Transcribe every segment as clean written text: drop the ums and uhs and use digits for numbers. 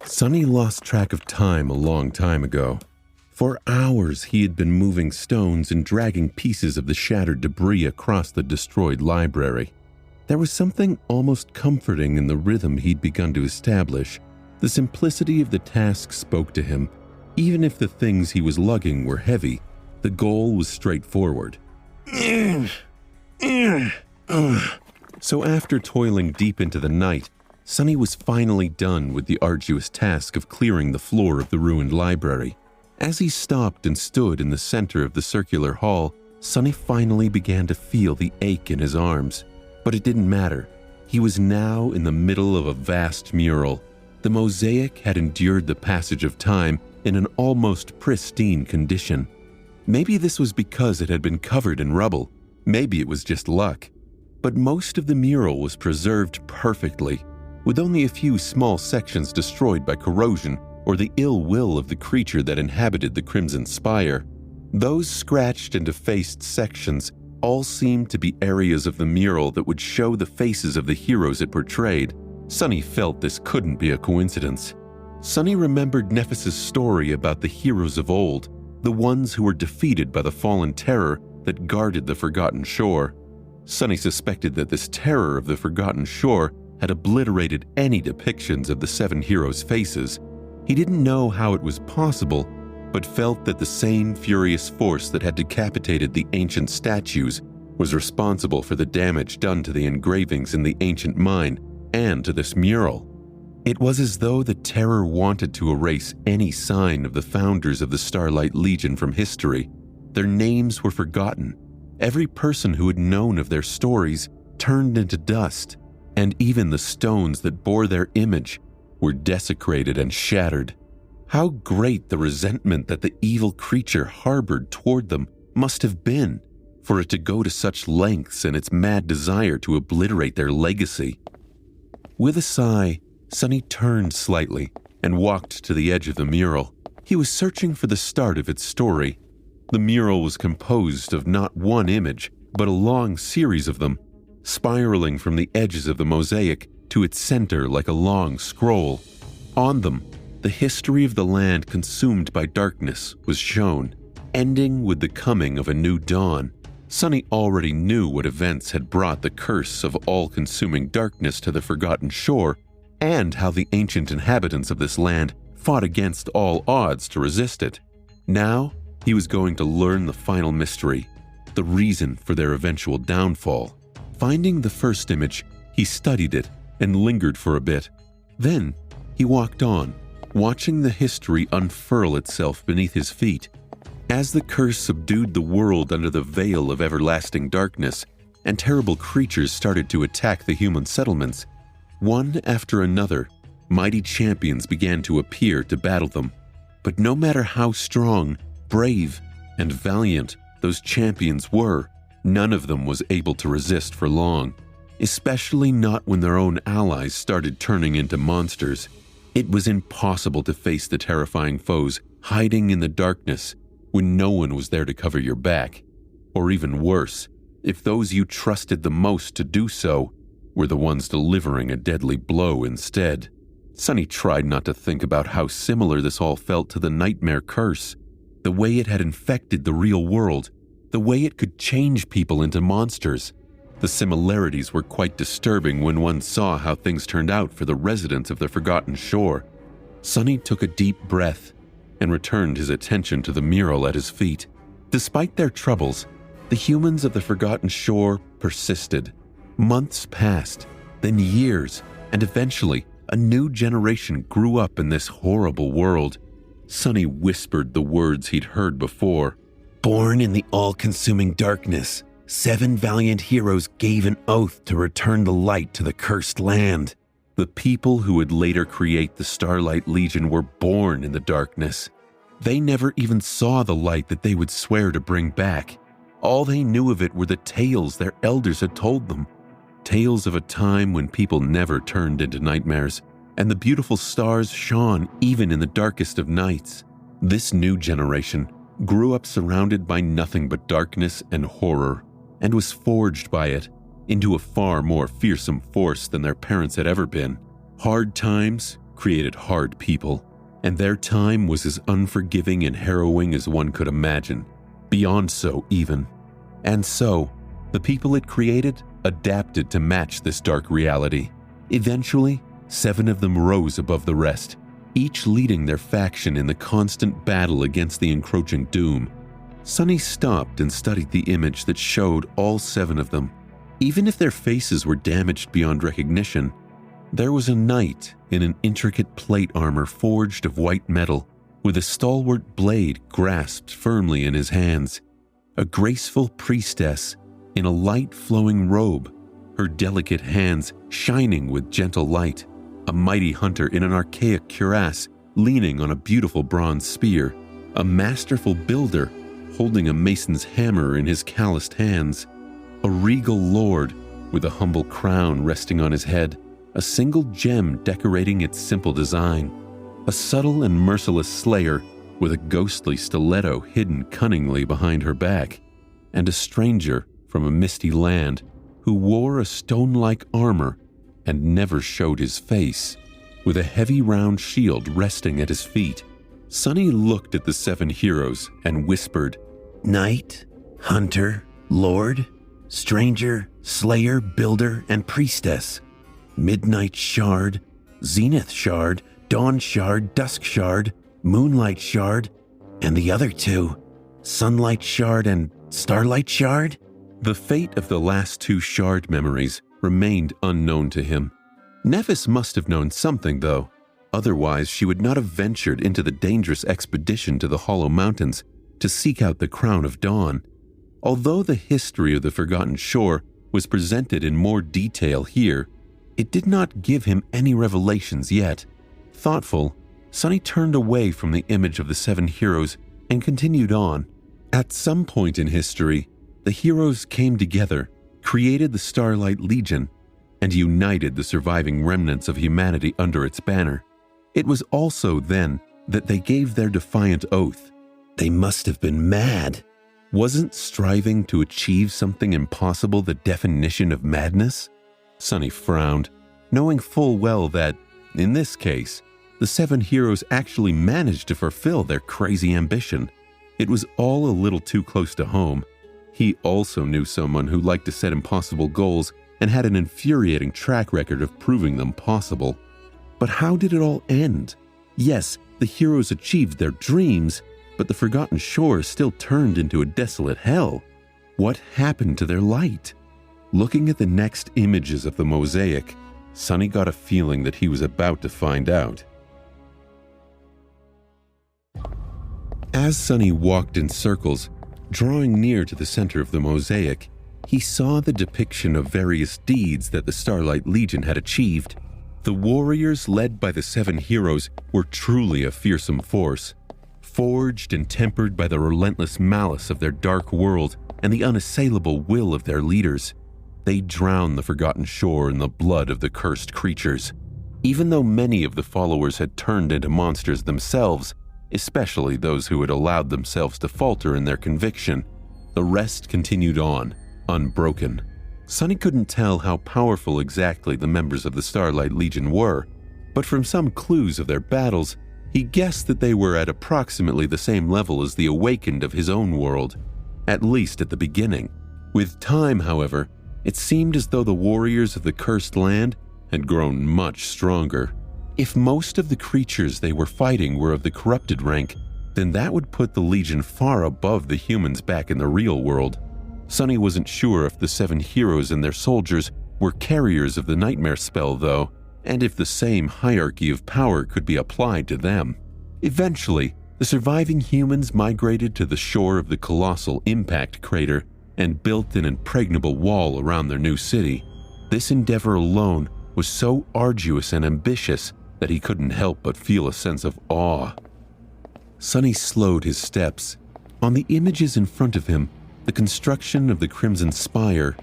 Sonny lost track of time a long time ago. For hours he had been moving stones and dragging pieces of the shattered debris across the destroyed library. There was something almost comforting in the rhythm he'd begun to establish. The simplicity of the task spoke to him. Even if the things he was lugging were heavy, the goal was straightforward. So after toiling deep into the night, Sonny was finally done with the arduous task of clearing the floor of the ruined library. As he stopped and stood in the center of the circular hall, Sonny finally began to feel the ache in his arms. But it didn't matter. He was now in the middle of a vast mural. The mosaic had endured the passage of time in an almost pristine condition. Maybe this was because it had been covered in rubble. Maybe it was just luck. But most of the mural was preserved perfectly, with only a few small sections destroyed by corrosion or the ill will of the creature that inhabited the Crimson Spire. Those scratched and defaced sections all seemed to be areas of the mural that would show the faces of the heroes it portrayed. Sonny felt this couldn't be a coincidence. Sonny remembered Nephis's story about the heroes of old, the ones who were defeated by the fallen terror that guarded the Forgotten Shore. Sonny suspected that this terror of the Forgotten Shore had obliterated any depictions of the seven heroes' faces. He didn't know how it was possible, but felt that the same furious force that had decapitated the ancient statues was responsible for the damage done to the engravings in the ancient mine and to this mural. It was as though the terror wanted to erase any sign of the founders of the Starlight Legion from history. Their names were forgotten. Every person who had known of their stories turned into dust, and even the stones that bore their image were desecrated and shattered. How great the resentment that the evil creature harbored toward them must have been, for it to go to such lengths in its mad desire to obliterate their legacy. With a sigh, Sonny turned slightly and walked to the edge of the mural. He was searching for the start of its story. The mural was composed of not one image, but a long series of them, spiraling from the edges of the mosaic to its center like a long scroll. On them, the history of the land consumed by darkness was shown, ending with the coming of a new dawn. Sonny already knew what events had brought the curse of all-consuming darkness to the Forgotten Shore, and how the ancient inhabitants of this land fought against all odds to resist it. Now, he was going to learn the final mystery, the reason for their eventual downfall. Finding the first image, he studied it and lingered for a bit. Then, he walked on, watching the history unfurl itself beneath his feet. As the curse subdued the world under the veil of everlasting darkness, and terrible creatures started to attack the human settlements, one after another, mighty champions began to appear to battle them. But no matter how strong, brave, and valiant those champions were, none of them was able to resist for long, especially not when their own allies started turning into monsters. It was impossible to face the terrifying foes hiding in the darkness when no one was there to cover your back. Or even worse, if those you trusted the most to do so were the ones delivering a deadly blow instead. Sonny tried not to think about how similar this all felt to the nightmare curse, the way it had infected the real world, the way it could change people into monsters. The similarities were quite disturbing when one saw how things turned out for the residents of the Forgotten Shore. Sonny took a deep breath and returned his attention to the mural at his feet. Despite their troubles, the humans of the Forgotten Shore persisted. Months passed, then years, and eventually a new generation grew up in this horrible world. Sonny whispered the words he'd heard before. Born in the all-consuming darkness, 7 valiant heroes gave an oath to return the light to the cursed land. The people who would later create the Starlight Legion were born in the darkness. They never even saw the light that they would swear to bring back. All they knew of it were the tales their elders had told them. Tales of a time when people never turned into nightmares, and the beautiful stars shone even in the darkest of nights. This new generation grew up surrounded by nothing but darkness and horror, and was forged by it into a far more fearsome force than their parents had ever been. Hard times, created hard people, and their time was as unforgiving and harrowing as one could imagine, beyond so even. And so, the people it created adapted to match this dark reality. Eventually, 7 of them rose above the rest, each leading their faction in the constant battle against the encroaching doom. Sunny stopped and studied the image that showed all 7 of them. Even if their faces were damaged beyond recognition, there was a knight in an intricate plate armor forged of white metal, with a stalwart blade grasped firmly in his hands, a graceful priestess in a light flowing robe, her delicate hands shining with gentle light, a mighty hunter in an archaic cuirass leaning on a beautiful bronze spear, a masterful builder holding a mason's hammer in his calloused hands, a regal lord with a humble crown resting on his head, a single gem decorating its simple design, a subtle and merciless slayer with a ghostly stiletto hidden cunningly behind her back, and a stranger from a misty land who wore a stone-like armor and never showed his face, with a heavy round shield resting at his feet. Sunny looked at the 7 heroes and whispered, "Knight, hunter, lord, stranger, slayer, builder, and priestess. Midnight shard, zenith shard, dawn shard, dusk shard, moonlight shard, and the other 2, sunlight shard and starlight shard?" The fate of the last 2 shard memories remained unknown to him. Nephis must have known something, though. Otherwise, she would not have ventured into the dangerous expedition to the Hollow Mountains to seek out the Crown of Dawn. Although the history of the Forgotten Shore was presented in more detail here, it did not give him any revelations yet. Thoughtful, Sunny turned away from the image of the 7 heroes and continued on. At some point in history, the heroes came together, created the Starlight Legion, and united the surviving remnants of humanity under its banner. It was also then that they gave their defiant oath. They must have been mad. Wasn't striving to achieve something impossible the definition of madness? Sunny frowned, knowing full well that, in this case, the 7 heroes actually managed to fulfill their crazy ambition. It was all a little too close to home. He also knew someone who liked to set impossible goals and had an infuriating track record of proving them possible. But how did it all end? Yes, the heroes achieved their dreams, but the Forgotten Shore still turned into a desolate hell. What happened to their light? Looking at the next images of the mosaic, Sunny got a feeling that he was about to find out. As Sunny walked in circles, drawing near to the center of the mosaic, he saw the depiction of various deeds that the Starlight Legion had achieved. The warriors led by the 7 heroes were truly a fearsome force, forged and tempered by the relentless malice of their dark world and the unassailable will of their leaders. They drowned the Forgotten Shore in the blood of the cursed creatures. Even though many of the followers had turned into monsters themselves, especially those who had allowed themselves to falter in their conviction, the rest continued on, unbroken. Sunny couldn't tell how powerful exactly the members of the Starlight Legion were, but from some clues of their battles, he guessed that they were at approximately the same level as the Awakened of his own world, at least at the beginning. With time, however, it seemed as though the warriors of the Cursed Land had grown much stronger. If most of the creatures they were fighting were of the corrupted rank, then that would put the Legion far above the humans back in the real world. Sunny wasn't sure if the 7 heroes and their soldiers were carriers of the nightmare spell, though, and if the same hierarchy of power could be applied to them. Eventually, the surviving humans migrated to the shore of the colossal impact crater and built an impregnable wall around their new city. This endeavor alone was so arduous and ambitious that he couldn't help but feel a sense of awe. Sunny slowed his steps. On the images in front of him, the construction of the Crimson Spire,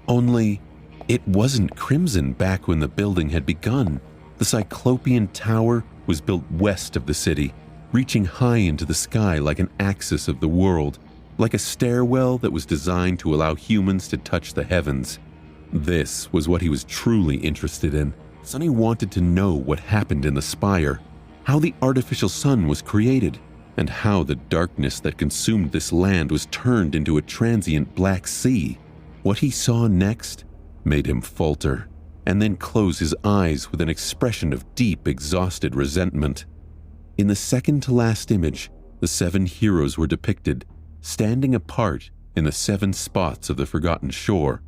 only it wasn't crimson back when the building had begun. The Cyclopean Tower was built west of the city, reaching high into the sky like an axis of the world, like a stairwell that was designed to allow humans to touch the heavens. This was what he was truly interested in, Sunny wanted to know what happened in the spire, how the artificial sun was created, and how the darkness that consumed this land was turned into a transient black sea. What he saw next made him falter, and then close his eyes with an expression of deep, exhausted resentment. In the second-to-last image, the 7 heroes were depicted, standing apart in the 7 spots of the forgotten shore.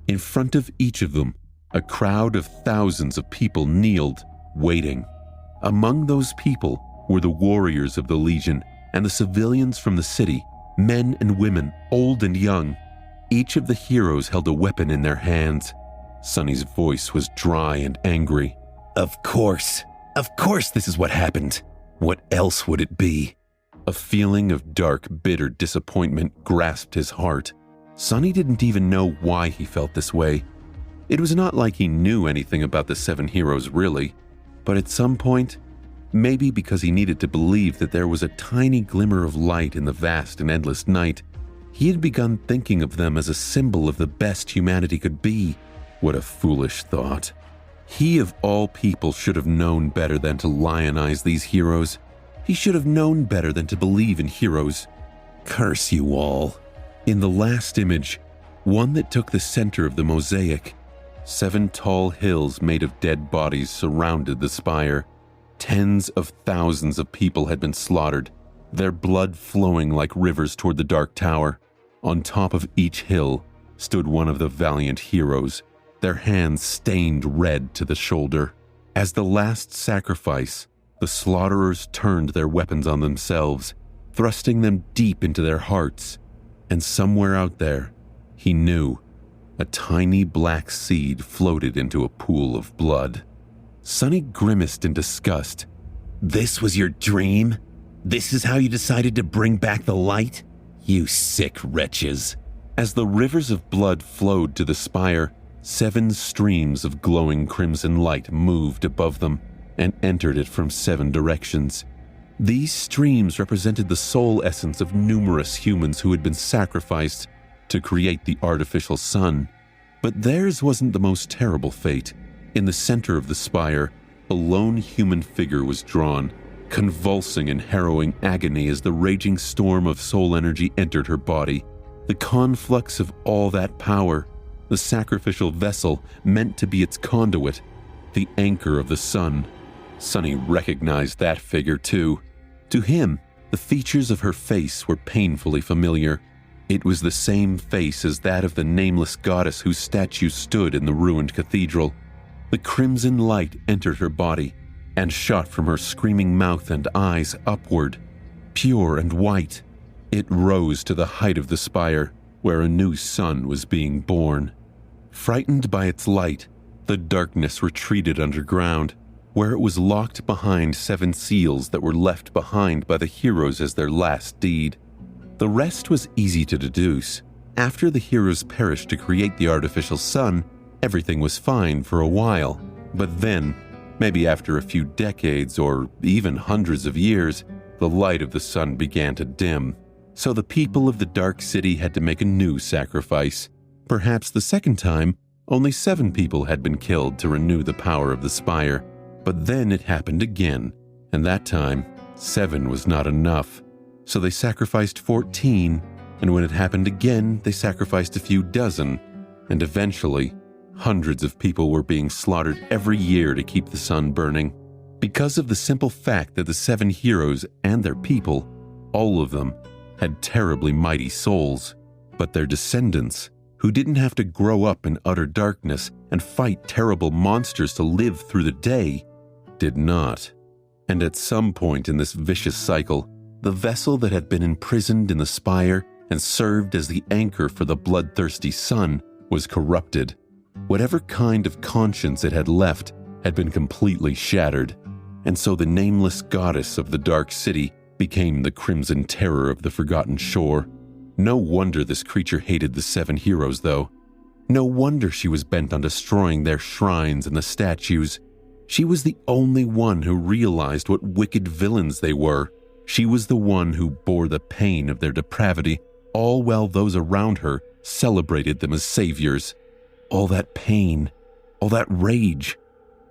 In front of each of them, a crowd of thousands of people kneeled, waiting. Among those people were the warriors of the Legion and the civilians from the city, men and women, old and young. Each of the heroes held a weapon in their hands. Sunny's voice was dry and angry. Of course this is what happened. What else would it be? A feeling of dark, bitter disappointment grasped his heart. Sunny didn't even know why he felt this way. It was not like he knew anything about the 7 heroes really, but at some point, maybe because he needed to believe that there was a tiny glimmer of light in the vast and endless night, he had begun thinking of them as a symbol of the best humanity could be. What a foolish thought. He of all people should have known better than to lionize these heroes. He should have known better than to believe in heroes. Curse you all. In the last image, one that took the center of the mosaic, 7 tall hills made of dead bodies surrounded the spire. Tens of thousands of people had been slaughtered, their blood flowing like rivers toward the dark tower. On top of each hill stood one of the valiant heroes, their hands stained red to the shoulder. As the last sacrifice, the slaughterers turned their weapons on themselves, thrusting them deep into their hearts. And somewhere out there, he knew, a tiny black seed floated into a pool of blood. Sunny grimaced in disgust. This was your dream? This is how you decided to bring back the light? You sick wretches. As the rivers of blood flowed to the spire, 7 streams of glowing crimson light moved above them and entered it from 7 directions. These streams represented the soul essence of numerous humans who had been sacrificed to create the artificial sun. But theirs wasn't the most terrible fate. In the center of the spire, a lone human figure was drawn, convulsing in harrowing agony as the raging storm of soul energy entered her body. The conflux of all that power, the sacrificial vessel meant to be its conduit, the anchor of the sun. Sunny recognized that figure too. To him, the features of her face were painfully familiar. It was the same face as that of the nameless goddess whose statue stood in the ruined cathedral. The crimson light entered her body and shot from her screaming mouth and eyes upward, pure and white. It rose to the height of the spire, where a new sun was being born. Frightened by its light, the darkness retreated underground, where it was locked behind 7 seals that were left behind by the heroes as their last deed. The rest was easy to deduce. After the heroes perished to create the artificial sun, everything was fine for a while. But then, maybe after a few decades or even hundreds of years, the light of the sun began to dim. So the people of the Dark City had to make a new sacrifice. Perhaps the second time, only 7 people had been killed to renew the power of the spire. But then it happened again, and that time, 7 was not enough. So they sacrificed 14, and when it happened again, they sacrificed a few dozen, and eventually, hundreds of people were being slaughtered every year to keep the sun burning. Because of the simple fact that the 7 heroes and their people, all of them, had terribly mighty souls, but their descendants, who didn't have to grow up in utter darkness and fight terrible monsters to live through the day, did not. And at some point in this vicious cycle, the vessel that had been imprisoned in the spire and served as the anchor for the bloodthirsty sun was corrupted. Whatever kind of conscience it had left had been completely shattered, and so the nameless goddess of the Dark City became the crimson terror of the forgotten shore. No wonder this creature hated the 7 heroes, though. No wonder she was bent on destroying their shrines and the statues. She was the only one who realized what wicked villains they were. She was the one who bore the pain of their depravity, all while those around her celebrated them as saviors. All that pain, all that rage,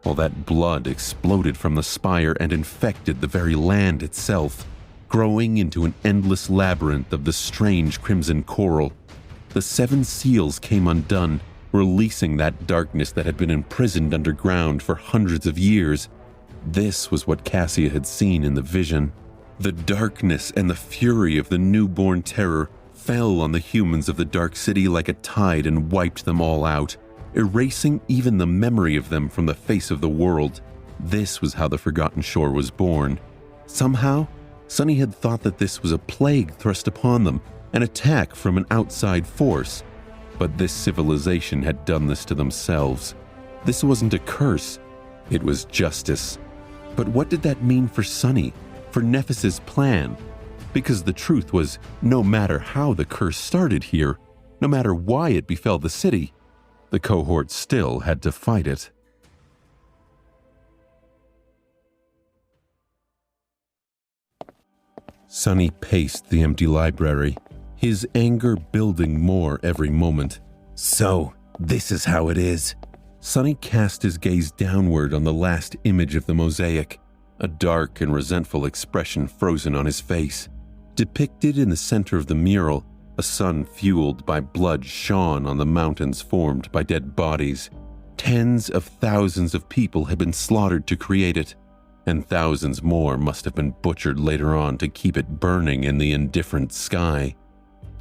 while that blood exploded from the spire and infected the very land itself, growing into an endless labyrinth of the strange crimson coral. The 7 seals came undone, releasing that darkness that had been imprisoned underground for hundreds of years. This was what Cassia had seen in the vision. The darkness and the fury of the newborn terror fell on the humans of the Dark City like a tide and wiped them all out, erasing even the memory of them from the face of the world. This was how the Forgotten Shore was born. Somehow, Sunny had thought that this was a plague thrust upon them, an attack from an outside force. But this civilization had done this to themselves. This wasn't a curse, it was justice. But what did that mean for Sunny, for Nephis's plan? Because the truth was, no matter how the curse started here, no matter why it befell the city, the cohort still had to fight it. Sunny paced the empty library, his anger building more every moment. So, this is how it is. Sunny cast his gaze downward on the last image of the mosaic, a dark and resentful expression frozen on his face. Depicted in the center of the mural, a sun fueled by blood shone on the mountains formed by dead bodies. Tens of thousands of people had been slaughtered to create it, and thousands more must have been butchered later on to keep it burning in the indifferent sky.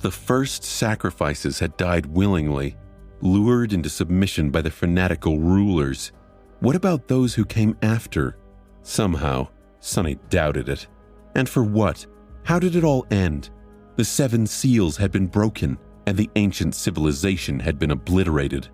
The first sacrifices had died willingly, lured into submission by the fanatical rulers. What about those who came after? Somehow, Sunny doubted it. And for what? How did it all end? The 7 seals had been broken, and the ancient civilization had been obliterated.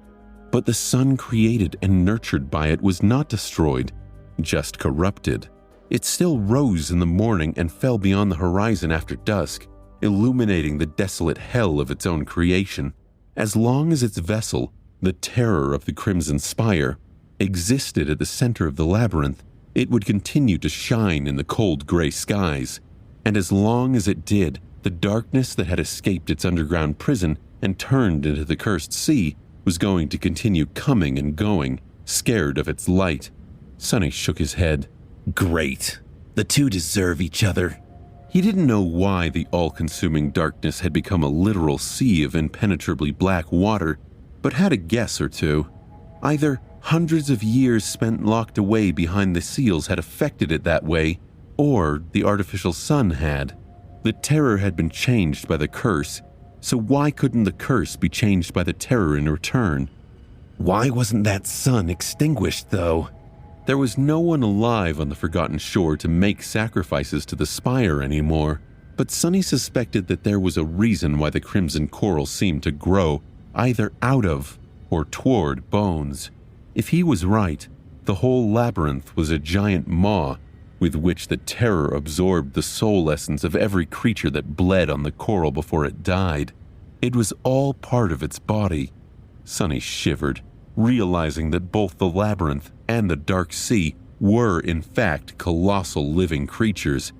But the sun created and nurtured by it was not destroyed, just corrupted. It still rose in the morning and fell beyond the horizon after dusk, illuminating the desolate hell of its own creation. As long as its vessel, the terror of the Crimson Spire, existed at the center of the labyrinth, it would continue to shine in the cold gray skies. And as long as it did, the darkness that had escaped its underground prison and turned into the cursed sea was going to continue coming and going, scared of its light. Sunny shook his head. Great. The two deserve each other. He didn't know why the all-consuming darkness had become a literal sea of impenetrably black water, but had a guess or two. Either hundreds of years spent locked away behind the seals had affected it that way, or the artificial sun had. The terror had been changed by the curse, so why couldn't the curse be changed by the terror in return? Why wasn't that sun extinguished, though? There was no one alive on the Forgotten Shore to make sacrifices to the spire anymore, but Sunny suspected that there was a reason why the crimson coral seemed to grow either out of or toward bones. If he was right, the whole labyrinth was a giant maw with which the terror absorbed the soul essence of every creature that bled on the coral before it died. It was all part of its body. Sunny shivered, realizing that both the labyrinth and the dark sea were in fact colossal living creatures.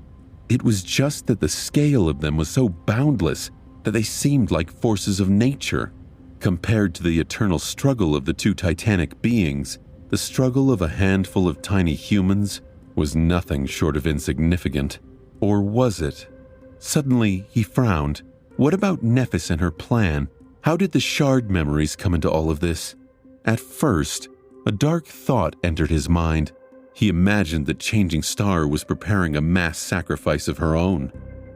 It was just that the scale of them was so boundless that they seemed like forces of nature. Compared to the eternal struggle of the two titanic beings, the struggle of a handful of tiny humans was nothing short of insignificant. Or was it? Suddenly, he frowned. What about Nephis and her plan? How did the shard memories come into all of this? At first, a dark thought entered his mind. He imagined that Changing Star was preparing a mass sacrifice of her own,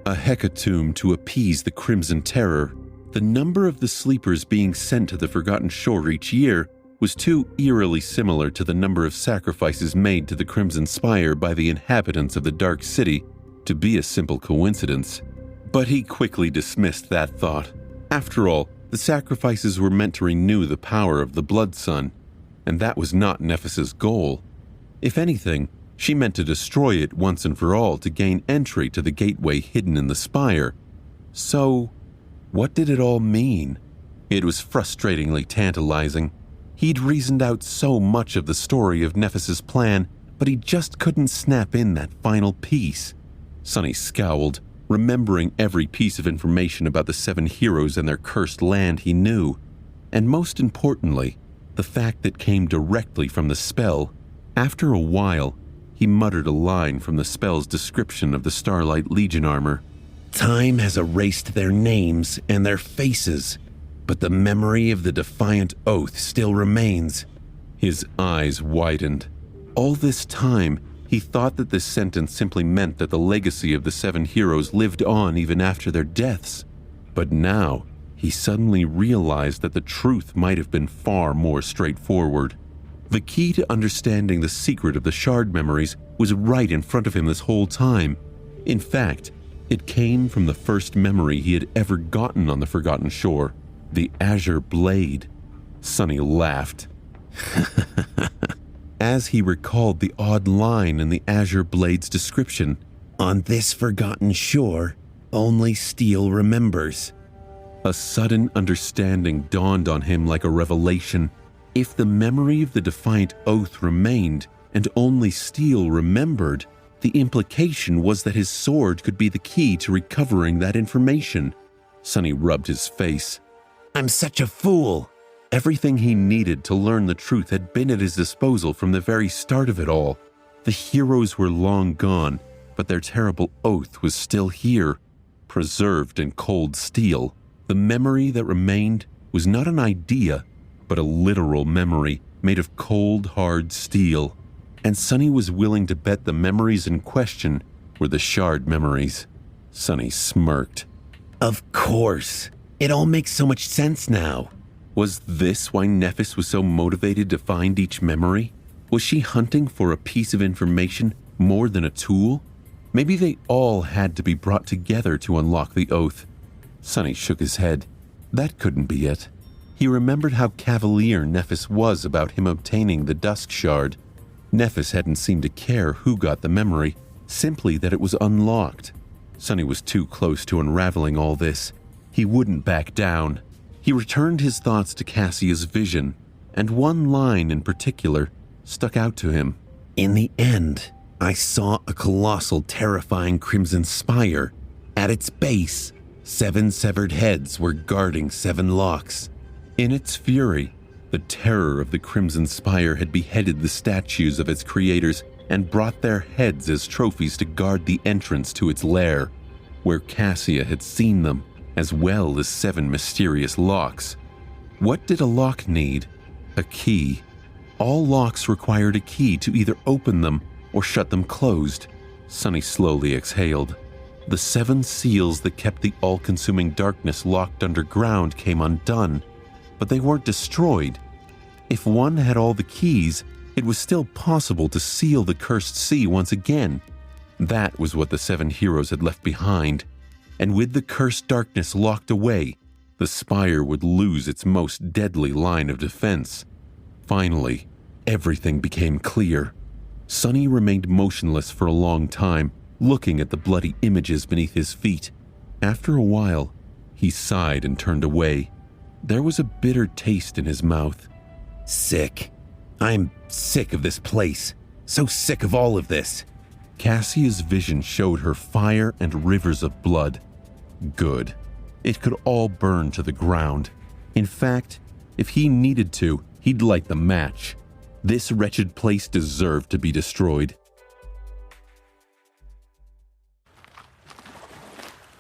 a hecatomb to appease the Crimson Terror. The number of the sleepers being sent to the Forgotten Shore each year was too eerily similar to the number of sacrifices made to the Crimson Spire by the inhabitants of the Dark City to be a simple coincidence. But he quickly dismissed that thought. After all, the sacrifices were meant to renew the power of the Blood Sun, and that was not Nephis's goal. If anything, she meant to destroy it once and for all to gain entry to the gateway hidden in the spire. So, what did it all mean? It was frustratingly tantalizing. He'd reasoned out so much of the story of Nephis's plan, but he just couldn't snap in that final piece. Sunny scowled, remembering every piece of information about the 7 heroes and their cursed land he knew. And most importantly, the fact that came directly from the spell. After a while, he muttered a line from the spell's description of the Starlight Legion armor. "Time has erased their names and their faces, but the memory of the defiant oath still remains." His eyes widened. All this time, he thought that this sentence simply meant that the legacy of the 7 heroes lived on even after their deaths. But now, he suddenly realized that the truth might have been far more straightforward. The key to understanding the secret of the shard memories was right in front of him this whole time. In fact, it came from the first memory he had ever gotten on the Forgotten Shore, the Azure Blade. Sunny laughed. As he recalled the odd line in the Azure Blade's description, "On this forgotten shore, only steel remembers." A sudden understanding dawned on him like a revelation. If the memory of the defiant oath remained, and only steel remembered, the implication was that his sword could be the key to recovering that information. Sunny rubbed his face. "I'm such a fool." Everything he needed to learn the truth had been at his disposal from the very start of it all. The heroes were long gone, but their terrible oath was still here, preserved in cold steel. The memory that remained was not an idea, but a literal memory made of cold, hard steel. And Sunny was willing to bet the memories in question were the shard memories. Sunny smirked. "Of course. It all makes so much sense now." Was this why Nephis was so motivated to find each memory? Was she hunting for a piece of information more than a tool? Maybe they all had to be brought together to unlock the oath. Sunny shook his head. That couldn't be it. He remembered how cavalier Nephis was about him obtaining the Dusk Shard. Nephis hadn't seemed to care who got the memory, simply that it was unlocked. Sunny was too close to unraveling all this. He wouldn't back down. He returned his thoughts to Cassia's vision, and one line in particular stuck out to him. "In the end, I saw a colossal, terrifying crimson spire. At its base, 7 severed heads were guarding 7 locks." In its fury, the terror of the crimson spire had beheaded the statues of its creators and brought their heads as trophies to guard the entrance to its lair, where Cassia had seen them, as well as 7 mysterious locks. What did a lock need? A key. All locks required a key to either open them or shut them closed. Sunny slowly exhaled. The 7 seals that kept the all-consuming darkness locked underground came undone, but they weren't destroyed. If one had all the keys, it was still possible to seal the cursed sea once again. That was what the 7 heroes had left behind. And with the cursed darkness locked away, the spire would lose its most deadly line of defense. Finally, everything became clear. Sunny remained motionless for a long time, looking at the bloody images beneath his feet. After a while, he sighed and turned away. There was a bitter taste in his mouth. "Sick. I'm sick of this place. So sick of all of this." Cassia's vision showed her fire and rivers of blood. Good. It could all burn to the ground. In fact, if he needed to, he'd light the match. This wretched place deserved to be destroyed.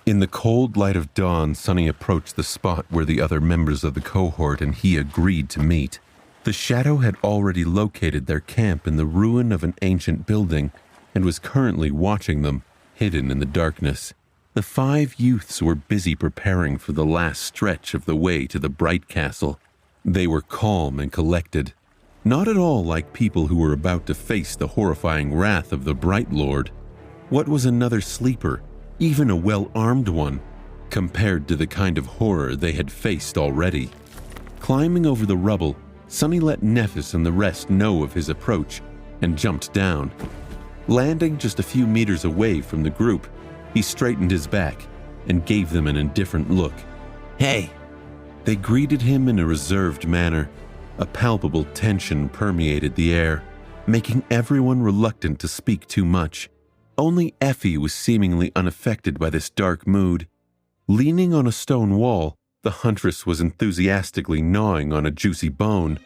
In the cold light of dawn, Sunny approached the spot where the other members of the cohort and he agreed to meet. The Shadow had already located their camp in the ruin of an ancient building and was currently watching them, hidden in the darkness. The 5 youths were busy preparing for the last stretch of the way to the Bright Castle. They were calm and collected, not at all like people who were about to face the horrifying wrath of the Bright Lord. What was another sleeper, even a well-armed one, compared to the kind of horror they had faced already? Climbing over the rubble, Sunny let Nephis and the rest know of his approach and jumped down. Landing just a few meters away from the group, he straightened his back and gave them an indifferent look. "Hey!" They greeted him in a reserved manner. A palpable tension permeated the air, making everyone reluctant to speak too much. Only Effie was seemingly unaffected by this dark mood. Leaning on a stone wall, the huntress was enthusiastically gnawing on a juicy bone.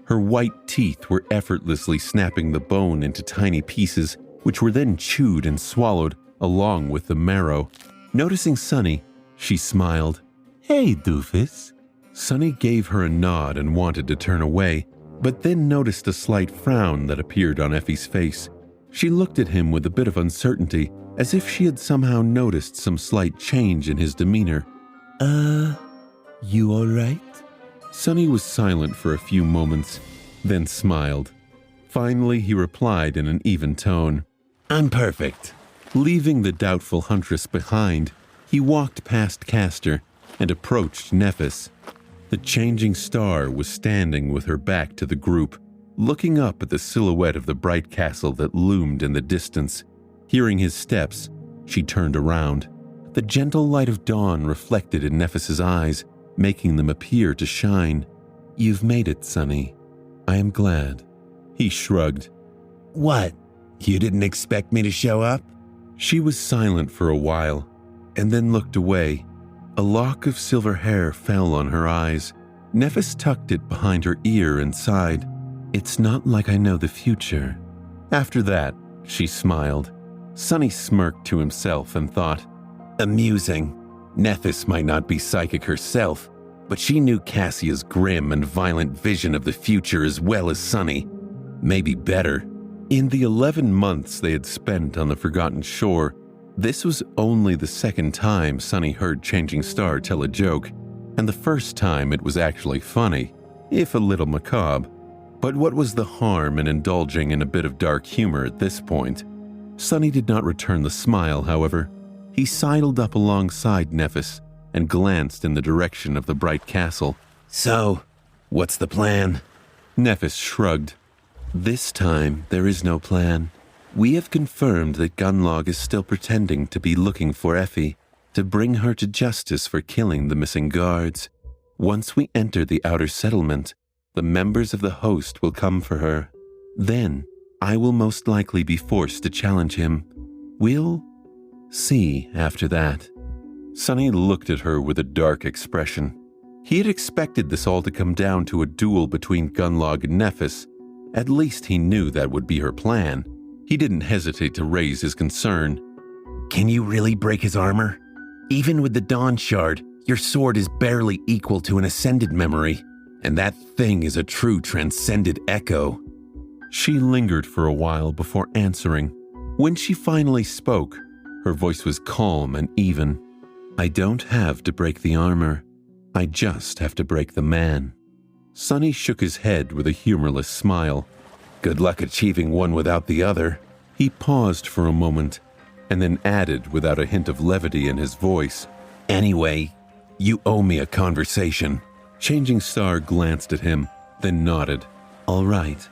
Her white teeth were effortlessly snapping the bone into tiny pieces, which were then chewed and swallowed along with the marrow. Noticing Sunny, she smiled. "Hey, doofus." Sunny gave her a nod and wanted to turn away, but then noticed a slight frown that appeared on Effie's face. She looked at him with a bit of uncertainty, as if she had somehow noticed some slight change in his demeanor. You all right?" Sunny was silent for a few moments, then smiled. Finally, he replied in an even tone. "I'm perfect." Leaving the doubtful huntress behind, he walked past Castor and approached Nephis. The changing star was standing with her back to the group, looking up at the silhouette of the bright castle that loomed in the distance. Hearing his steps, she turned around. The gentle light of dawn reflected in Nephis's eyes, making them appear to shine. "You've made it, Sunny. I am glad." He shrugged. "What? You didn't expect me to show up?" She was silent for a while, and then looked away. A lock of silver hair fell on her eyes. Nephis tucked it behind her ear and sighed. "It's not like I know the future." After that, she smiled. Sunny smirked to himself and thought, "Amusing. Nephis might not be psychic herself, but she knew Cassia's grim and violent vision of the future as well as Sunny. Maybe better." In the 11 months they had spent on the Forgotten Shore, this was only the second time Sunny heard Changing Star tell a joke, and the first time it was actually funny, if a little macabre. But what was the harm in indulging in a bit of dark humor at this point? Sunny did not return the smile, however. He sidled up alongside Nephis and glanced in the direction of the bright castle. "So, what's the plan?" Nephis shrugged. "This time, there is no plan. We have confirmed that Gunlaug is still pretending to be looking for Effie, to bring her to justice for killing the missing guards. Once we enter the outer settlement, the members of the host will come for her. Then, I will most likely be forced to challenge him. We'll see after that." Sunny looked at her with a dark expression. He had expected this all to come down to a duel between Gunlaug and Nephis. At least he knew that would be her plan. He didn't hesitate to raise his concern. "Can you really break his armor? Even with the Dawn Shard, your sword is barely equal to an Ascended memory, and that thing is a true Transcended echo." She lingered for a while before answering. When she finally spoke, her voice was calm and even. "I don't have to break the armor. I just have to break the man." Sunny shook his head with a humorless smile. "Good luck achieving one without the other." He paused for a moment, and then added without a hint of levity in his voice, "Anyway, you owe me a conversation." Changing Star glanced at him, then nodded. "All right,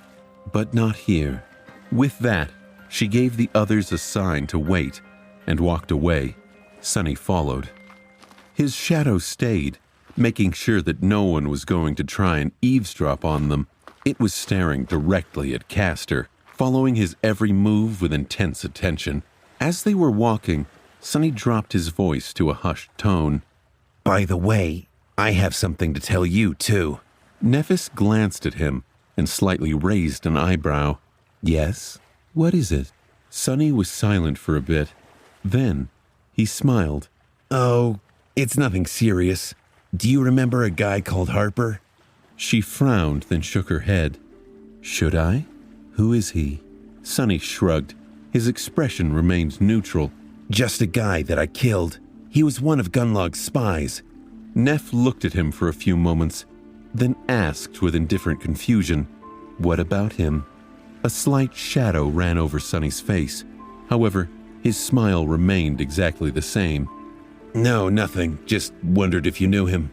but not here." With that, she gave the others a sign to wait and walked away. Sunny followed. His shadow stayed, making sure that no one was going to try and eavesdrop on them. It was staring directly at Castor, following his every move with intense attention. As they were walking, Sunny dropped his voice to a hushed tone. "By the way, I have something to tell you, too." Nephis glanced at him and slightly raised an eyebrow. "Yes? What is it?" Sunny was silent for a bit. Then, he smiled. "Oh, it's nothing serious. Do you remember a guy called Harper?" She frowned, then shook her head. "Should I? Who is he?" Sunny shrugged. His expression remained neutral. "Just a guy that I killed. He was one of Gunlaug's spies." Neph looked at him for a few moments, then asked with indifferent confusion, "What about him?" A slight shadow ran over Sunny's face. However, his smile remained exactly the same. "No, nothing. Just wondered if you knew him."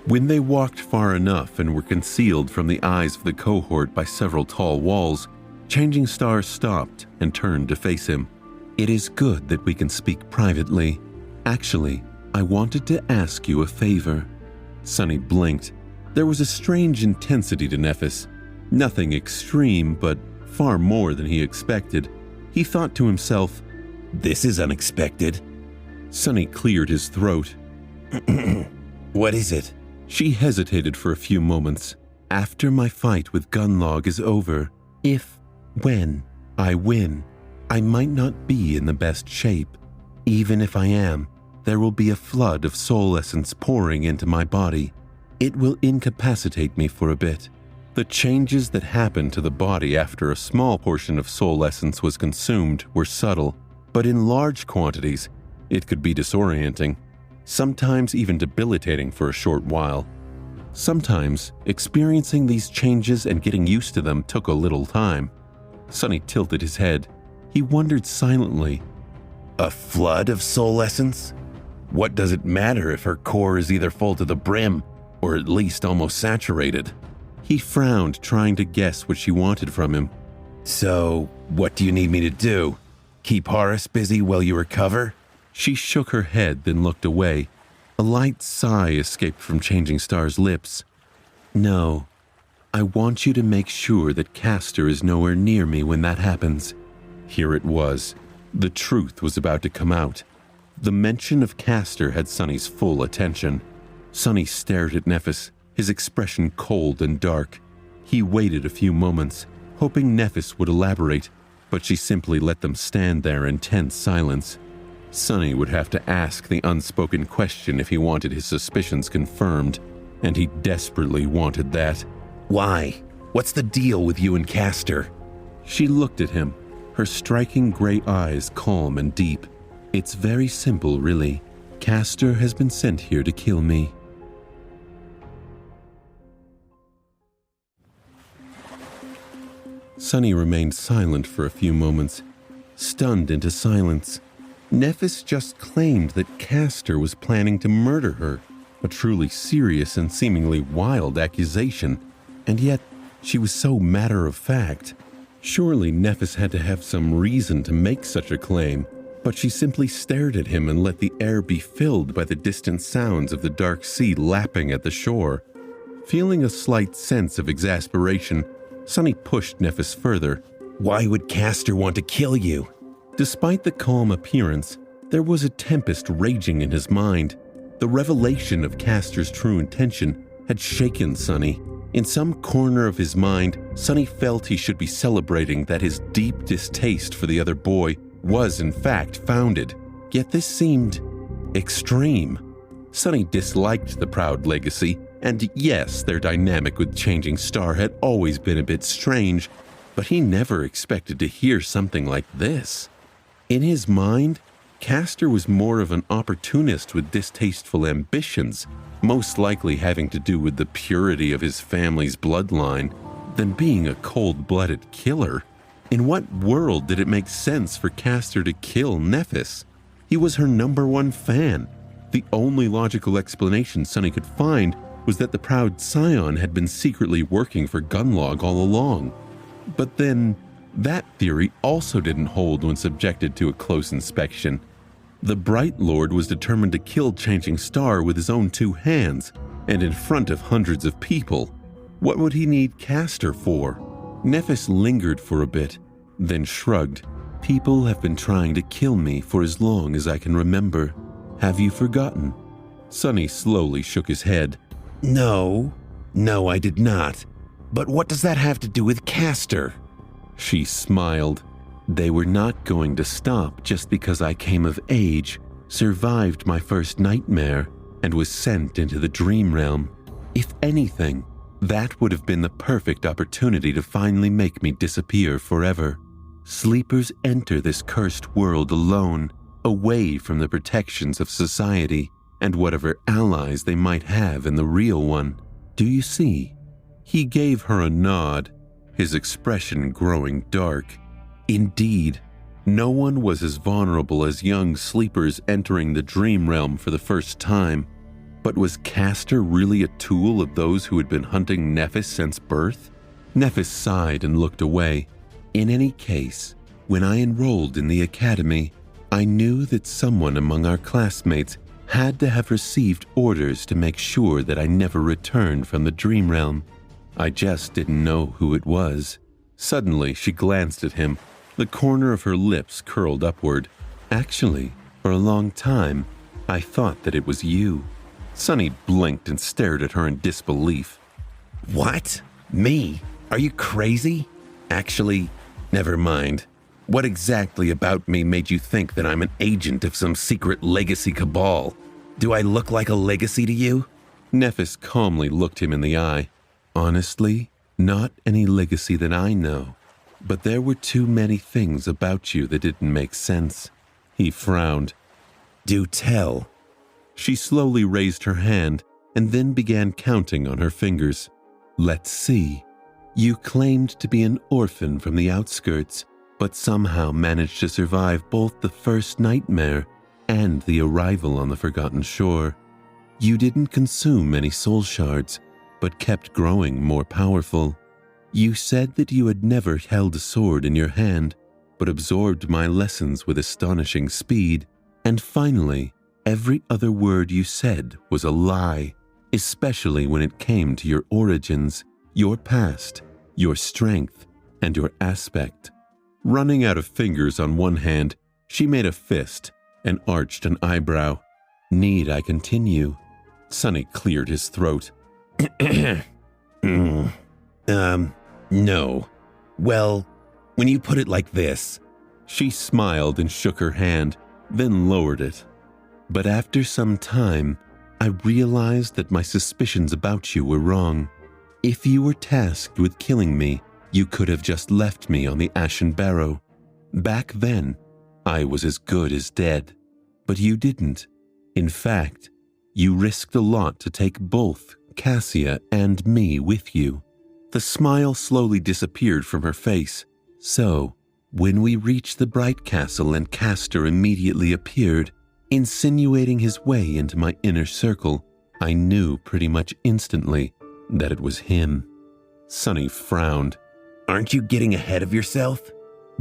When they walked far enough and were concealed from the eyes of the cohort by several tall walls, Changing Star stopped and turned to face him. "It is good that we can speak privately. Actually, I wanted to ask you a favor." Sunny blinked. There was a strange intensity to Nephis. Nothing extreme, but far more than he expected. He thought to himself, "This is unexpected." Sunny cleared his throat. "What is it?" She hesitated for a few moments. After my fight with Gunlaug is over, when I win, I might not be in the best shape. Even if I am, there will be a flood of soul essence pouring into my body. It will incapacitate me for a bit. The changes that happened to the body after a small portion of soul essence was consumed were subtle, but in large quantities, it could be disorienting, sometimes even debilitating for a short while. Sometimes, experiencing these changes and getting used to them took a little time. Sonny tilted his head. He wondered silently. A flood of soul essence? What does it matter if her core is either full to the brim, or at least almost saturated? He frowned, trying to guess what she wanted from him. So, what do you need me to do? Keep Harus busy while you recover? She shook her head, then looked away. A light sigh escaped from Changing Star's lips. No, I want you to make sure that Castor is nowhere near me when that happens. Here it was. The truth was about to come out. The mention of Castor had Sonny's full attention. Sonny stared at Nephis, his expression cold and dark. He waited a few moments, hoping Nephis would elaborate, but she simply let them stand there in tense silence. Sonny would have to ask the unspoken question if he wanted his suspicions confirmed, and he desperately wanted that. Why? What's the deal with you and Castor? She looked at him, her striking gray eyes calm and deep. It's very simple, really. Castor has been sent here to kill me. Sonny remained silent for a few moments, stunned into silence. Nephis just claimed that Castor was planning to murder her, a truly serious and seemingly wild accusation, and yet she was so matter-of-fact. Surely Nephis had to have some reason to make such a claim, but she simply stared at him and let the air be filled by the distant sounds of the dark sea lapping at the shore. Feeling a slight sense of exasperation, Sonny pushed Nephis further. Why would Castor want to kill you? Despite the calm appearance, there was a tempest raging in his mind. The revelation of Castor's true intention had shaken Sonny. In some corner of his mind, Sonny felt he should be celebrating that his deep distaste for the other boy was in fact founded. Yet this seemed extreme. Sonny disliked the proud legacy, and yes, their dynamic with Changing Star had always been a bit strange, but he never expected to hear something like this. In his mind, Castor was more of an opportunist with distasteful ambitions, most likely having to do with the purity of his family's bloodline, than being a cold-blooded killer. In what world did it make sense for Castor to kill Nephis? He was her #1 fan. The only logical explanation Sonny could find was that the proud scion had been secretly working for Gunlaug all along. But then, that theory also didn't hold when subjected to a close inspection. The Bright Lord was determined to kill Changing Star with his own 2 hands, and in front of hundreds of people. What would he need Castor for? Nephis lingered for a bit, then shrugged. People have been trying to kill me for as long as I can remember. Have you forgotten? Sonny slowly shook his head. No, I did not. But what does that have to do with Castor? She smiled. They were not going to stop just because I came of age, survived my first nightmare, and was sent into the dream realm. If anything, that would have been the perfect opportunity to finally make me disappear forever. Sleepers enter this cursed world alone, away from the protections of society and whatever allies they might have in the real one. Do you see? He gave her a nod, his expression growing dark. Indeed, no one was as vulnerable as young sleepers entering the dream realm for the first time. But was Castor really a tool of those who had been hunting Nephis since birth? Nephis sighed and looked away. In any case, when I enrolled in the academy, I knew that someone among our classmates had to have received orders to make sure that I never returned from the dream realm. I just didn't know who it was. Suddenly, she glanced at him. The corner of her lips curled upward. Actually, for a long time, I thought that it was you. Sonny blinked and stared at her in disbelief. What? Me? Are you crazy? Actually, never mind. What exactly about me made you think that I'm an agent of some secret legacy cabal? Do I look like a legacy to you? Nephis calmly looked him in the eye. Honestly, not any legacy that I know. But there were too many things about you that didn't make sense. He frowned. Do tell. She slowly raised her hand and then began counting on her fingers. Let's see. You claimed to be an orphan from the outskirts, but somehow managed to survive both the first nightmare and the arrival on the Forgotten Shore. You didn't consume any soul shards, but kept growing more powerful. You said that you had never held a sword in your hand, but absorbed my lessons with astonishing speed. And finally, every other word you said was a lie, especially when it came to your origins, your past, your strength, and your aspect. Running out of fingers on one hand, she made a fist and arched an eyebrow. Need I continue? Sonny cleared his throat. No. Well, when you put it like this. She smiled and shook her hand, then lowered it. But after some time, I realized that my suspicions about you were wrong. If you were tasked with killing me, you could have just left me on the Ashen Barrow. Back then, I was as good as dead. But you didn't. In fact, you risked a lot to take both Cassia and me with you. The smile slowly disappeared from her face. So, when we reached the Bright Castle and Castor immediately appeared, insinuating his way into my inner circle, I knew pretty much instantly that it was him. Sonny frowned. Aren't you getting ahead of yourself?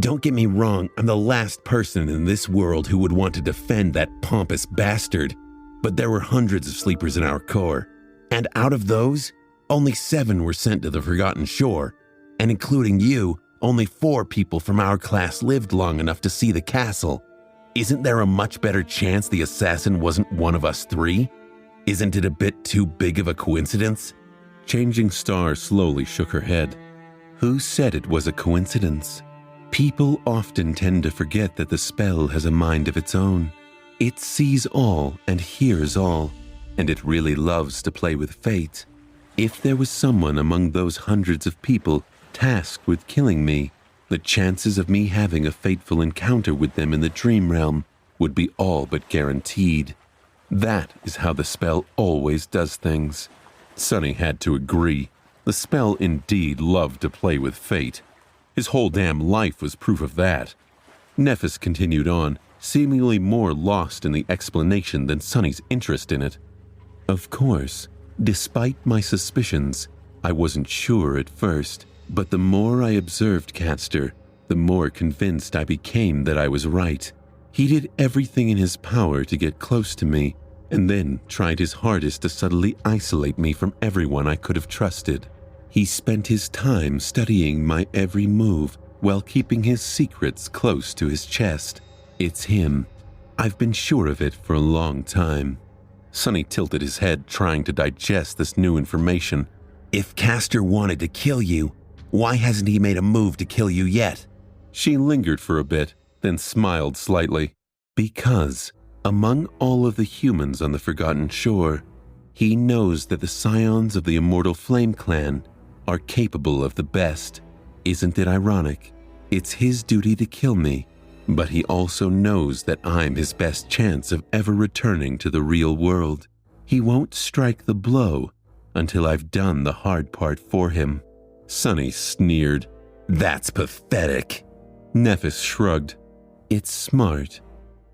Don't get me wrong, I'm the last person in this world who would want to defend that pompous bastard, but there were hundreds of sleepers in our corps, and out of those, only 7 were sent to the Forgotten Shore, and including you, only 4 people from our class lived long enough to see the castle. Isn't there a much better chance the assassin wasn't one of us 3? Isn't it a bit too big of a coincidence? Changing Star slowly shook her head. Who said it was a coincidence? People often tend to forget that the spell has a mind of its own. It sees all and hears all, and it really loves to play with fate. If there was someone among those hundreds of people tasked with killing me, the chances of me having a fateful encounter with them in the dream realm would be all but guaranteed. That is how the spell always does things. Sonny had to agree. The spell indeed loved to play with fate. His whole damn life was proof of that. Nephis continued on, seemingly more lost in the explanation than Sonny's interest in it. Of course, despite my suspicions, I wasn't sure at first, but the more I observed Castor, the more convinced I became that I was right. He did everything in his power to get close to me, and then tried his hardest to subtly isolate me from everyone I could have trusted. He spent his time studying my every move while keeping his secrets close to his chest. It's him. I've been sure of it for a long time. Sonny tilted his head, trying to digest this new information. If Castor wanted to kill you, why hasn't he made a move to kill you yet? She lingered for a bit, then smiled slightly. Because, among all of the humans on the Forgotten Shore, he knows that the scions of the Immortal Flame Clan are capable of the best. Isn't it ironic? It's his duty to kill me, but he also knows that I'm his best chance of ever returning to the real world. He won't strike the blow until I've done the hard part for him. Sonny sneered. That's pathetic. Nephis shrugged. It's smart.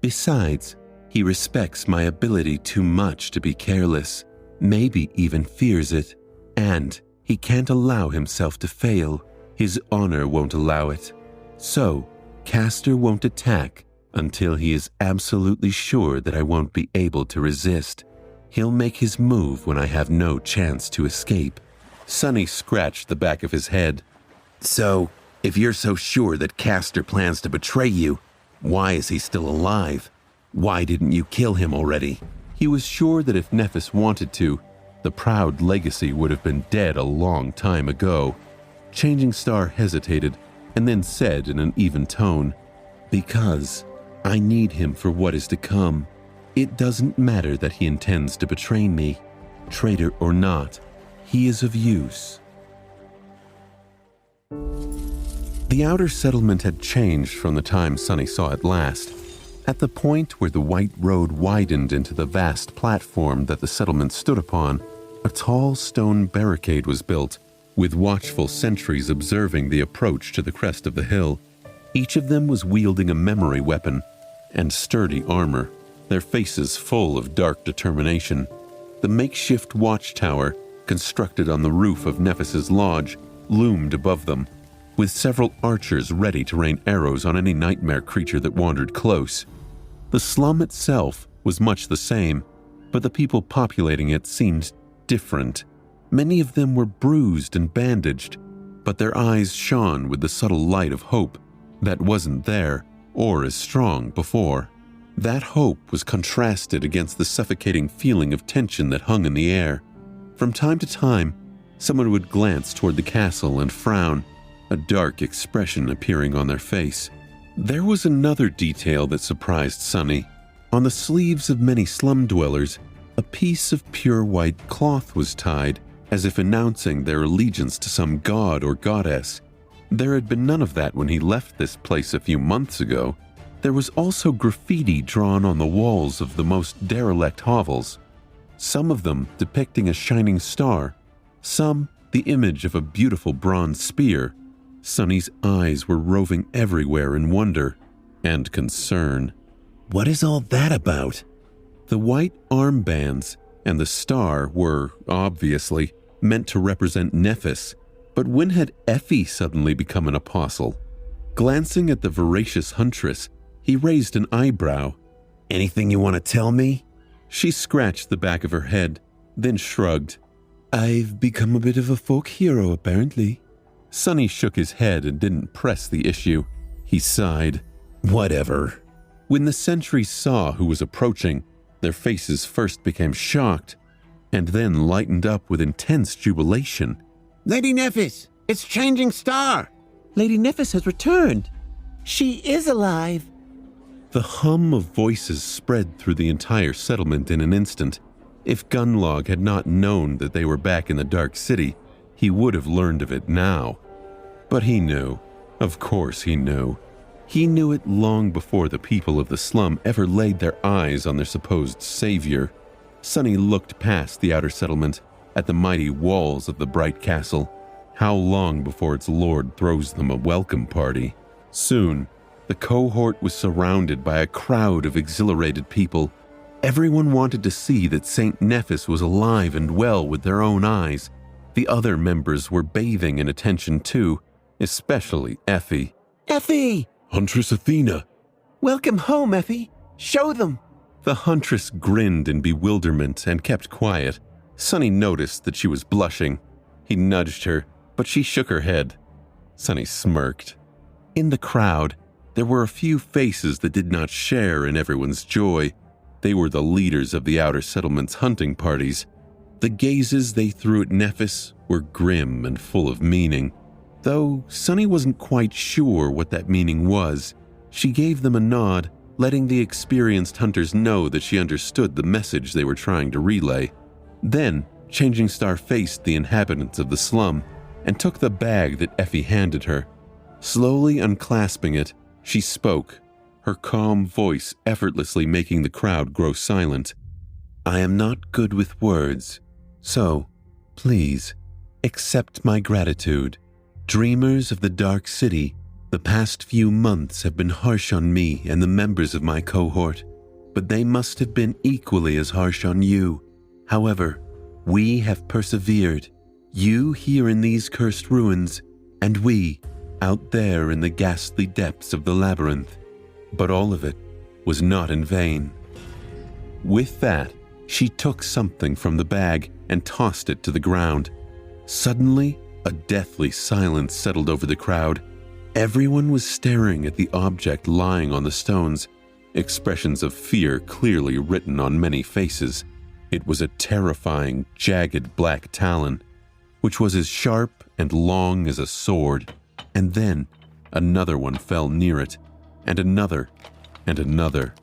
Besides, he respects my ability too much to be careless, maybe even fears it, and he can't allow himself to fail. His honor won't allow it. So, Castor won't attack until he is absolutely sure that I won't be able to resist. He'll make his move when I have no chance to escape. Sonny scratched the back of his head. So, if you're so sure that Castor plans to betray you, why is he still alive? Why didn't you kill him already? He was sure that if Nephis wanted to, The proud legacy would have been dead a long time ago. Changing Star hesitated and then said in an even tone, "Because I need him for what is to come. It doesn't matter that he intends to betray me. Traitor or not, he is of use." The outer settlement had changed from the time Sunny saw it last. At the point where the white road widened into the vast platform that the settlement stood upon, a tall stone barricade was built, with watchful sentries observing the approach to the crest of the hill. Each of them was wielding a memory weapon and sturdy armor, their faces full of dark determination. The makeshift watchtower, constructed on the roof of Nephis's lodge, loomed above them, with several archers ready to rain arrows on any nightmare creature that wandered close. The slum itself was much the same, but the people populating it seemed different. Many of them were bruised and bandaged, but their eyes shone with the subtle light of hope that wasn't there or as strong before. That hope was contrasted against the suffocating feeling of tension that hung in the air. From time to time, someone would glance toward the castle and frown, a dark expression appearing on their face. There was another detail that surprised Sunny. On the sleeves of many slum dwellers, a piece of pure white cloth was tied, as if announcing their allegiance to some god or goddess. There had been none of that when he left this place a few months ago. There was also graffiti drawn on the walls of the most derelict hovels, some of them depicting a shining star, some the image of a beautiful bronze spear. Sunny's eyes were roving everywhere in wonder and concern. What is all that about? The white armbands and the star were, obviously, meant to represent Nephis, but when had Effie suddenly become an apostle? Glancing at the voracious huntress, he raised an eyebrow. "Anything you want to tell me?" She scratched the back of her head, then shrugged. "I've become a bit of a folk hero, apparently." Sunny shook his head and didn't press the issue. He sighed. "Whatever." When the sentries saw who was approaching, their faces first became shocked, and then lightened up with intense jubilation. "Lady Nephis, it's Changing Star! Lady Nephis has returned! She is alive!" The hum of voices spread through the entire settlement in an instant. If Gunlaug had not known that they were back in the Dark City, he would have learned of it now. But he knew. Of course he knew. He knew it long before the people of the slum ever laid their eyes on their supposed savior. Sunny looked past the outer settlement at the mighty walls of the bright castle. How long before its lord throws them a welcome party? Soon, the cohort was surrounded by a crowd of exhilarated people. Everyone wanted to see that Saint Nephis was alive and well with their own eyes. The other members were bathing in attention too, especially Effie. "Effie! Huntress Athena!" Welcome home, Effie! Show them!" The huntress grinned in bewilderment and kept quiet. Sunny noticed that she was blushing. He nudged her, but she shook her head. Sunny smirked. In the crowd, there were a few faces that did not share in everyone's joy. They were the leaders of the outer settlement's hunting parties. The gazes they threw at Nephis were grim and full of meaning. Though Sunny wasn't quite sure what that meaning was, she gave them a nod, letting the experienced hunters know that she understood the message they were trying to relay. Then, Changing Star faced the inhabitants of the slum and took the bag that Effie handed her. Slowly unclasping it, she spoke, her calm voice effortlessly making the crowd grow silent. "I am not good with words, so, please, accept my gratitude. Dreamers of the Dark City, the past few months have been harsh on me and the members of my cohort, but they must have been equally as harsh on you. However, we have persevered, you here in these cursed ruins, and we out there in the ghastly depths of the labyrinth. But all of it was not in vain." With that, she took something from the bag and tossed it to the ground. Suddenly, a deathly silence settled over the crowd. Everyone was staring at the object lying on the stones, expressions of fear clearly written on many faces. It was a terrifying, jagged black talon, which was as sharp and long as a sword, and then another one fell near it, and another, and another.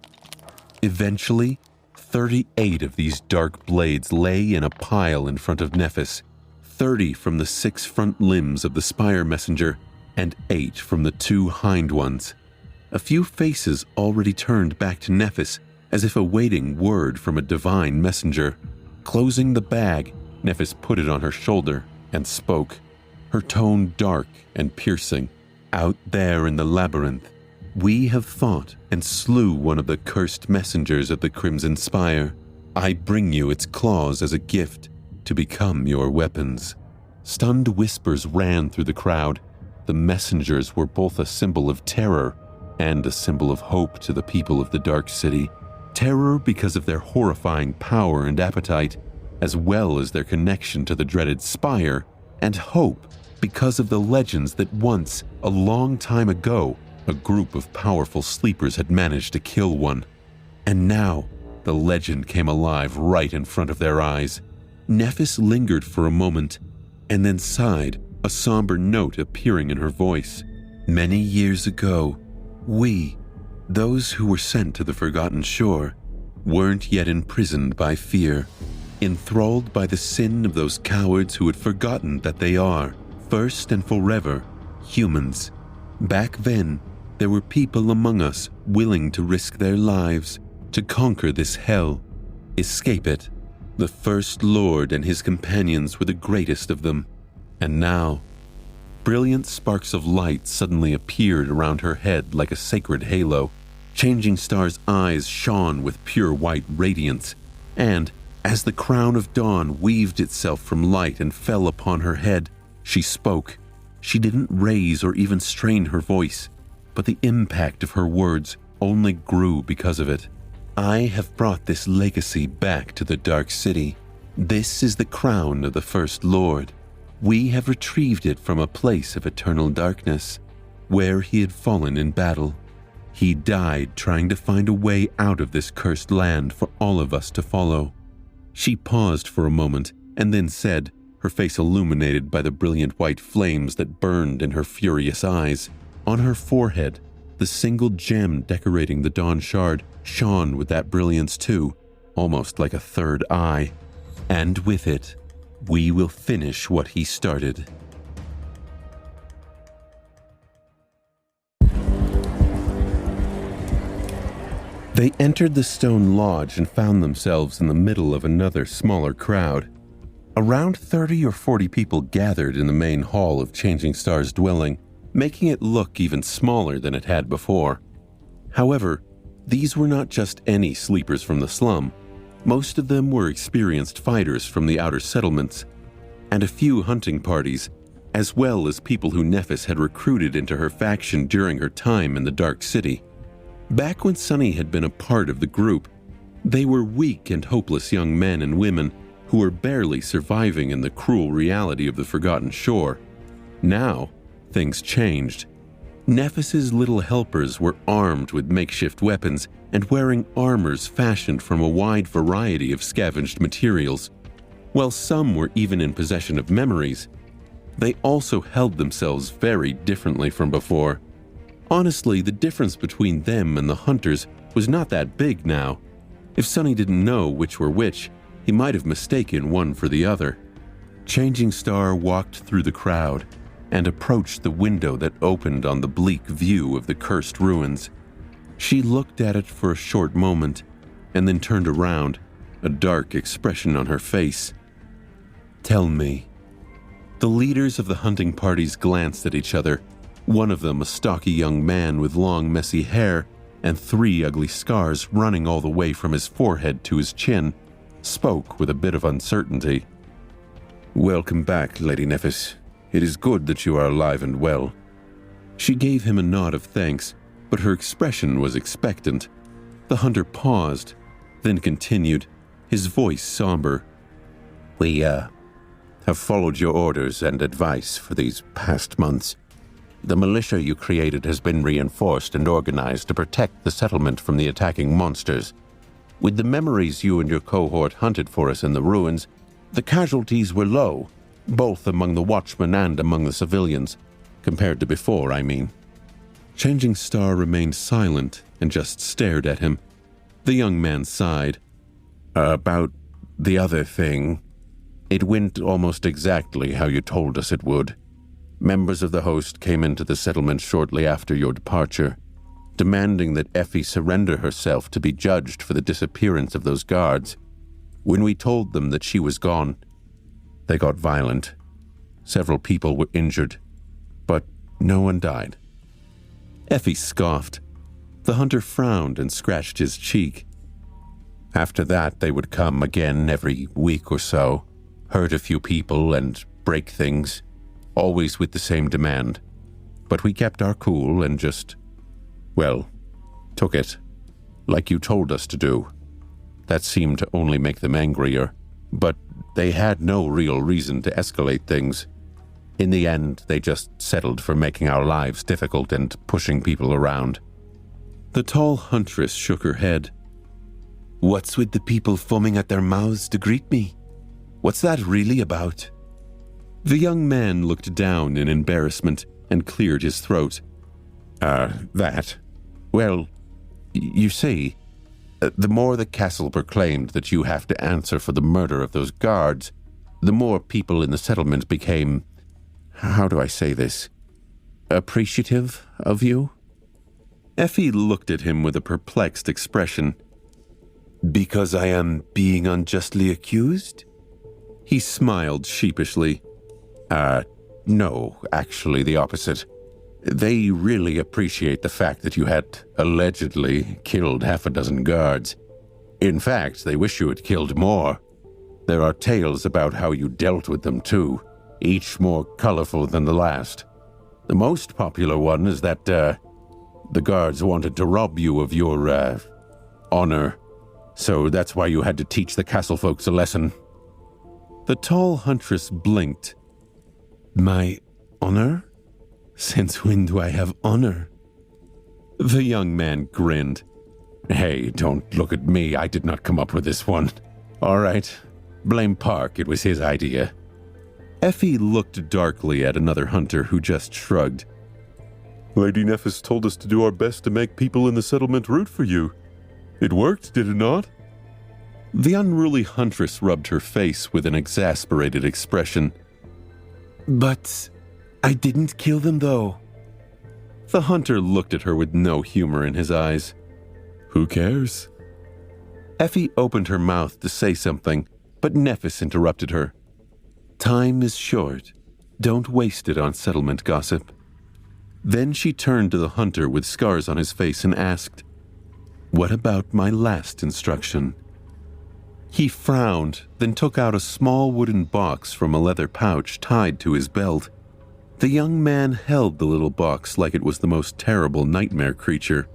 Eventually, 38 of these dark blades lay in a pile in front of Nephis, 30 from the 6 front limbs of the spire messenger, and 8 from the 2 hind ones. A few faces already turned back to Nephis, as if awaiting word from a divine messenger. Closing the bag, Nephis put it on her shoulder and spoke, her tone dark and piercing. Out there in the labyrinth, we have fought and slew one of the cursed messengers of the Crimson Spire. I bring you its claws as a gift to become your weapons. Stunned whispers ran through the crowd. The messengers were both a symbol of terror and a symbol of hope to the people of the Dark City. Terror because of their horrifying power and appetite, as well as their connection to the dreaded Spire, and hope because of the legends that once, a long time ago, a group of powerful sleepers had managed to kill one. And now, the legend came alive right in front of their eyes. Nephis lingered for a moment, and then sighed, a somber note appearing in her voice. Many years ago, we, those who were sent to the Forgotten Shore, weren't yet imprisoned by fear, enthralled by the sin of those cowards who had forgotten that they are, first and forever, humans. Back then, there were people among us willing to risk their lives to conquer this hell, escape it. The First Lord and his companions were the greatest of them, and now, brilliant sparks of light suddenly appeared around her head like a sacred halo. Changing Star's eyes shone with pure white radiance, and as the crown of dawn weaved itself from light and fell upon her head, she spoke. She didn't raise or even strain her voice, but the impact of her words only grew because of it. I have brought this legacy back to the Dark City. This is the crown of the First Lord. We have retrieved it from a place of eternal darkness, where he had fallen in battle. He died trying to find a way out of this cursed land for all of us to follow. She paused for a moment and then said, her face illuminated by the brilliant white flames that burned in her furious eyes. On her forehead, the single gem decorating the Dawn Shard shone with that brilliance too, almost like a third eye. And with it, we will finish what he started. They entered the stone lodge and found themselves in the middle of another smaller crowd. Around 30 or 40 people gathered in the main hall of Changing Star's dwelling, making it look even smaller than it had before. However, these were not just any sleepers from the slum. Most of them were experienced fighters from the outer settlements, and a few hunting parties, as well as people who Nephis had recruited into her faction during her time in the Dark City. Back when Sunny had been a part of the group, they were weak and hopeless young men and women who were barely surviving in the cruel reality of the Forgotten Shore. Now, things changed. Nephis's little helpers were armed with makeshift weapons and wearing armors fashioned from a wide variety of scavenged materials. While some were even in possession of memories, they also held themselves very differently from before. Honestly, the difference between them and the hunters was not that big now. If Sunny didn't know which were which, he might have mistaken one for the other. Changing Star walked through the crowd and approached the window that opened on the bleak view of the cursed ruins. She looked at it for a short moment and then turned around, a dark expression on her face. Tell me. The leaders of the hunting parties glanced at each other. One of them, a stocky young man with long, messy hair and 3 ugly scars running all the way from his forehead to his chin, spoke with a bit of uncertainty. Welcome back, Lady Nephis. It is good that you are alive and well. She gave him a nod of thanks, but her expression was expectant. The hunter paused, then continued, his voice somber. We, have followed your orders and advice for these past months. The militia you created has been reinforced and organized to protect the settlement from the attacking monsters. With the memories you and your cohort hunted for us in the ruins, the casualties were low, both among the watchmen and among the civilians, compared to before, I mean." Changing Star remained silent and just stared at him. The young man sighed. "About the other thing, it went almost exactly how you told us it would. Members of the host came into the settlement shortly after your departure, demanding that Effie surrender herself to be judged for the disappearance of those guards. When we told them that she was gone, they got violent. Several people were injured, but no one died." Effie scoffed. The hunter frowned and scratched his cheek. "After that, they would come again every week or so, hurt a few people and break things, always with the same demand. But we kept our cool and just, well, took it, like you told us to do. That seemed to only make them angrier, but they had no real reason to escalate things. In the end, they just settled for making our lives difficult and pushing people around." The tall huntress shook her head. "What's with the people foaming at their mouths to greet me? What's that really about?" The young man looked down in embarrassment and cleared his throat. That. Well, you see, the more the castle proclaimed that you have to answer for the murder of those guards, the more people in the settlement became, how do I say this, appreciative of you?" Effie looked at him with a perplexed expression. "Because I am being unjustly accused?" He smiled sheepishly. No, actually the opposite. They really appreciate the fact that you had allegedly killed half a dozen guards. In fact, they wish you had killed more. There are tales about how you dealt with them too, each more colorful than the last. The most popular one is that, the guards wanted to rob you of your, honor. So that's why you had to teach the castle folks a lesson." The tall huntress blinked. "My honor? Since when do I have honor?" The young man grinned. "Hey, don't look at me. I did not come up with this one. All right. Blame Park. It was his idea." Effie looked darkly at another hunter who just shrugged. "Lady Nephis told us to do our best to make people in the settlement root for you. It worked, did it not?" The unruly huntress rubbed her face with an exasperated expression. "But I didn't kill them, though." The hunter looked at her with no humor in his eyes. "Who cares?" Effie opened her mouth to say something, but Nephis interrupted her. "Time is short. Don't waste it on settlement gossip." Then she turned to the hunter with scars on his face and asked, "What about my last instruction?" He frowned, then took out a small wooden box from a leather pouch tied to his belt. The young man held the little box like it was the most terrible nightmare creature.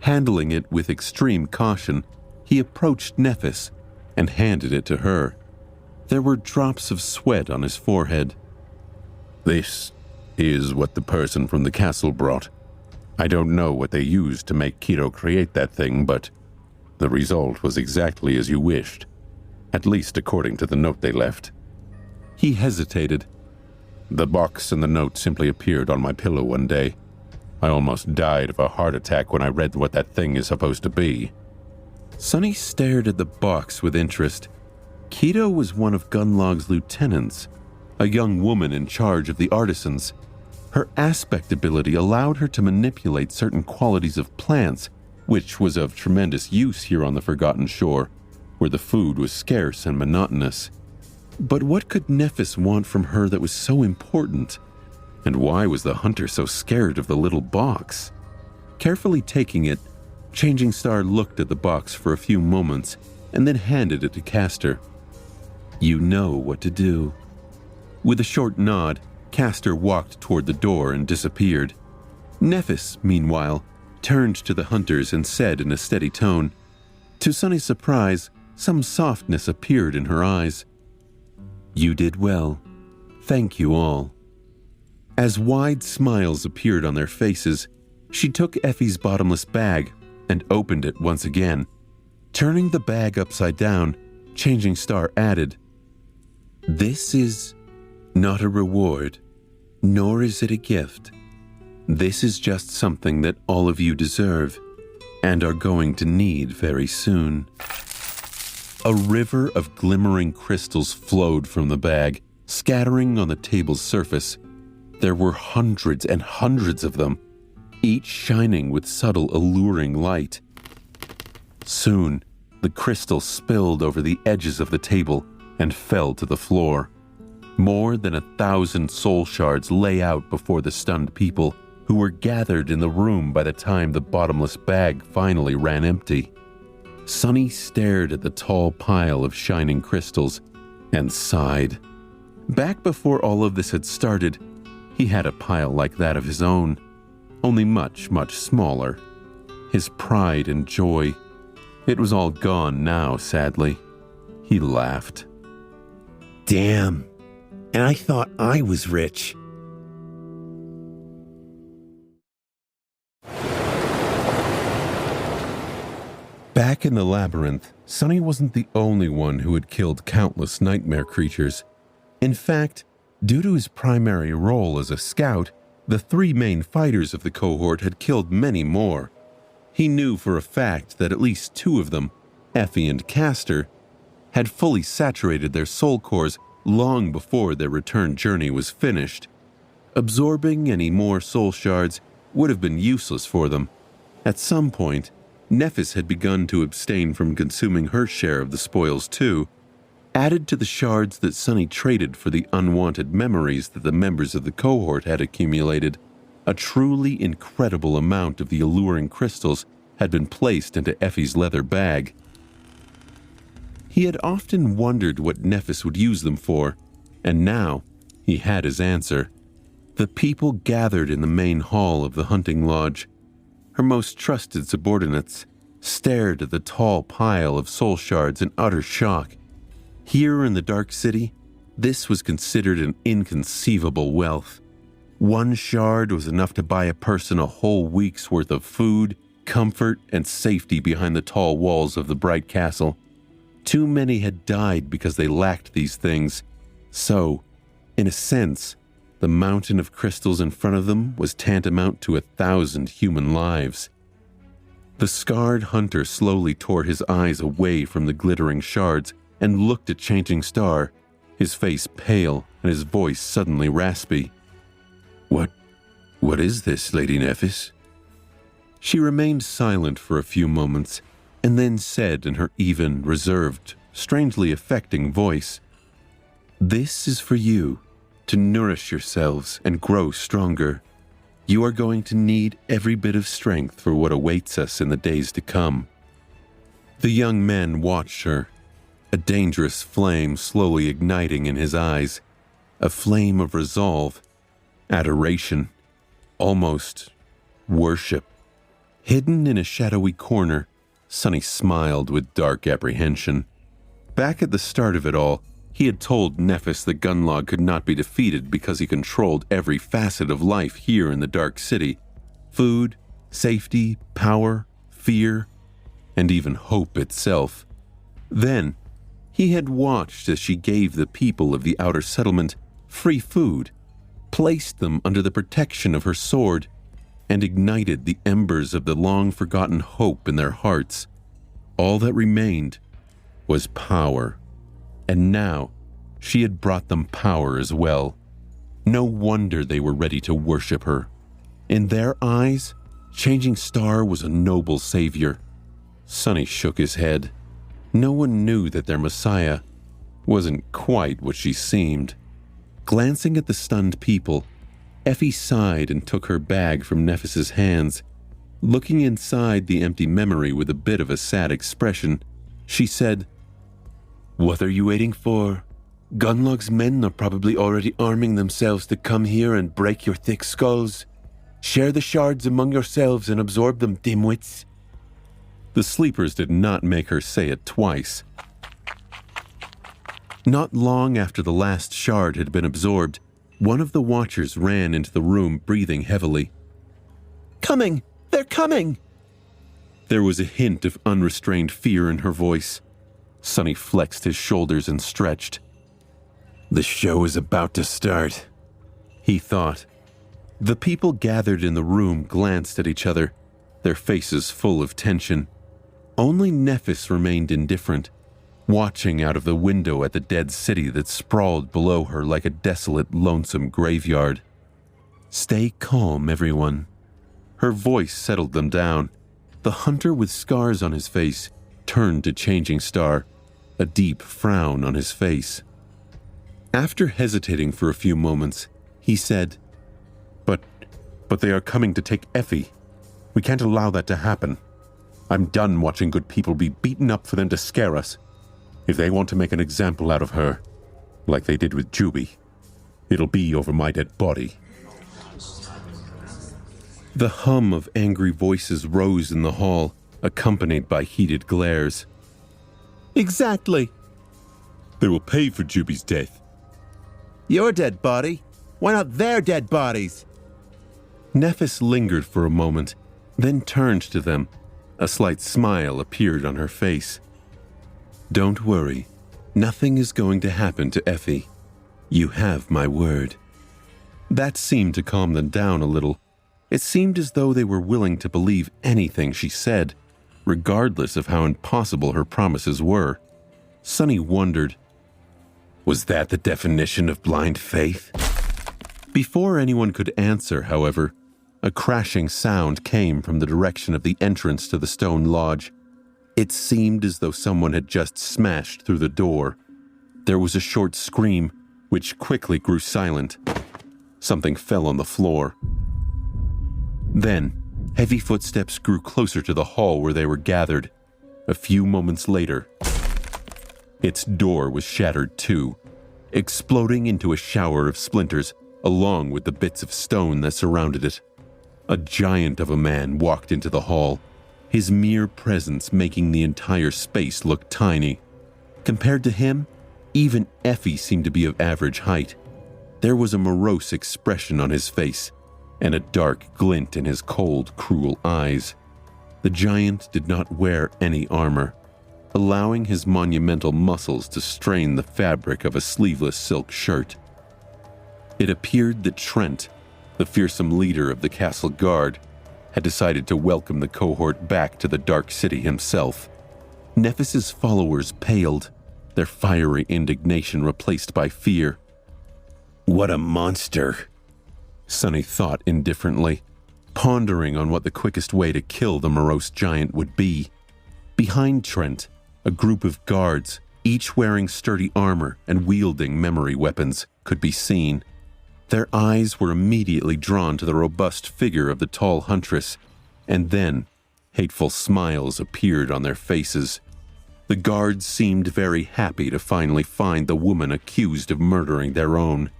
Handling it with extreme caution, he approached Nephis and handed it to her. There were drops of sweat on his forehead. "This is what the person from the castle brought. I don't know what they used to make Keto create that thing, but the result was exactly as you wished, at least according to the note they left." He hesitated. "The box and the note simply appeared on my pillow one day. I almost died of a heart attack when I read what that thing is supposed to be." Sonny stared at the box with interest. Keto was one of Gunlaug's lieutenants, a young woman in charge of the artisans. Her aspect ability allowed her to manipulate certain qualities of plants, which was of tremendous use here on the Forgotten Shore, where the food was scarce and monotonous. But what could Nephis want from her that was so important? And why was the hunter so scared of the little box? Carefully taking it, Changing Star looked at the box for a few moments and then handed it to Castor. "You know what to do." With a short nod, Castor walked toward the door and disappeared. Nephis, meanwhile, turned to the hunters and said in a steady tone. To Sonny's surprise, some softness appeared in her eyes. "You did well. Thank you all." As wide smiles appeared on their faces, she took Effie's bottomless bag and opened it once again. Turning the bag upside down, Changing Star added, "This is not a reward, nor is it a gift. This is just something that all of you deserve and are going to need very soon." A river of glimmering crystals flowed from the bag, scattering on the table's surface. There were hundreds and hundreds of them, each shining with subtle, alluring light. Soon, the crystal spilled over the edges of the table and fell to the floor. More than 1,000 soul shards lay out before the stunned people, who were gathered in the room by the time the bottomless bag finally ran empty. Sunny stared at the tall pile of shining crystals and sighed. Back before all of this had started, he had a pile like that of his own, only much, much smaller. His pride and joy, it was all gone now, sadly. He laughed. Damn, and I thought I was rich. Back in the labyrinth, Sunny wasn't the only one who had killed countless nightmare creatures. In fact, due to his primary role as a scout, the 3 main fighters of the cohort had killed many more. He knew for a fact that at least 2 of them, Effie and Castor, had fully saturated their soul cores long before their return journey was finished. Absorbing any more soul shards would have been useless for them. At some point, Nephis had begun to abstain from consuming her share of the spoils too. Added to the shards that Sunny traded for the unwanted memories that the members of the cohort had accumulated, a truly incredible amount of the alluring crystals had been placed into Effie's leather bag. He had often wondered what Nephis would use them for, and now he had his answer. The people gathered in the main hall of the hunting lodge. Her most trusted subordinates stared at the tall pile of soul shards in utter shock. Here in the Dark City, this was considered an inconceivable wealth. 1 shard was enough to buy a person a whole week's worth of food, comfort, and safety behind the tall walls of the bright castle. Too many had died because they lacked these things. So, in a sense, the mountain of crystals in front of them was tantamount to 1,000 human lives. The scarred hunter slowly tore his eyes away from the glittering shards and looked at Changing Star, his face pale and his voice suddenly raspy. What is this, Lady Nephis?" She remained silent for a few moments, and then said in her even, reserved, strangely affecting voice, "This is for you, to nourish yourselves and grow stronger. You are going to need every bit of strength for what awaits us in the days to come." The young man watched her, a dangerous flame slowly igniting in his eyes, a flame of resolve, adoration, almost worship. Hidden in a shadowy corner, Sunny smiled with dark apprehension. Back at the start of it all, he had told Nephis that Gunlaug could not be defeated because he controlled every facet of life here in the Dark City. Food, safety, power, fear, and even hope itself. Then, he had watched as she gave the people of the outer settlement free food, placed them under the protection of her sword, and ignited the embers of the long-forgotten hope in their hearts. All that remained was power. And now, she had brought them power as well. No wonder they were ready to worship her. In their eyes, Changing Star was a noble savior. Sunny shook his head. No one knew that their Messiah wasn't quite what she seemed. Glancing at the stunned people, Effie sighed and took her bag from Nephis's hands. Looking inside the empty memory with a bit of a sad expression, she said, "What are you waiting for? Gunlaug's men are probably already arming themselves to come here and break your thick skulls. Share the shards among yourselves and absorb them, dimwits." The sleepers did not make her say it twice. Not long after the last shard had been absorbed, one of the watchers ran into the room breathing heavily. "Coming! They're coming!" There was a hint of unrestrained fear in her voice. Sonny flexed his shoulders and stretched. The show is about to start, he thought. The people gathered in the room glanced at each other, their faces full of tension. Only Nephis remained indifferent, watching out of the window at the dead city that sprawled below her like a desolate, lonesome graveyard. Stay calm, everyone. Her voice settled them down. The hunter with scars on his face turned to Changing Star, a deep frown on his face. After hesitating for a few moments, he said, But they are coming to take Effie. We can't allow that to happen. I'm done watching good people be beaten up for them to scare us. If they want to make an example out of her, like they did with Juby, it'll be over my dead body." The hum of angry voices rose in the hall, accompanied by heated glares. Exactly. They will pay for Juby's death. Your dead body? Why not their dead bodies? Nephis lingered for a moment, then turned to them. A slight smile appeared on her face. "Don't worry. Nothing is going to happen to Effie. You have my word." That seemed to calm them down a little. It seemed as though they were willing to believe anything she said, regardless of how impossible her promises were. Sonny wondered, was that the definition of blind faith? Before anyone could answer, however, a crashing sound came from the direction of the entrance to the stone lodge. It seemed as though someone had just smashed through the door. There was a short scream, which quickly grew silent. Something fell on the floor. Then, heavy footsteps grew closer to the hall where they were gathered. A few moments later, its door was shattered too, exploding into a shower of splinters, along with the bits of stone that surrounded it. A giant of a man walked into the hall, his mere presence making the entire space look tiny. Compared to him, even Effie seemed to be of average height. There was a morose expression on his face, and a dark glint in his cold, cruel eyes. The giant did not wear any armor, allowing his monumental muscles to strain the fabric of a sleeveless silk shirt. It appeared that Trent, the fearsome leader of the castle guard, had decided to welcome the cohort back to the Dark City himself. Nephis's followers paled, their fiery indignation replaced by fear. "What a monster," Sonny thought indifferently, pondering on what the quickest way to kill the morose giant would be. Behind Trent, a group of guards, each wearing sturdy armor and wielding memory weapons, could be seen. Their eyes were immediately drawn to the robust figure of the tall huntress, and then hateful smiles appeared on their faces. The guards seemed very happy to finally find the woman accused of murdering their own.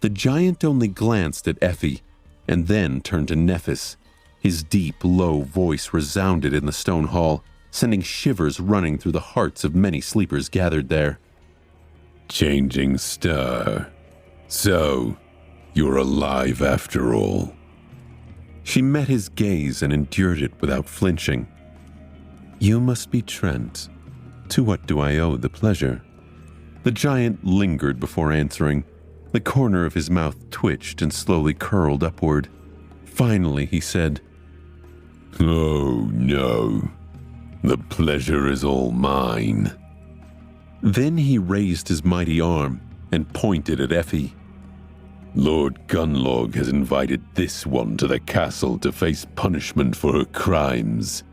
The giant only glanced at Effie, and then turned to Nephis. His deep, low voice resounded in the stone hall, sending shivers running through the hearts of many sleepers gathered there. Changing Star. So, you're alive after all. She met his gaze and endured it without flinching. "You must be Trent. To what do I owe the pleasure?" The giant lingered before answering. The corner of his mouth twitched and slowly curled upward. Finally, he said, "Oh, no. The pleasure is all mine." Then he raised his mighty arm and pointed at Effie. "Lord Gunlaug has invited this one to the castle to face punishment for her crimes.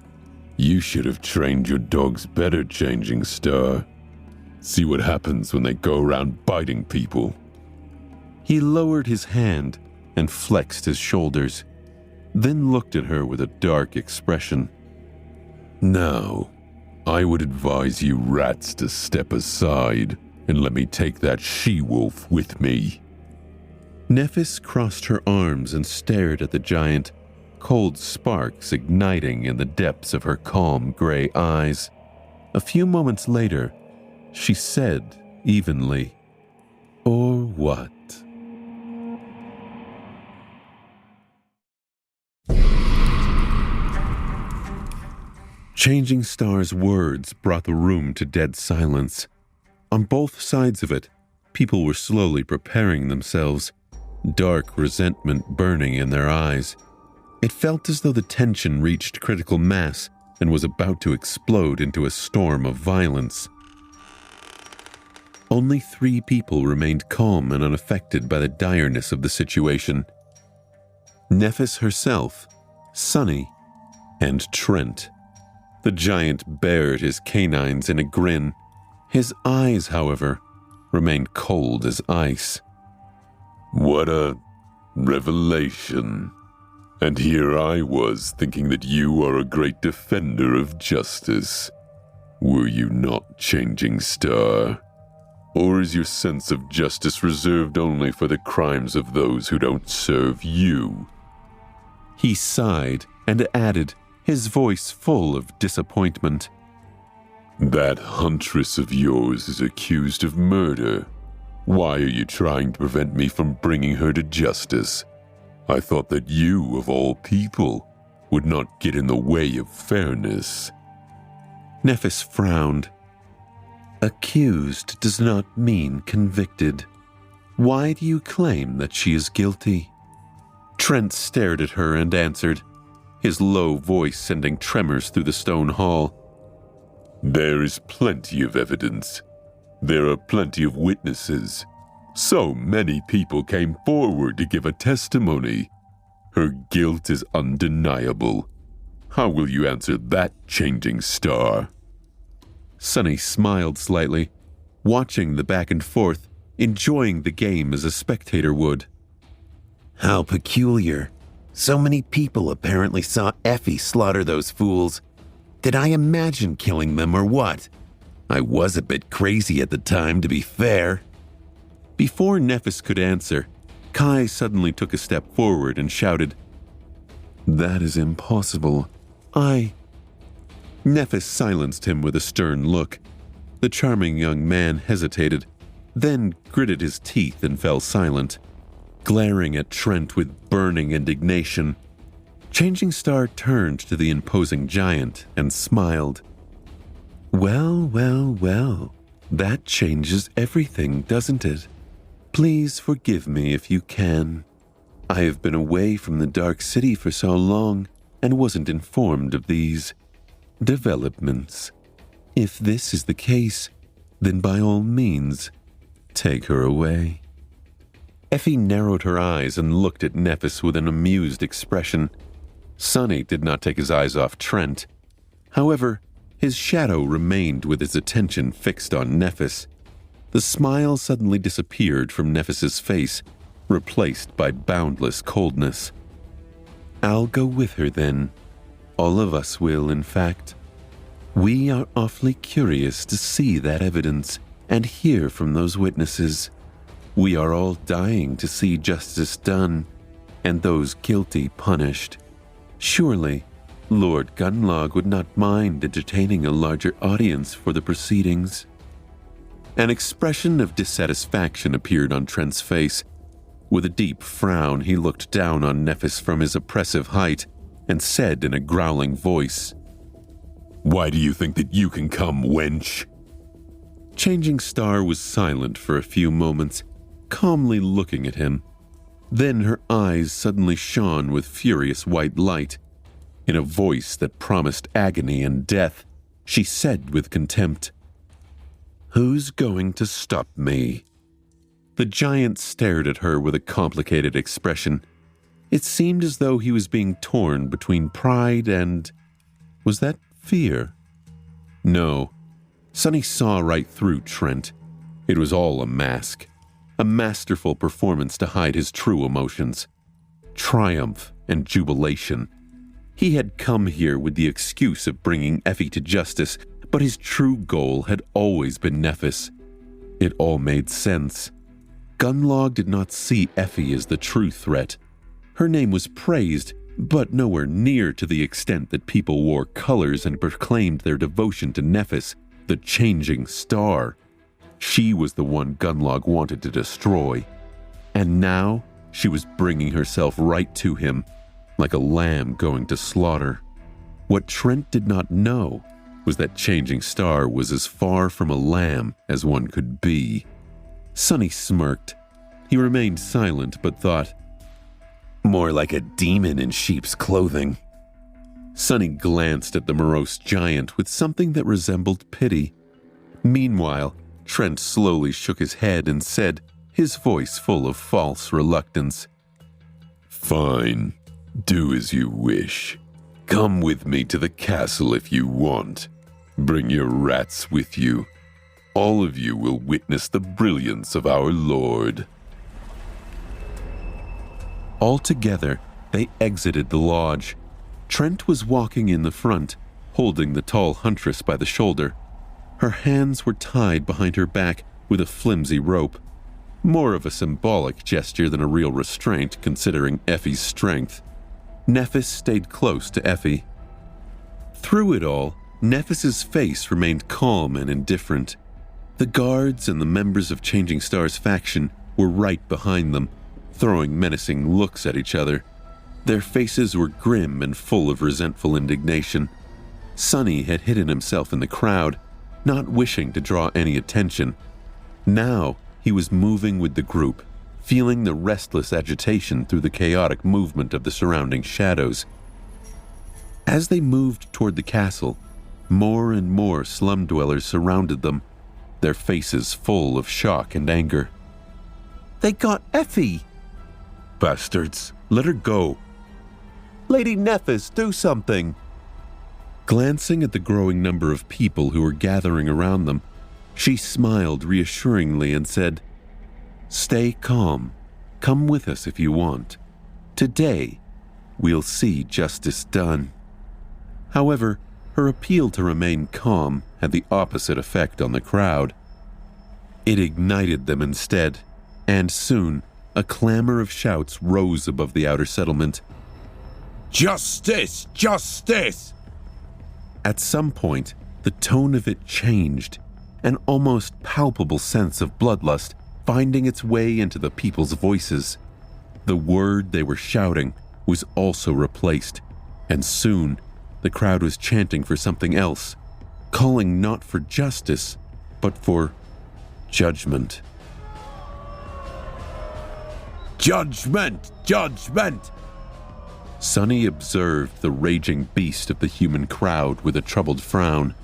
You should have trained your dogs better, Changing Star. See what happens when they go around biting people." He lowered his hand and flexed his shoulders, then looked at her with a dark expression. "Now, I would advise you rats to step aside and let me take that she-wolf with me." Nephis crossed her arms and stared at the giant, cold sparks igniting in the depths of her calm gray eyes. A few moments later, she said evenly, "Or what?" Changing Star's words brought the room to dead silence. On both sides of it, people were slowly preparing themselves, dark resentment burning in their eyes. It felt as though the tension reached critical mass and was about to explode into a storm of violence. Only 3 people remained calm and unaffected by the direness of the situation. Nephis herself, Sunny, and Trent. The giant bared his canines in a grin. His eyes, however, remained cold as ice. What a revelation. And here I was thinking that you are a great defender of justice. Were you not, Changing Star? Or is your sense of justice reserved only for the crimes of those who don't serve you? He sighed and added, his voice full of disappointment. That huntress of yours is accused of murder. Why are you trying to prevent me from bringing her to justice? I thought that you, of all people, would not get in the way of fairness. Nephis frowned. Accused does not mean convicted. Why do you claim that she is guilty? Trent stared at her and answered, his low voice sending tremors through the stone hall. There is plenty of evidence. There are plenty of witnesses. So many people came forward to give a testimony. Her guilt is undeniable. How will you answer that, Changing Star? Sunny smiled slightly, watching the back and forth, enjoying the game as a spectator would. How peculiar. So many people apparently saw Effie slaughter those fools. Did I imagine killing them or what? I was a bit crazy at the time, to be fair. Before Nephis could answer, Kai suddenly took a step forward and shouted, That is impossible. Nephis silenced him with a stern look. The charming young man hesitated, then gritted his teeth and fell silent, glaring at Trent with burning indignation. Changing Star turned to the imposing giant and smiled. Well, that changes everything, doesn't it? Please forgive me if you can. I have been away from the Dark City for so long and wasn't informed of these developments. If this is the case, then by all means, take her away. Effie narrowed her eyes and looked at Nephis with an amused expression. Sunny did not take his eyes off Trent. However, his shadow remained with his attention fixed on Nephis. The smile suddenly disappeared from Nephis's face, replaced by boundless coldness. I'll go with her then. All of us will, in fact. We are awfully curious to see that evidence and hear from those witnesses. We are all dying to see justice done and those guilty punished. Surely, Lord Gunlaug would not mind entertaining a larger audience for the proceedings. An expression of dissatisfaction appeared on Trent's face. With a deep frown, he looked down on Nephis from his oppressive height and said in a growling voice, Why do you think that you can come, wench? Changing Star was silent for a few moments, calmly looking at him. Then her eyes suddenly shone with furious white light. In a voice that promised agony and death, she said with contempt, Who's going to stop me? The giant stared at her with a complicated expression. It seemed as though he was being torn between pride and... was that fear? No. Sunny saw right through Trent. It was all a mask. A masterful performance to hide his true emotions. Triumph and jubilation. He had come here with the excuse of bringing Effie to justice, but his true goal had always been Nephis. It all made sense. Gunlaug did not see Effie as the true threat. Her name was praised, but nowhere near to the extent that people wore colors and proclaimed their devotion to Nephis, the Changing Star. She was the one Gunlaug wanted to destroy. And now she was bringing herself right to him, like a lamb going to slaughter. What Trent did not know was that Changing Star was as far from a lamb as one could be. Sonny smirked. He remained silent, but thought, more like a demon in sheep's clothing. Sonny glanced at the morose giant with something that resembled pity. Meanwhile, Trent slowly shook his head and said, his voice full of false reluctance, Fine, do as you wish. Come with me to the castle if you want. Bring your rats with you. All of you will witness the brilliance of our Lord. All together, they exited the lodge. Trent was walking in the front, holding the tall huntress by the shoulder. Her hands were tied behind her back with a flimsy rope. More of a symbolic gesture than a real restraint, considering Effie's strength. Nephis stayed close to Effie. Through it all, Nephis's face remained calm and indifferent. The guards and the members of Changing Star's faction were right behind them, throwing menacing looks at each other. Their faces were grim and full of resentful indignation. Sonny had hidden himself in the crowd, not wishing to draw any attention. Now he was moving with the group, feeling the restless agitation through the chaotic movement of the surrounding shadows. As they moved toward the castle, more and more slum dwellers surrounded them, their faces full of shock and anger. They got Effie! Bastards, let her go. Lady Nephis, do something! Glancing at the growing number of people who were gathering around them, she smiled reassuringly and said, Stay calm. Come with us if you want. Today, we'll see justice done. However, her appeal to remain calm had the opposite effect on the crowd. It ignited them instead, and soon a clamor of shouts rose above the outer settlement. Justice! Justice! At some point, the tone of it changed, an almost palpable sense of bloodlust finding its way into the people's voices. The word they were shouting was also replaced, and soon the crowd was chanting for something else, calling not for justice, but for judgment. Judgment! Judgment! Sonny observed the raging beast of the human crowd with a troubled frown.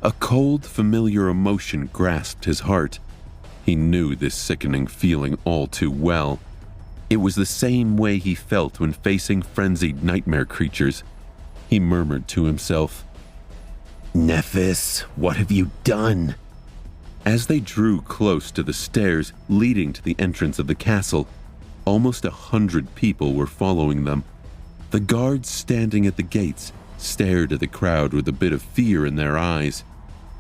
A cold, familiar emotion grasped his heart. He knew this sickening feeling all too well. It was the same way he felt when facing frenzied nightmare creatures. He murmured to himself, Nephis, what have you done? As they drew close to the stairs leading to the entrance of the castle, almost 100 people were following them. The guards standing at the gates stared at the crowd with a bit of fear in their eyes.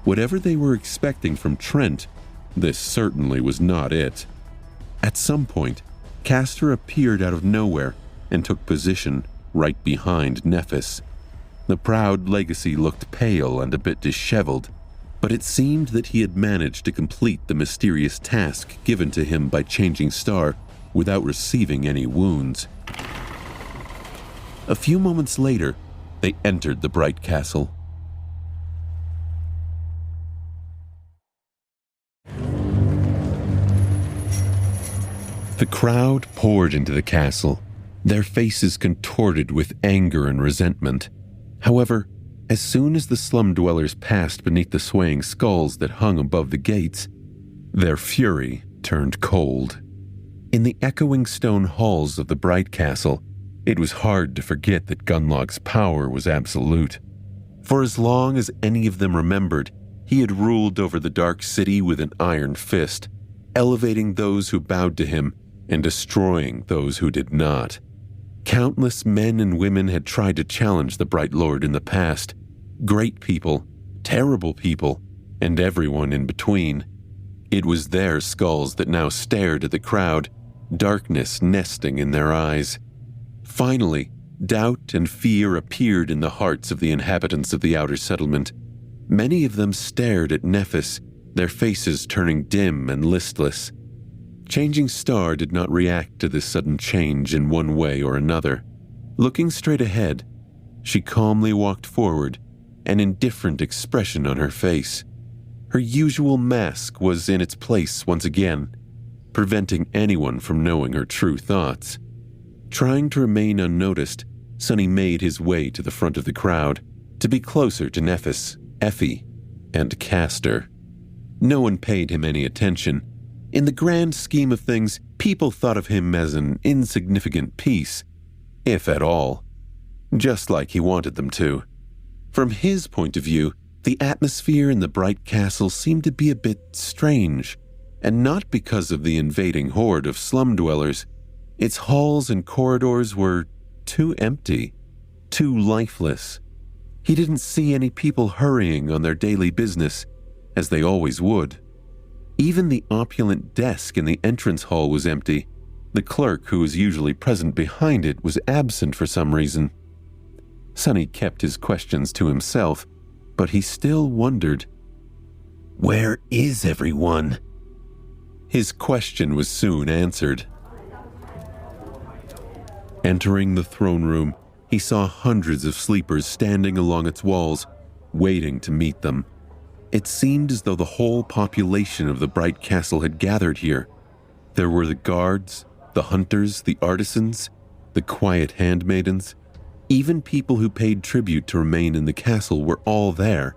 Whatever they were expecting from Trent, this certainly was not it. At some point, Castor appeared out of nowhere and took position right behind Nephis. The proud legacy looked pale and a bit disheveled, but it seemed that he had managed to complete the mysterious task given to him by Changing Star without receiving any wounds. A few moments later, they entered the bright castle. The crowd poured into the castle, their faces contorted with anger and resentment. However, as soon as the slum dwellers passed beneath the swaying skulls that hung above the gates, their fury turned cold. In the echoing stone halls of the bright castle, it was hard to forget that Gunlaug's power was absolute. For as long as any of them remembered, he had ruled over the dark city with an iron fist, elevating those who bowed to him and destroying those who did not. Countless men and women had tried to challenge the Bright Lord in the past. Great people, terrible people, and everyone in between. It was their skulls that now stared at the crowd, darkness nesting in their eyes. Finally, doubt and fear appeared in the hearts of the inhabitants of the outer settlement. Many of them stared at Nephis, their faces turning dim and listless. Changing Star did not react to this sudden change in one way or another. Looking straight ahead, She calmly walked forward, an indifferent expression on her face. Her usual mask was in its place once again, preventing anyone from knowing her true thoughts. Trying to remain unnoticed, Sonny made his way to the front of the crowd, to be closer to Nephis, Effie, and Castor. No one paid him any attention. In the grand scheme of things, people thought of him as an insignificant piece, if at all, just like he wanted them to. From his point of view, the atmosphere in the bright castle seemed to be a bit strange, and not because of the invading horde of slum dwellers. Its halls and corridors were too empty, too lifeless. He didn't see any people hurrying on their daily business, as they always would. Even the opulent desk in the entrance hall was empty. The clerk who was usually present behind it was absent for some reason. Sonny kept his questions to himself, but he still wondered, Where is everyone? His question was soon answered. Entering the throne room, he saw hundreds of sleepers standing along its walls, waiting to meet them. It seemed as though the whole population of the bright castle had gathered here. There were the guards, the hunters, the artisans, the quiet handmaidens. Even people who paid tribute to remain in the castle were all there.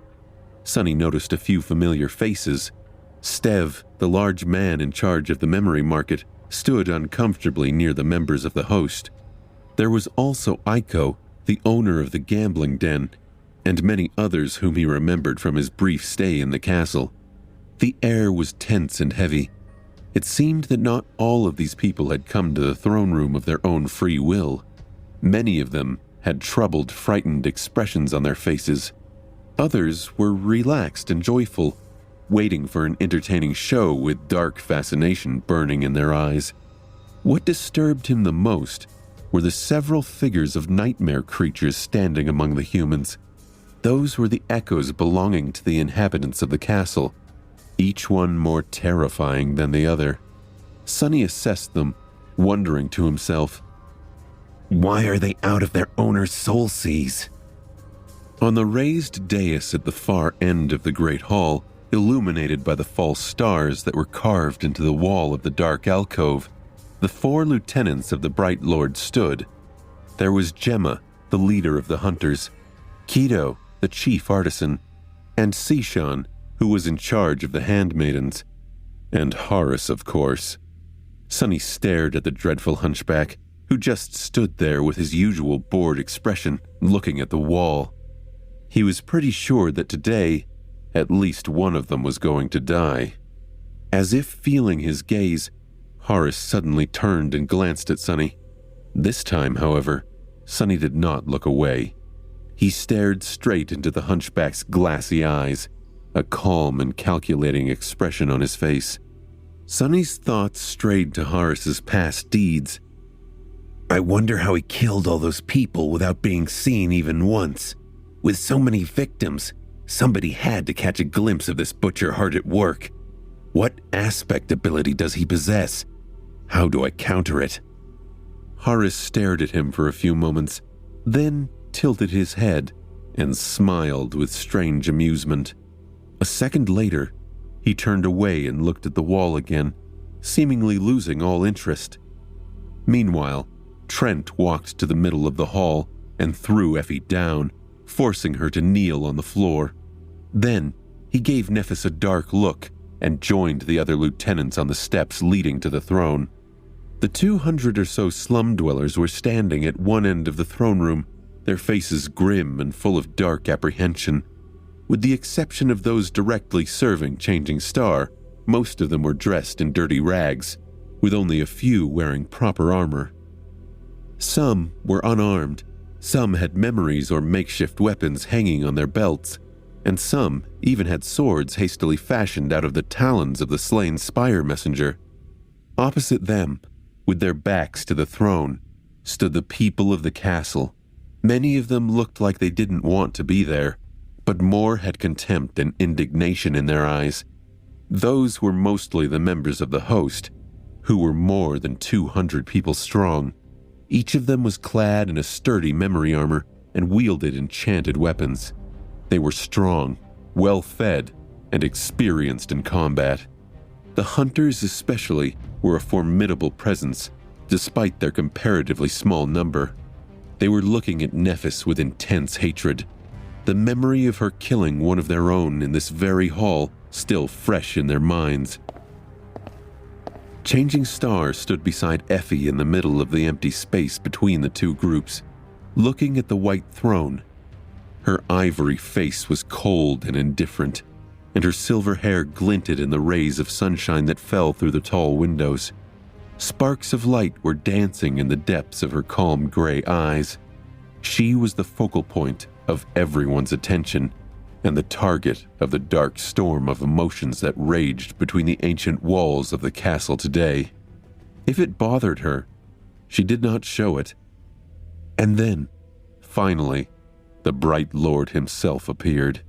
Sonny noticed a few familiar faces. Stev, the large man in charge of the memory market, stood uncomfortably near the members of the host. There was also Iko, the owner of the gambling den, and many others whom he remembered from his brief stay in the castle. The air was tense and heavy. It seemed that not all of these people had come to the throne room of their own free will. Many of them had troubled, frightened expressions on their faces. Others were relaxed and joyful, waiting for an entertaining show with dark fascination burning in their eyes. What disturbed him the most were the several figures of nightmare creatures standing among the humans. Those were the echoes belonging to the inhabitants of the castle, each one more terrifying than the other. Sonny assessed them, wondering to himself, Why are they out of their owner's soul seas? On the raised dais at the far end of the great hall, illuminated by the false stars that were carved into the wall of the dark alcove, the 4 lieutenants of the Bright Lord stood. There was Gemma, the leader of the hunters, Kido, the chief artisan, and Sishan, who was in charge of the handmaidens, and Harus, of course. Sonny stared at the dreadful hunchback, who just stood there with his usual bored expression, looking at the wall. He was pretty sure that today, at least one of them was going to die. As if feeling his gaze, Harus suddenly turned and glanced at Sonny. This time, however, Sonny did not look away. He stared straight into the hunchback's glassy eyes, a calm and calculating expression on his face. Sonny's thoughts strayed to Harus's past deeds. I wonder how he killed all those people without being seen even once. With so many victims, somebody had to catch a glimpse of this butcher hard at work. What aspect ability does he possess? How do I counter it? Harus stared at him for a few moments, then tilted his head and smiled with strange amusement. A second later, he turned away and looked at the wall again, seemingly losing all interest. Meanwhile, Trent walked to the middle of the hall and threw Effie down, forcing her to kneel on the floor. Then, he gave Nephis a dark look and joined the other lieutenants on the steps leading to the throne. The 200 or so slum dwellers were standing at one end of the throne room, their faces grim and full of dark apprehension. With the exception of those directly serving Changing Star, most of them were dressed in dirty rags, with only a few wearing proper armor. Some were unarmed, some had memories or makeshift weapons hanging on their belts, and some even had swords hastily fashioned out of the talons of the slain Spire Messenger. Opposite them, with their backs to the throne, stood the people of the castle. Many of them looked like they didn't want to be there, but more had contempt and indignation in their eyes. Those were mostly the members of the host, who were more than 200 people strong. Each of them was clad in a sturdy memory armor, and wielded enchanted weapons. They were strong, well-fed, and experienced in combat. The hunters especially were a formidable presence, despite their comparatively small number. They were looking at Nephis with intense hatred, the memory of her killing one of their own in this very hall still fresh in their minds. Changing Star stood beside Effie in the middle of the empty space between the two groups, looking at the white throne. Her ivory face was cold and indifferent, and her silver hair glinted in the rays of sunshine that fell through the tall windows. Sparks of light were dancing in the depths of her calm gray eyes. She was the focal point of everyone's attention, and the target of the dark storm of emotions that raged between the ancient walls of the castle today. If it bothered her, she did not show it. And then, finally, the Bright Lord himself appeared.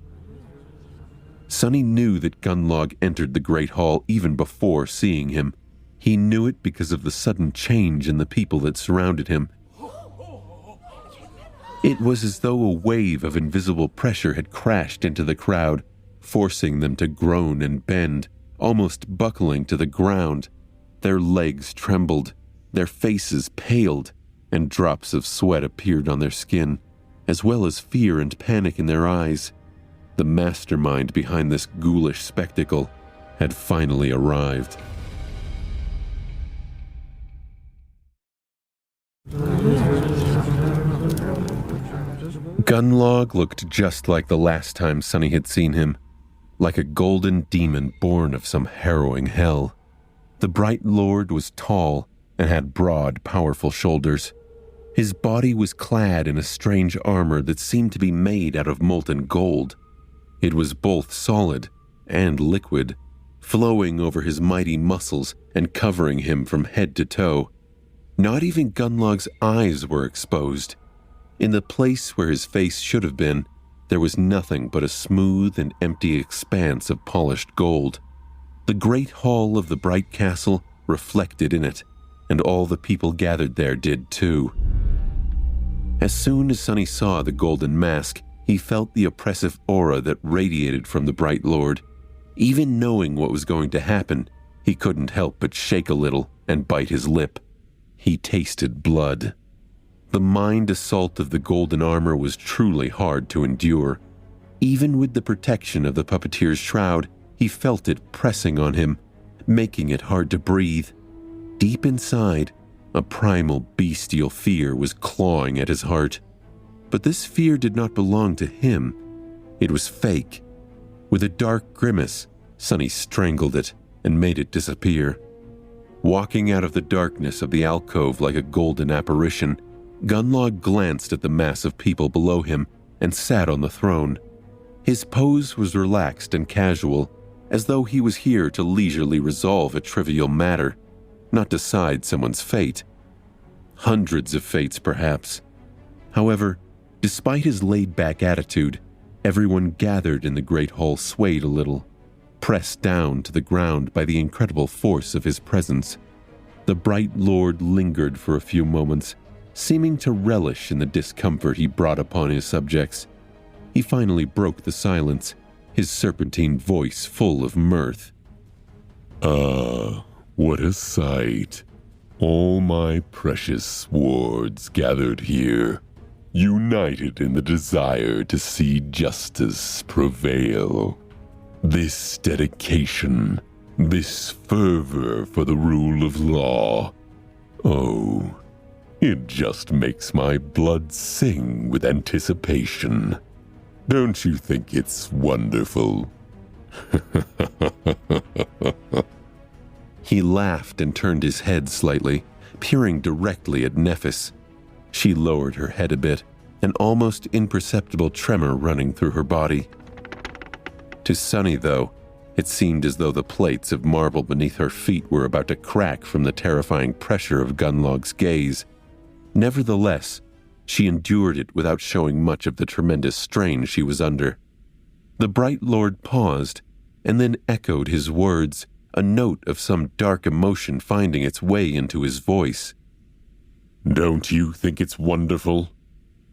Sunny knew that Gunlaug entered the Great Hall even before seeing him. He knew it because of the sudden change in the people that surrounded him. It was as though a wave of invisible pressure had crashed into the crowd, forcing them to groan and bend, almost buckling to the ground. Their legs trembled, their faces paled, and drops of sweat appeared on their skin, as well as fear and panic in their eyes. The mastermind behind this ghoulish spectacle had finally arrived. Gunlaug looked just like the last time Sunny had seen him, like a golden demon born of some harrowing hell. The Bright Lord was tall and had broad, powerful shoulders. His body was clad in a strange armor that seemed to be made out of molten gold. It was both solid and liquid, flowing over his mighty muscles and covering him from head to toe. Not even Gunlaug's eyes were exposed. In the place where his face should have been, there was nothing but a smooth and empty expanse of polished gold. The great hall of the bright castle reflected in it, and all the people gathered there did too. As soon as Sunny saw the golden mask, he felt the oppressive aura that radiated from the Bright Lord. Even knowing what was going to happen, he couldn't help but shake a little and bite his lip. He tasted blood. The mind assault of the golden armor was truly hard to endure. Even with the protection of the puppeteer's shroud, he felt it pressing on him, making it hard to breathe. Deep inside, a primal bestial fear was clawing at his heart. But this fear did not belong to him. It was fake. With a dark grimace, Sunny strangled it and made it disappear. Walking out of the darkness of the alcove like a golden apparition, Gunlaug glanced at the mass of people below him and sat on the throne. His pose was relaxed and casual, as though he was here to leisurely resolve a trivial matter, not decide someone's fate. Hundreds of fates, perhaps. However, despite his laid-back attitude, everyone gathered in the great hall swayed a little, pressed down to the ground by the incredible force of his presence. The Bright Lord lingered for a few moments, seeming to relish in the discomfort he brought upon his subjects. He finally broke the silence, his serpentine voice full of mirth. What a sight. All my precious swords gathered here, united in the desire to see justice prevail. This dedication, this fervor for the rule of law. Oh, it just makes my blood sing with anticipation. Don't you think it's wonderful? He laughed and turned his head slightly, peering directly at Nephis. She lowered her head a bit, an almost imperceptible tremor running through her body. To Sunny, though, it seemed as though the plates of marble beneath her feet were about to crack from the terrifying pressure of Gunlaug's gaze. Nevertheless, she endured it without showing much of the tremendous strain she was under. The Bright Lord paused, and then echoed his words, a note of some dark emotion finding its way into his voice. Don't you think it's wonderful?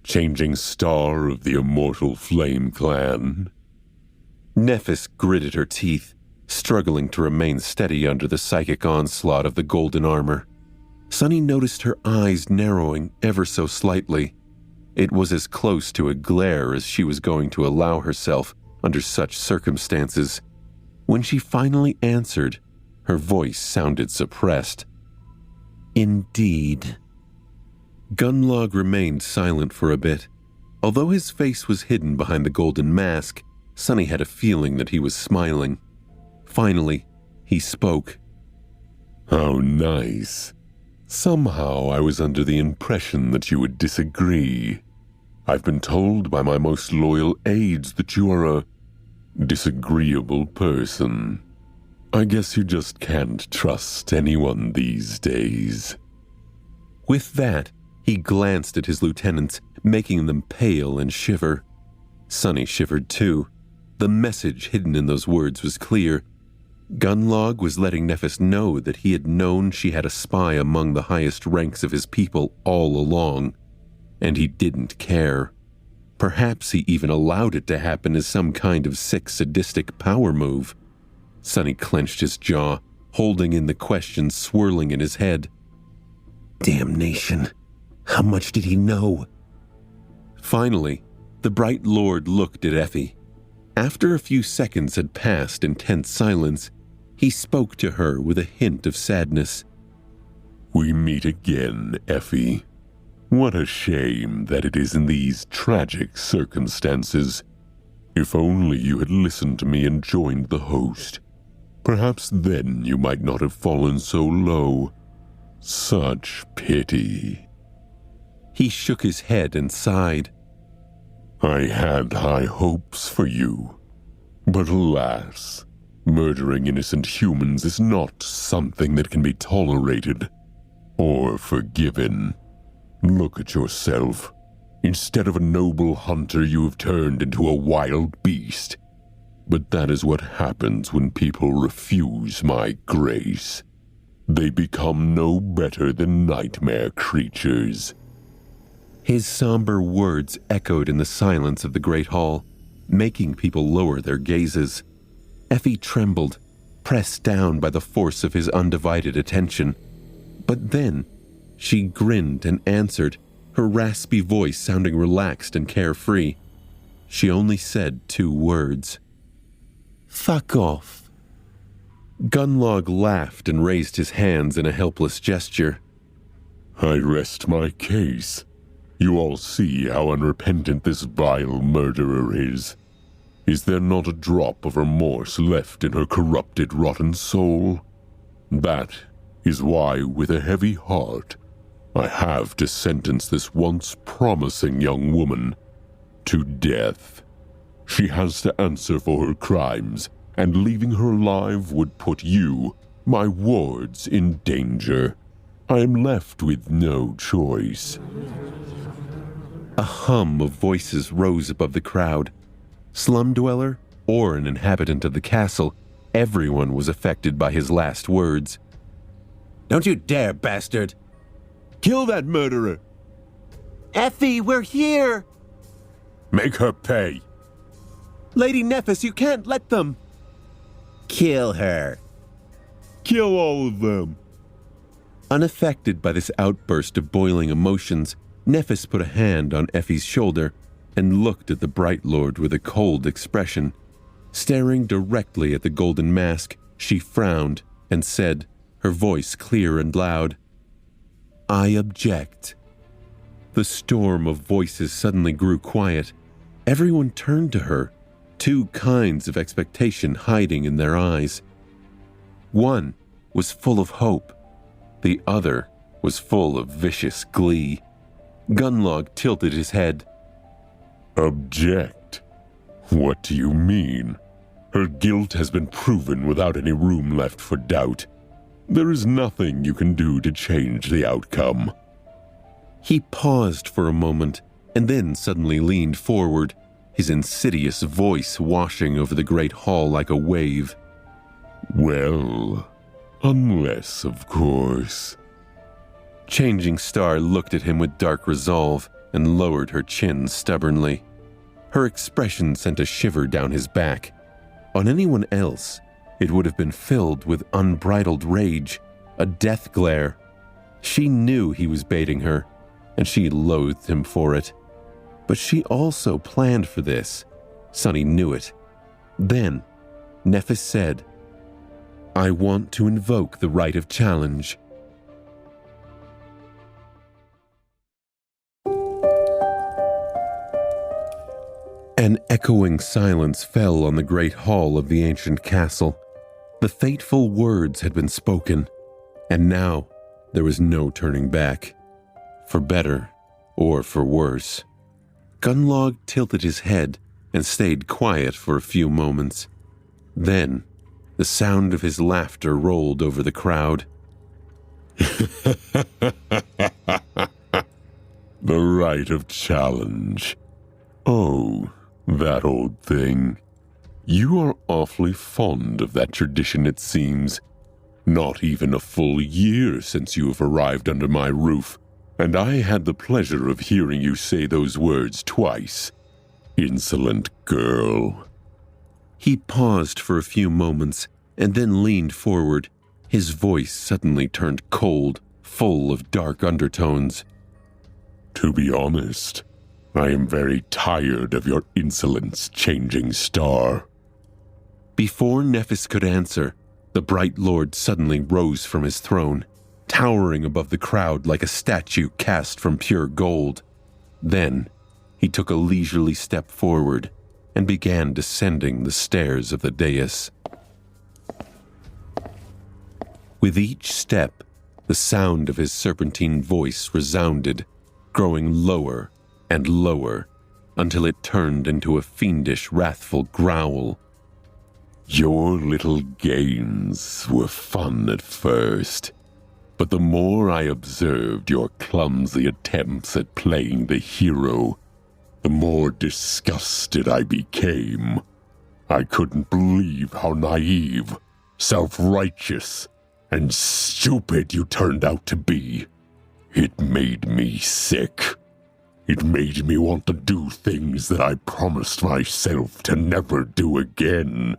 changing star of the immortal Flame Clan? Nephis gritted her teeth, struggling to remain steady under the psychic onslaught of the golden armor. Sunny noticed her eyes narrowing ever so slightly. It was as close to a glare as she was going to allow herself under such circumstances. When she finally answered, her voice sounded suppressed. "Indeed." Gunlaug remained silent for a bit. Although his face was hidden behind the golden mask, Sunny had a feeling that he was smiling. Finally, he spoke. How nice. Somehow I was under the impression that you would disagree. I've been told by my most loyal aides that you are a disagreeable person. I guess you just can't trust anyone these days. With that, he glanced at his lieutenants, making them pale and shiver. Sunny shivered too. The message hidden in those words was clear. Gunlaug was letting Nephis know that he had known she had a spy among the highest ranks of his people all along, and he didn't care. Perhaps he even allowed it to happen as some kind of sick, sadistic power move. Sunny clenched his jaw, holding in the questions swirling in his head. Damnation! How much did he know? Finally, the Bright Lord looked at Effie. After a few seconds had passed in tense silence, he spoke to her with a hint of sadness. We meet again, Effie. What a shame that it is in these tragic circumstances. If only you had listened to me and joined the host. Perhaps then you might not have fallen so low. Such pity. He shook his head and sighed. I had high hopes for you. But alas, murdering innocent humans is not something that can be tolerated or forgiven. Look at yourself. Instead of a noble hunter, you have turned into a wild beast. But that is what happens when people refuse my grace. They become no better than nightmare creatures. His somber words echoed in the silence of the great hall, making people lower their gazes. Effie trembled, pressed down by the force of his undivided attention. But then, she grinned and answered, her raspy voice sounding relaxed and carefree. She only said 2 words. "Fuck off." Gunlaug laughed and raised his hands in a helpless gesture. I rest my case. You all see how unrepentant this vile murderer is. Is there not a drop of remorse left in her corrupted, rotten soul? That is why, with a heavy heart, I have to sentence this once promising young woman to death. She has to answer for her crimes, and leaving her alive would put you, my wards, in danger. I am left with no choice. A hum of voices rose above the crowd. Slum dweller or an inhabitant of the castle, everyone was affected by his last words. Don't you dare, bastard! "Kill that murderer!" Effie, we're here! Make her pay. "Lady Nephis, you can't let them!" Kill her! "Kill all of them!" Unaffected by this outburst of boiling emotions, Nephis put a hand on Effie's shoulder and looked at the Bright Lord with a cold expression. Staring directly at the golden mask, she frowned and said, her voice clear and loud, "I object." The storm of voices suddenly grew quiet. Everyone turned to her, 2 kinds of expectation hiding in their eyes. One was full of hope. The other was full of vicious glee. Gunlaug tilted his head. Object? What do you mean? Her guilt has been proven without any room left for doubt. There is nothing you can do to change the outcome. He paused for a moment and then suddenly leaned forward, his insidious voice washing over the great hall like a wave. Well, unless, of course. Changing Star looked at him with dark resolve, and lowered her chin stubbornly. Her expression sent a shiver down his back. On anyone else, it would have been filled with unbridled rage, a death glare. She knew he was baiting her, and she loathed him for it. But she also planned for this. Sunny knew it. Then, Nephis said, "I want to invoke the right of challenge." An echoing silence fell on the great hall of the ancient castle. The fateful words had been spoken, and now there was no turning back. For better or for worse. Gunlaug tilted his head and stayed quiet for a few moments. Then, the sound of his laughter rolled over the crowd. The right of challenge. Oh, that old thing. You are awfully fond of that tradition, it seems. Not even a full year since you have arrived under my roof, and I had the pleasure of hearing you say those words twice. Insolent girl. He paused for a few moments and then leaned forward. His voice suddenly turned cold, full of dark undertones. To be honest, I am very tired of your insolence, changing star. Before Nephis could answer, the Bright Lord suddenly rose from his throne, towering above the crowd like a statue cast from pure gold. Then, he took a leisurely step forward and began descending the stairs of the dais. With each step, the sound of his serpentine voice resounded, growing lower and lower, until it turned into a fiendish, wrathful growl. Your little games were fun at first, but the more I observed your clumsy attempts at playing the hero, the more disgusted I became. I couldn't believe how naive, self-righteous, and stupid you turned out to be. It made me sick. It made me want to do things that I promised myself to never do again.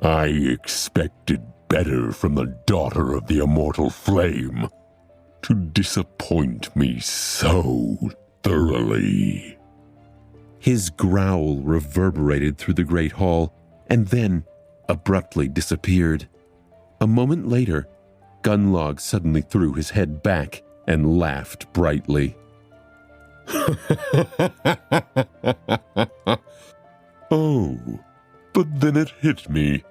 I expected better from the daughter of the immortal flame. To disappoint me so thoroughly. His growl reverberated through the great hall and then abruptly disappeared. A moment later, Gunlaug suddenly threw his head back and laughed brightly. Oh, but then it hit me.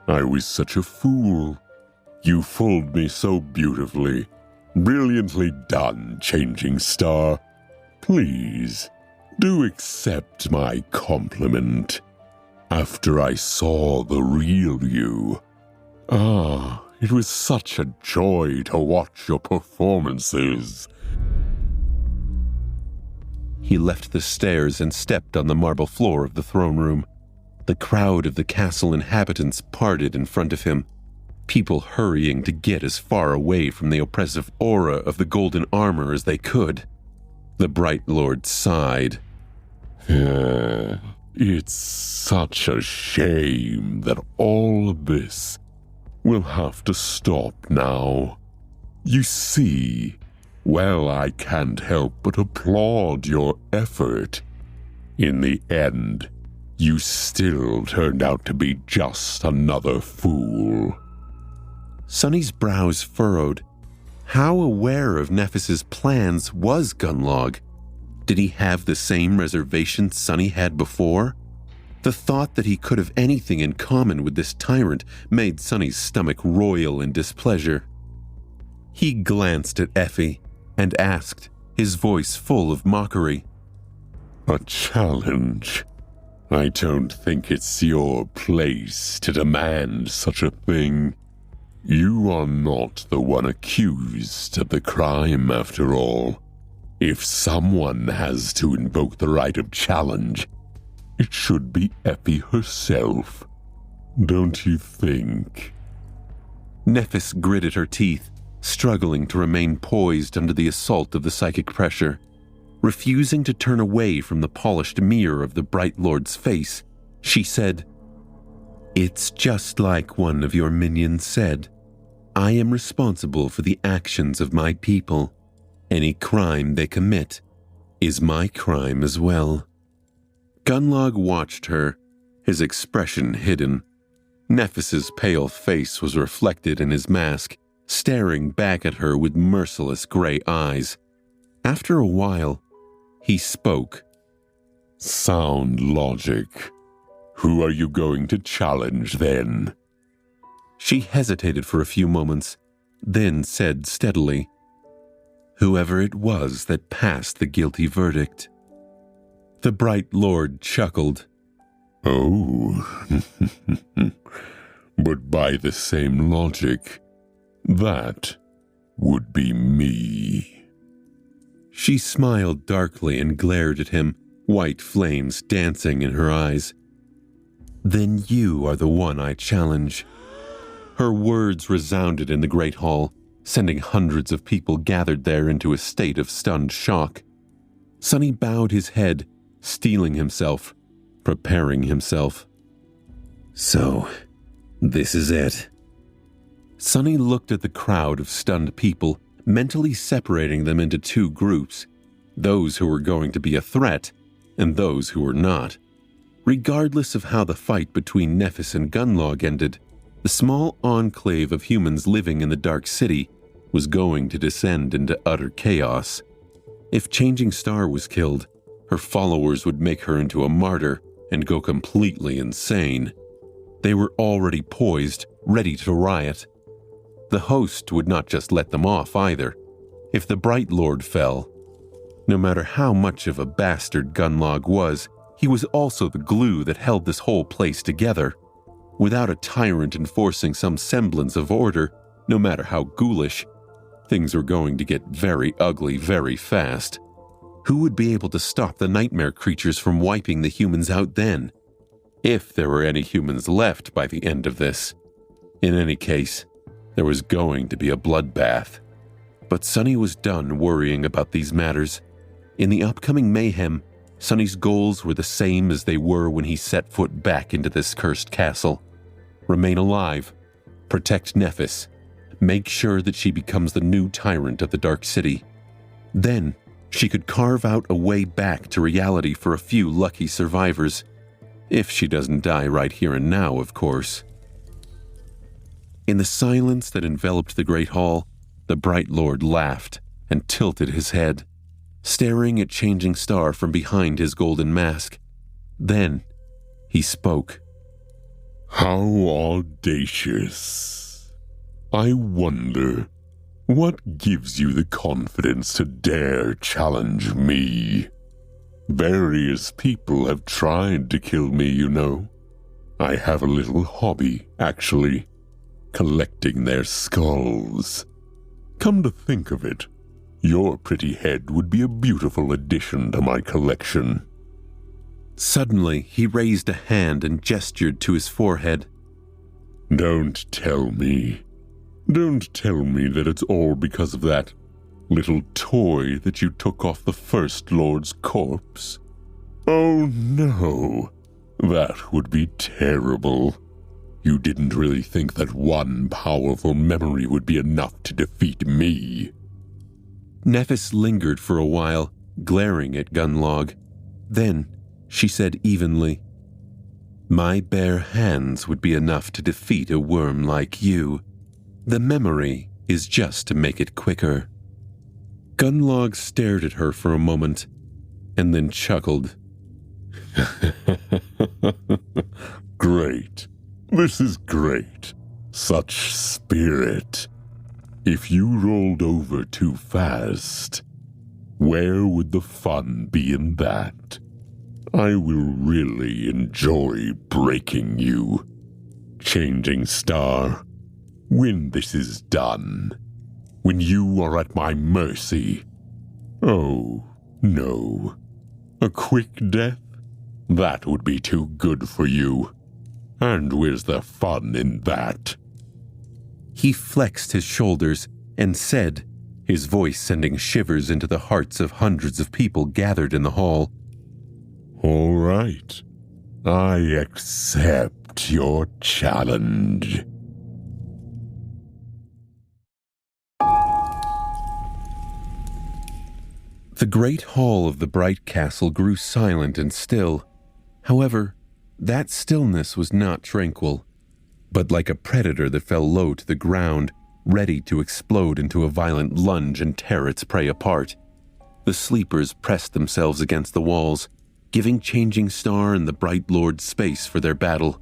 I was such a fool. You fooled me so beautifully. Brilliantly done, changing star. Please, do accept my compliment. After I saw the real you. It was such a joy to watch your performances. He left the stairs and stepped on the marble floor of the throne room. The crowd of the castle inhabitants parted in front of him, people hurrying to get as far away from the oppressive aura of the golden armor as they could. The Bright Lord sighed. It's such a shame that all of this will have to stop now. You see, well, I can't help but applaud your effort. In the end, you still turned out to be just another fool. Sunny's brows furrowed. How aware of Nephis's plans was Gunlaug? Did he have the same reservations Sunny had before? The thought that he could have anything in common with this tyrant made Sunny's stomach roil in displeasure. He glanced at Effie and asked, his voice full of mockery. A challenge? I don't think it's your place to demand such a thing. You are not the one accused of the crime, after all. If someone has to invoke the right of challenge, it should be Effie herself. Don't you think? Nephis gritted her teeth, struggling to remain poised under the assault of the psychic pressure. Refusing to turn away from the polished mirror of the Bright Lord's face, she said, "It's just like one of your minions said. I am responsible for the actions of my people. Any crime they commit is my crime as well." Gunlaug watched her, his expression hidden. Nephis's pale face was reflected in his mask, staring back at her with merciless gray eyes. After a while, he spoke. "Sound logic. Who are you going to challenge then?" She hesitated for a few moments, then said steadily, "Whoever it was that passed the guilty verdict." The Bright Lord chuckled. "Oh, but by the same logic, that would be me." She smiled darkly and glared at him, white flames dancing in her eyes. "Then you are the one I challenge." Her words resounded in the great hall, sending hundreds of people gathered there into a state of stunned shock. Sonny bowed his head, steeling himself, preparing himself. So, this is it. Sonny looked at the crowd of stunned people, mentally separating them into two groups, those who were going to be a threat and those who were not. Regardless of how the fight between Nephis and Gunlaug ended, the small enclave of humans living in the Dark City was going to descend into utter chaos. If Changing Star was killed, her followers would make her into a martyr and go completely insane. They were already poised, ready to riot. The host would not just let them off either. If the Bright Lord fell, no matter how much of a bastard Gunlaug was, he was also the glue that held this whole place together. Without a tyrant enforcing some semblance of order, no matter how ghoulish, things were going to get very ugly very fast. Who would be able to stop the nightmare creatures from wiping the humans out then? If there were any humans left by the end of this. In any case, there was going to be a bloodbath. But Sonny was done worrying about these matters. In the upcoming mayhem, Sonny's goals were the same as they were when he set foot back into this cursed castle. Remain alive, protect Nephis, make sure that she becomes the new tyrant of the Dark City. Then, she could carve out a way back to reality for a few lucky survivors. If she doesn't die right here and now, of course. In the silence that enveloped the Great Hall, the Bright Lord laughed and tilted his head, staring at Changing Star from behind his golden mask. Then, he spoke. "How audacious. I wonder, what gives you the confidence to dare challenge me? Various people have tried to kill me, you know. I have a little hobby, actually, collecting their skulls. Come to think of it, your pretty head would be a beautiful addition to my collection." Suddenly, he raised a hand and gestured to his forehead. Don't tell me that it's all because of that little toy that you took off the First Lord's corpse. Oh no, that would be terrible. You didn't really think that one powerful memory would be enough to defeat me. Nephis lingered for a while, glaring at Gunlaug. Then, she said evenly, "My bare hands would be enough to defeat a worm like you. The memory is just to make it quicker." Gunlaug stared at her for a moment, and then chuckled. Great. This is great. Such spirit. If you rolled over too fast, where would the fun be in that? I will really enjoy breaking you. Changing Star, when this is done, when you are at my mercy. Oh, no. A quick death? That would be too good for you. And where's the fun in that? He flexed his shoulders, and said, his voice sending shivers into the hearts of hundreds of people gathered in the hall, "All right. I accept your challenge." The great hall of the bright castle grew silent and still. However, that stillness was not tranquil, but like a predator that fell low to the ground, ready to explode into a violent lunge and tear its prey apart. The sleepers pressed themselves against the walls, giving Changing Star and the Bright Lord space for their battle.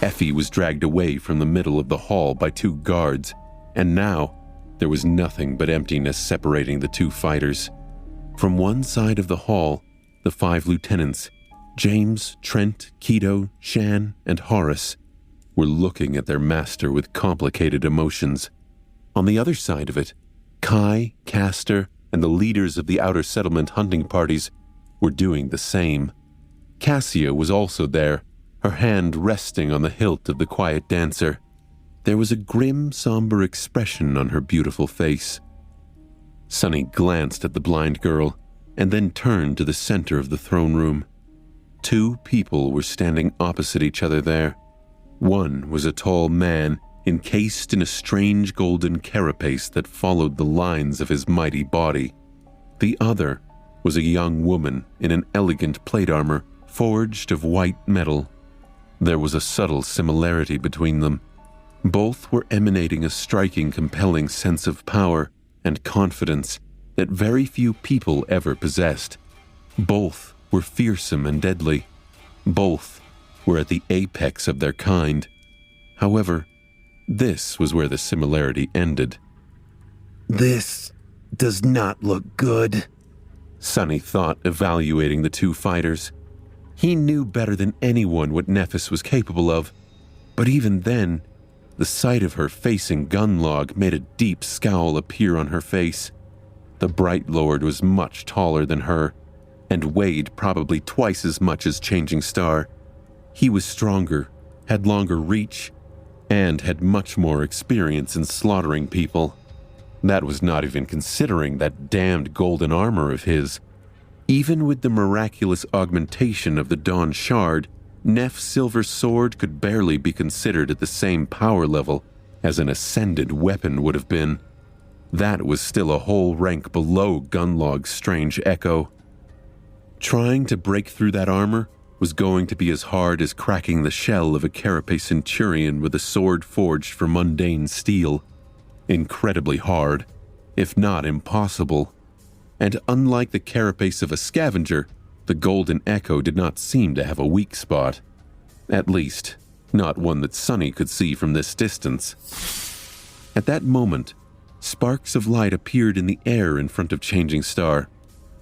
Effie was dragged away from the middle of the hall by 2 guards, and now there was nothing but emptiness separating the 2 fighters. From one side of the hall, the 5 lieutenants, James, Trent, Keto, Shan, and Harus, were looking at their master with complicated emotions. On the other side of it, Kai, Castor, and the leaders of the outer settlement hunting parties were doing the same. Cassia was also there, her hand resting on the hilt of the quiet dancer. There was a grim, somber expression on her beautiful face. Sunny glanced at the blind girl and then turned to the center of the throne room. 2 people were standing opposite each other there. One was a tall man encased in a strange golden carapace that followed the lines of his mighty body. The other was a young woman in an elegant plate armor forged of white metal. There was a subtle similarity between them. Both were emanating a striking, compelling sense of power and confidence that very few people ever possessed. Both were fearsome and deadly. Both were at the apex of their kind. However, this was where the similarity ended. This does not look good, Sunny thought, evaluating the 2 fighters. He knew better than anyone what Nephis was capable of, but even then, the sight of her facing Gunlaug made a deep scowl appear on her face. The Bright Lord was much taller than her, and weighed probably twice as much as Changing Star. He was stronger, had longer reach, and had much more experience in slaughtering people. That was not even considering that damned golden armor of his. Even with the miraculous augmentation of the Dawn Shard, Neph's silver sword could barely be considered at the same power level as an ascended weapon would have been. That was still a whole rank below Gunlaug's strange echo. Trying to break through that armor was going to be as hard as cracking the shell of a carapace centurion with a sword forged for mundane steel. Incredibly hard, if not impossible. And unlike the carapace of a scavenger, the golden echo did not seem to have a weak spot. At least, not one that Sunny could see from this distance. At that moment, sparks of light appeared in the air in front of Changing Star.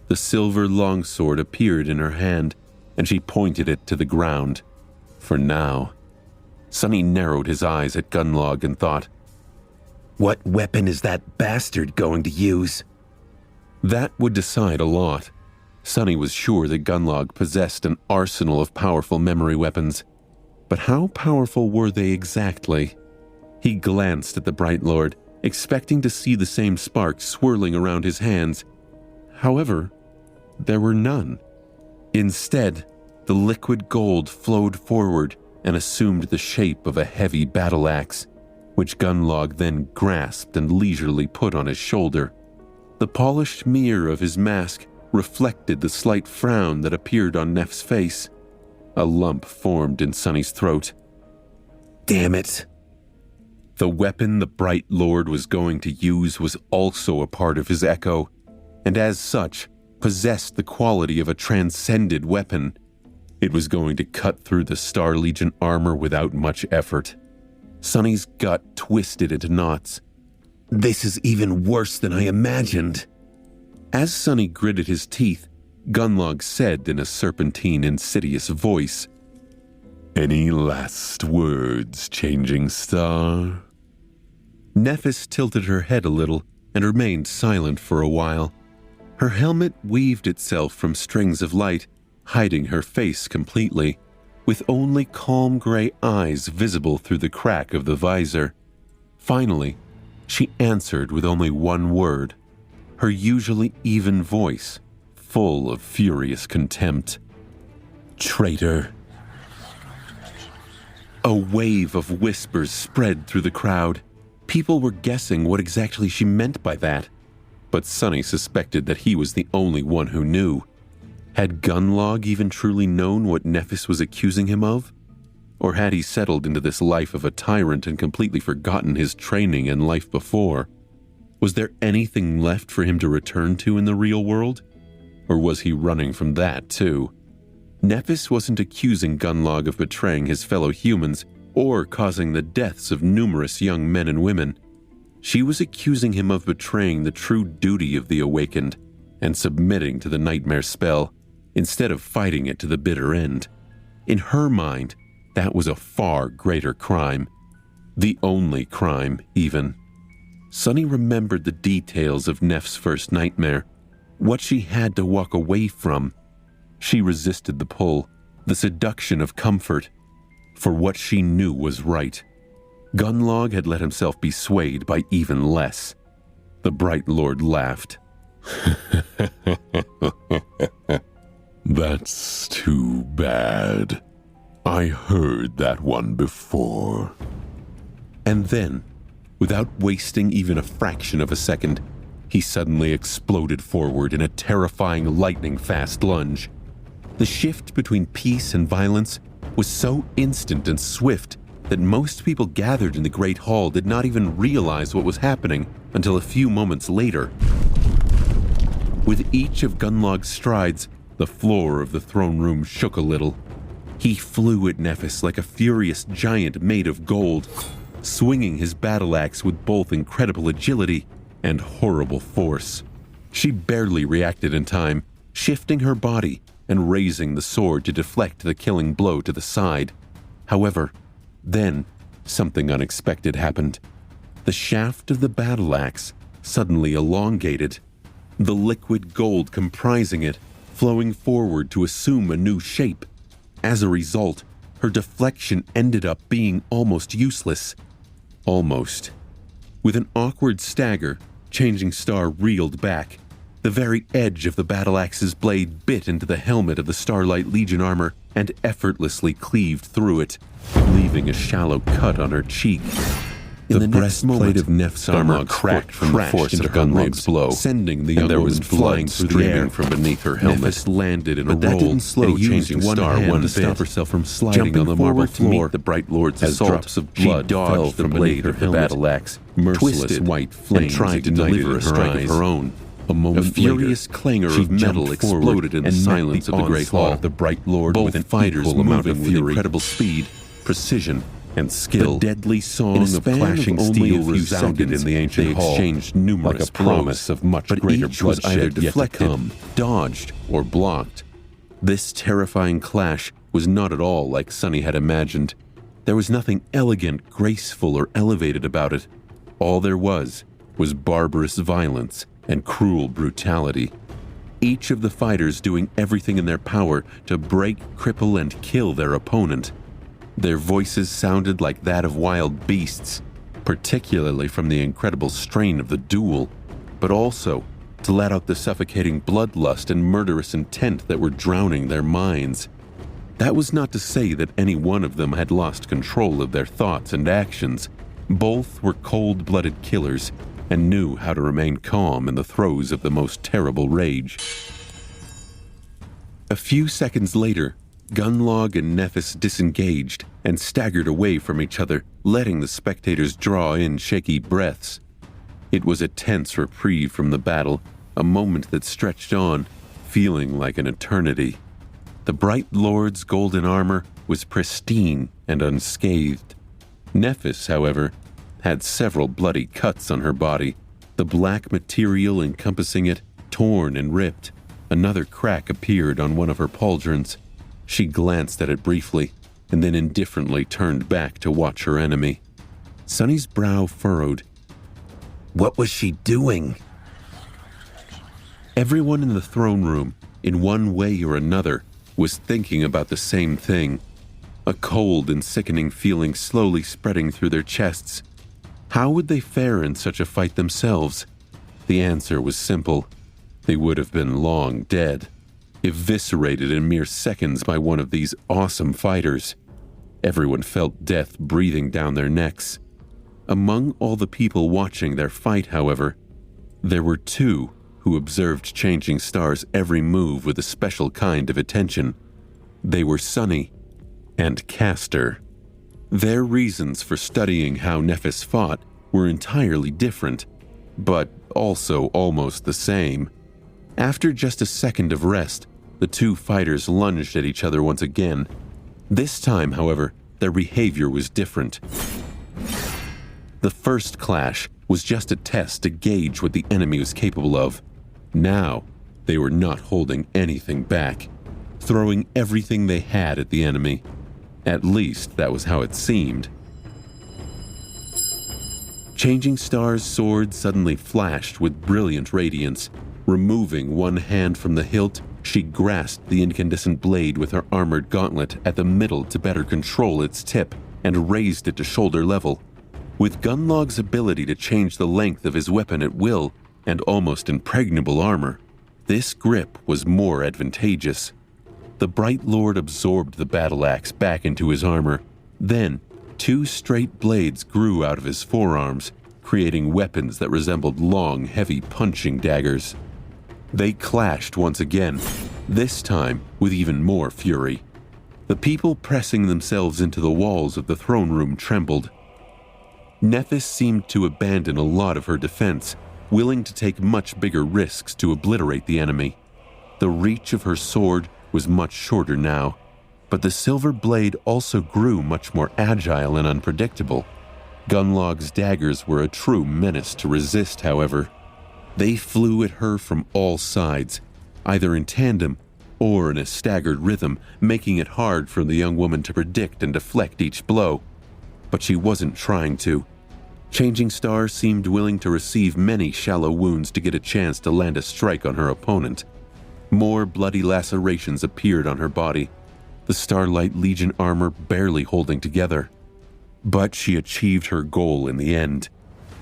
The silver longsword appeared in her hand, and she pointed it to the ground. For now. Sunny narrowed his eyes at Gunlaug and thought, what weapon is that bastard going to use? That would decide a lot. Sunny was sure that Gunlaug possessed an arsenal of powerful memory weapons. But how powerful were they exactly? He glanced at the Bright Lord, expecting to see the same sparks swirling around his hands. However, there were none. Instead, the liquid gold flowed forward and assumed the shape of a heavy battle axe, which Gunlaug then grasped and leisurely put on his shoulder. The polished mirror of his mask reflected the slight frown that appeared on Neph's face. A lump formed in Sunny's throat. Damn it. The weapon the Bright Lord was going to use was also a part of his echo, and as such, possessed the quality of a transcended weapon. It was going to cut through the Star Legion armor without much effort. Sunny's gut twisted into knots. This is even worse than I imagined. As Sunny gritted his teeth, Gunlaug said in a serpentine, insidious voice, "Any last words, Changing Star?" Nephis tilted her head a little and remained silent for a while. Her helmet weaved itself from strings of light, hiding her face completely, with only calm gray eyes visible through the crack of the visor. Finally, She answered with only one word, her usually even voice, full of furious contempt. "Traitor." A wave of whispers spread through the crowd. People were guessing what exactly she meant by that, but Sonny suspected that he was the only one who knew. Had Gunlaug even truly known what Nephis was accusing him of? Or had he settled into this life of a tyrant and completely forgotten his training and life before? Was there anything left for him to return to in the real world? Or was he running from that too? Nephis wasn't accusing Gunlaug of betraying his fellow humans or causing the deaths of numerous young men and women. She was accusing him of betraying the true duty of the Awakened and submitting to the nightmare spell instead of fighting it to the bitter end. In her mind, that was a far greater crime. The only crime, even. Sonny remembered the details of Neph's first nightmare, what she had to walk away from. She resisted the pull, the seduction of comfort, for what she knew was right. Gunlaug had let himself be swayed by even less. The Bright Lord laughed. That's too bad. I heard that one before. And then, without wasting even a fraction of a second, he suddenly exploded forward in a terrifying lightning-fast lunge. The shift between peace and violence was so instant and swift that most people gathered in the Great Hall did not even realize what was happening until a few moments later. With each of Gunlaug's strides, the floor of the throne room shook a little. He flew at Nephis like a furious giant made of gold, swinging his battle axe with both incredible agility and horrible force. She barely reacted in time, shifting her body and raising the sword to deflect the killing blow to the side. However, then something unexpected happened. The shaft of the battle axe suddenly elongated, the liquid gold comprising it flowing forward to assume a new shape. As a result, her deflection ended up being almost useless. Almost. With an awkward stagger, Changing Star reeled back. The very edge of the battle axe's blade bit into the helmet of the Starlight Legion armor and effortlessly cleaved through it, leaving a shallow cut on her cheek. The breastplate of Neph's armor cracked from the force of Gunlaug's blow, sending the young woman flying through the air from beneath her helmet. Nephis landed in a roll, that didn't slow Changing Star one to stop herself from sliding on the marble floor. The Bright Lord's assault, drops of blood fell from beneath her battle axe, merciless white flames, tried to deliver a strike of her own. A moment furious clangor of metal exploded in the silence of the Great Hall. The Bright Lord, with an fighters moving with incredible speed, precision, and skill. The deadly song of clashing steel resounded in the ancient hall. They exchanged numerous like a promise of much greater bloodshed either deflected, dodged, or blocked. This terrifying clash was not at all like Sonny had imagined. There was nothing elegant, graceful, or elevated about it. All there was barbarous violence and cruel brutality. Each of the fighters doing everything in their power to break, cripple, and kill their opponent. Their voices sounded like that of wild beasts, particularly from the incredible strain of the duel, but also to let out the suffocating bloodlust and murderous intent that were drowning their minds. That was not to say that any one of them had lost control of their thoughts and actions. Both were cold-blooded killers and knew how to remain calm in the throes of the most terrible rage. A few seconds later, Gunlaug and Nephis disengaged and staggered away from each other, letting the spectators draw in shaky breaths. It was a tense reprieve from the battle, a moment that stretched on, feeling like an eternity. The Bright Lord's golden armor was pristine and unscathed. Nephis, however, had several bloody cuts on her body, the black material encompassing it torn and ripped. Another crack appeared on one of her pauldrons. She glanced at it briefly, and then indifferently turned back to watch her enemy. Sonny's brow furrowed. What was she doing? Everyone in the throne room, in one way or another, was thinking about the same thing. A cold and sickening feeling slowly spreading through their chests. How would they fare in such a fight themselves? The answer was simple. They would have been long dead, eviscerated in mere seconds by one of these awesome fighters. Everyone felt death breathing down their necks. Among all the people watching their fight, however, there were two who observed Changing Star's every move with a special kind of attention. They were Sunny and Castor. Their reasons for studying how Nephis fought were entirely different, but also almost the same. After just a second of rest, the two fighters lunged at each other once again. This time, however, their behavior was different. The first clash was just a test to gauge what the enemy was capable of. Now, they were not holding anything back, throwing everything they had at the enemy. At least, that was how it seemed. Changing Star's sword suddenly flashed with brilliant radiance. Removing one hand from the hilt, she grasped the incandescent blade with her armored gauntlet at the middle to better control its tip and raised it to shoulder level. With Gunlaug's ability to change the length of his weapon at will and almost impregnable armor, this grip was more advantageous. The Bright Lord absorbed the battle axe back into his armor. Then, two straight blades grew out of his forearms, creating weapons that resembled long, heavy punching daggers. They clashed once again, this time with even more fury. The people pressing themselves into the walls of the throne room trembled. Nephis seemed to abandon a lot of her defense, willing to take much bigger risks to obliterate the enemy. The reach of her sword was much shorter now, but the silver blade also grew much more agile and unpredictable. Gunlaug's daggers were a true menace to resist, however. They flew at her from all sides, either in tandem or in a staggered rhythm, making it hard for the young woman to predict and deflect each blow. But she wasn't trying to. Changing Star seemed willing to receive many shallow wounds to get a chance to land a strike on her opponent. More bloody lacerations appeared on her body, the Starlight Legion armor barely holding together. But she achieved her goal in the end.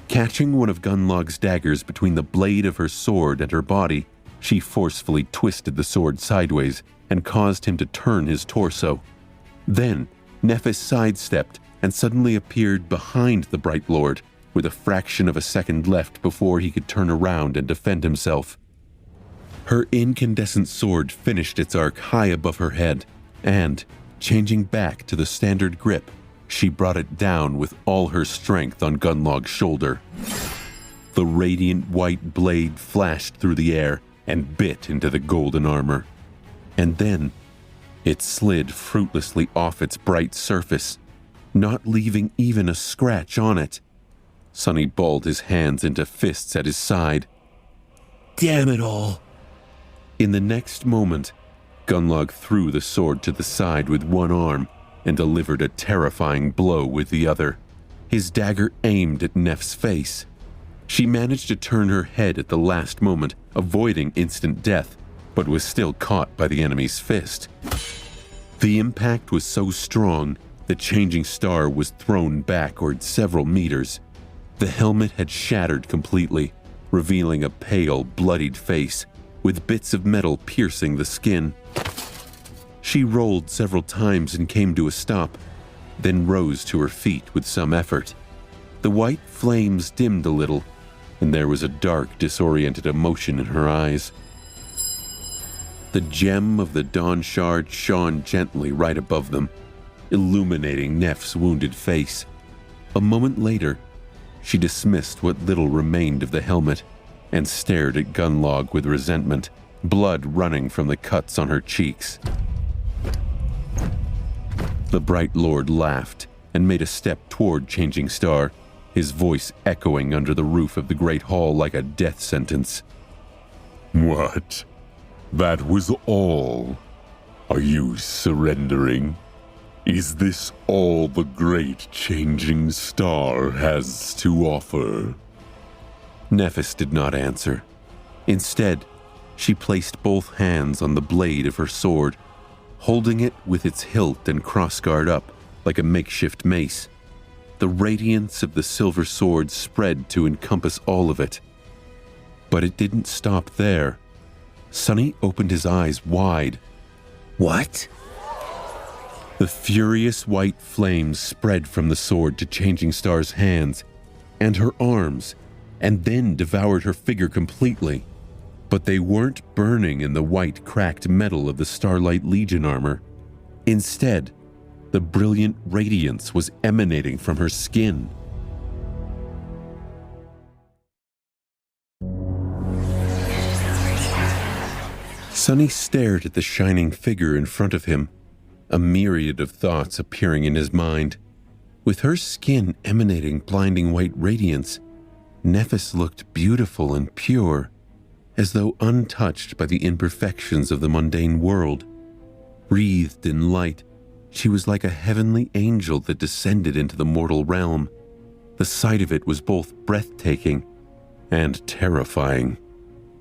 Catching one of Gunlaug's daggers between the blade of her sword and her body, she forcefully twisted the sword sideways and caused him to turn his torso. Then, Nephis sidestepped and suddenly appeared behind the Bright Lord, with a fraction of a second left before he could turn around and defend himself. Her incandescent sword finished its arc high above her head, and, changing back to the standard grip, she brought it down with all her strength on Gunlaug's shoulder. The radiant white blade flashed through the air and bit into the golden armor. And then, it slid fruitlessly off its bright surface, not leaving even a scratch on it. Sunny balled his hands into fists at his side. Damn it all! In the next moment, Gunlaug threw the sword to the side with one arm and delivered a terrifying blow with the other. His dagger aimed at Neph's face. She managed to turn her head at the last moment, avoiding instant death, but was still caught by the enemy's fist. The impact was so strong that Changing Star was thrown backward several meters. The helmet had shattered completely, revealing a pale, bloodied face, with bits of metal piercing the skin. She rolled several times and came to a stop, then rose to her feet with some effort. The white flames dimmed a little, and there was a dark, disoriented emotion in her eyes. The gem of the dawn shard shone gently right above them, illuminating Neph's wounded face. A moment later, she dismissed what little remained of the helmet and stared at Gunlaug with resentment, blood running from the cuts on her cheeks. The Bright Lord laughed and made a step toward Changing Star, his voice echoing under the roof of the great hall like a death sentence. What? That was all? Are you surrendering? Is this all the great Changing Star has to offer? Nephis did not answer. Instead, she placed both hands on the blade of her sword, holding it with its hilt and crossguard up like a makeshift mace. The radiance of the silver sword spread to encompass all of it. But it didn't stop there. Sonny opened his eyes wide. What? The furious white flames spread from the sword to Changing Star's hands and her arms, and then devoured her figure completely. But they weren't burning in the white, cracked metal of the Starlight Legion armor. Instead, the brilliant radiance was emanating from her skin. Sonny stared at the shining figure in front of him, a myriad of thoughts appearing in his mind. With her skin emanating blinding white radiance, Nephis looked beautiful and pure, as though untouched by the imperfections of the mundane world. Wreathed in light, she was like a heavenly angel that descended into the mortal realm. The sight of it was both breathtaking and terrifying.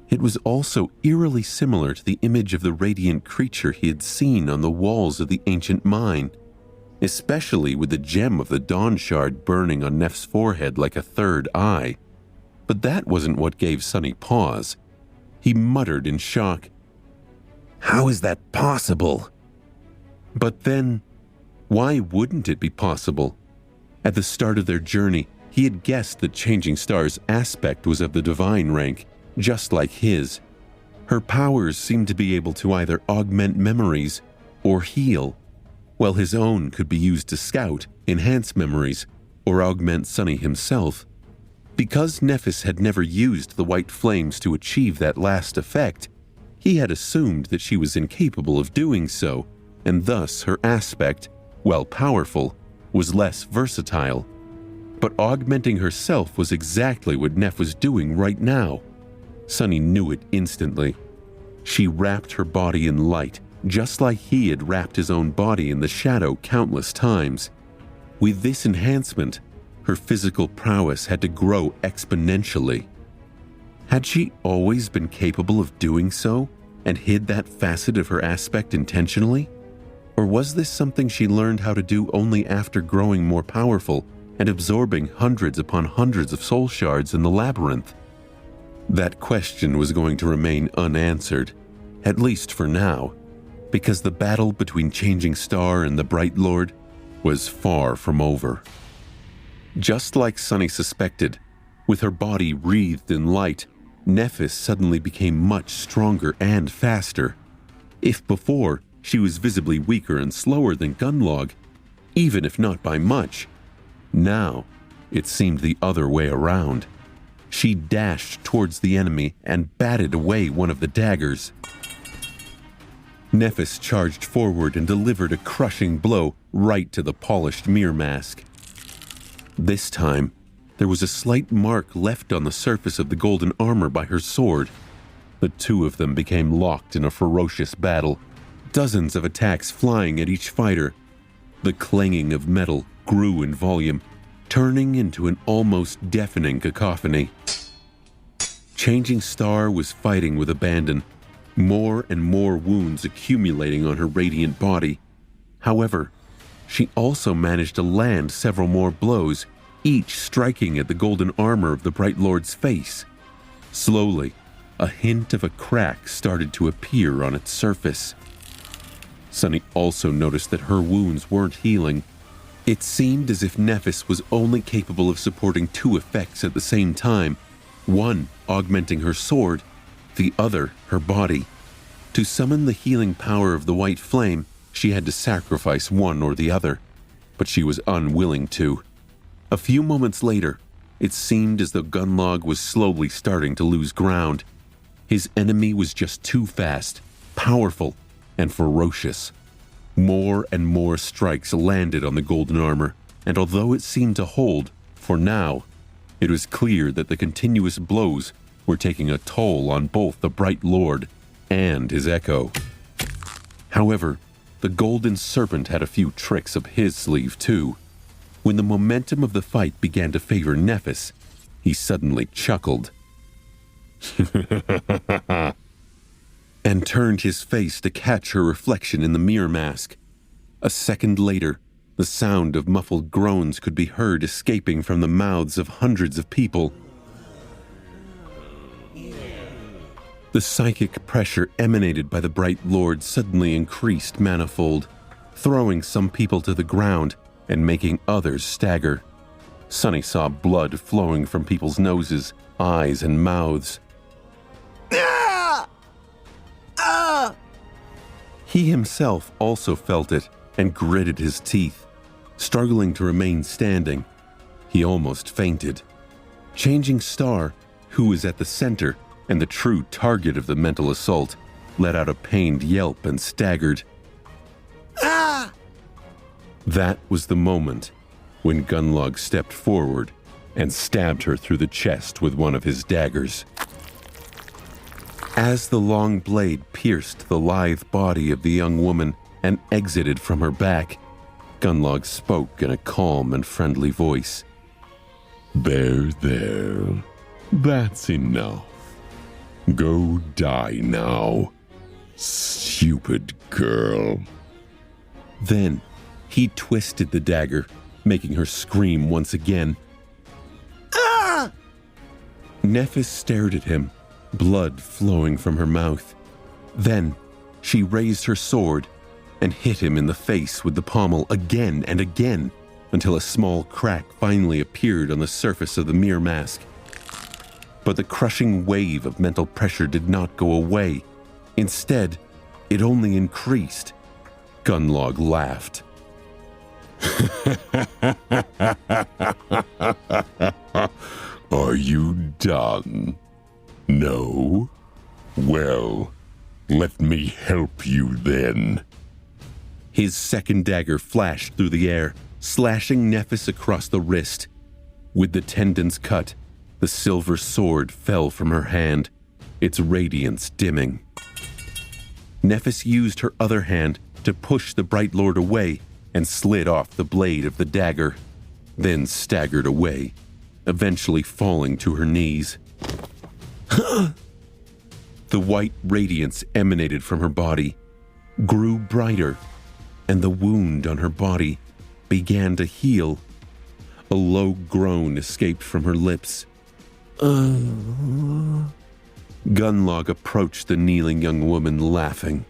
It was also eerily similar to the image of the radiant creature he had seen on the walls of the ancient mine, especially with the gem of the Dawn Shard burning on Neph's forehead like a third eye. But that wasn't what gave Sonny pause. He muttered in shock, "How is that possible?" But then, why wouldn't it be possible? At the start of their journey, he had guessed that Changing Star's aspect was of the divine rank, just like his. Her powers seemed to be able to either augment memories or heal, while his own could be used to scout, enhance memories, or augment Sonny himself. Because Nephis had never used the white flames to achieve that last effect, he had assumed that she was incapable of doing so, and thus her aspect, while powerful, was less versatile. But augmenting herself was exactly what Neph was doing right now. Sonny knew it instantly. She wrapped her body in light, just like he had wrapped his own body in the shadow countless times. With this enhancement, her physical prowess had to grow exponentially. Had she always been capable of doing so and hid that facet of her aspect intentionally? Or was this something she learned how to do only after growing more powerful and absorbing hundreds upon hundreds of soul shards in the labyrinth? That question was going to remain unanswered, at least for now, because the battle between Changing Star and the Bright Lord was far from over. Just like Sonny suspected, with her body wreathed in light, Nephis suddenly became much stronger and faster. If before, she was visibly weaker and slower than Gunlaug, even if not by much, now it seemed the other way around. She dashed towards the enemy and batted away one of the daggers. Nephis charged forward and delivered a crushing blow right to the polished mirror mask. This time, there was a slight mark left on the surface of the golden armor by her sword. The two of them became locked in a ferocious battle, dozens of attacks flying at each fighter. The clanging of metal grew in volume, turning into an almost deafening cacophony. Changing Star was fighting with abandon, more and more wounds accumulating on her radiant body. However, she also managed to land several more blows, each striking at the golden armor of the Bright Lord's face. Slowly, a hint of a crack started to appear on its surface. Sonny also noticed that her wounds weren't healing. It seemed as if Nephis was only capable of supporting two effects at the same time, one augmenting her sword, the other her body. To summon the healing power of the white flame, she had to sacrifice one or the other, but she was unwilling to. A few moments later, it seemed as though Gunlaug was slowly starting to lose ground. His enemy was just too fast, powerful, and ferocious. More and more strikes landed on the golden armor, and although it seemed to hold, for now, it was clear that the continuous blows were taking a toll on both the Bright Lord and his echo. However, the Golden Serpent had a few tricks up his sleeve too. When the momentum of the fight began to favor Nephis, he suddenly chuckled and turned his face to catch her reflection in the mirror mask. A second later, The sound of muffled groans could be heard escaping from the mouths of hundreds of people. The psychic pressure emanated by the Bright Lord suddenly increased manifold, throwing some people to the ground and making others stagger. Sunny saw blood flowing from people's noses, eyes, and mouths. He himself also felt it and gritted his teeth, struggling to remain standing. He almost fainted. Changing Star, who was at the center and the true target of the mental assault, let out a pained yelp and staggered. That was the moment when Gunlaug stepped forward and stabbed her through the chest with one of his daggers. As the long blade pierced the lithe body of the young woman and exited from her back, Gunlaug spoke in a calm and friendly voice. There. That's enough. Go die now, stupid girl. Then he twisted the dagger, making her scream once again. Nephis stared at him, blood flowing from her mouth. Then she raised her sword and hit him in the face with the pommel again and again until a small crack finally appeared on the surface of the mirror mask. But the crushing wave of mental pressure did not go away. Instead, it only increased. Gunlaug laughed. Are you done? No? Well, let me help you then. His second dagger flashed through the air, slashing Nephis across the wrist. With the tendons cut, the silver sword fell from her hand, its radiance dimming. Nephis used her other hand to push the Bright Lord away and slid off the blade of the dagger, then staggered away, eventually falling to her knees. The white radiance emanated from her body, grew brighter, and the wound on her body began to heal. A low groan escaped from her lips. Gunlaug approached the kneeling young woman, laughing.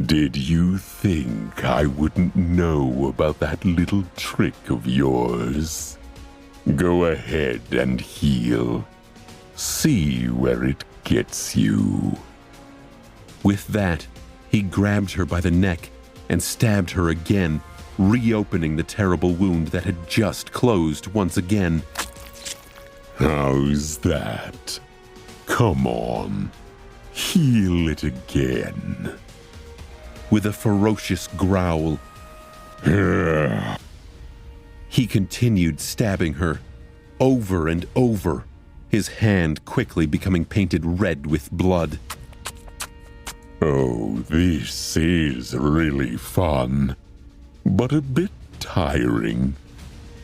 Did you think I wouldn't know about that little trick of yours? Go ahead and heal. See where it gets you. With that, he grabbed her by the neck and stabbed her again, reopening the terrible wound that had just closed once again. How's that? Come on, heal it again. With a ferocious growl, he continued stabbing her, over and over, his hand quickly becoming painted red with blood. Oh, this is really fun, but a bit tiring.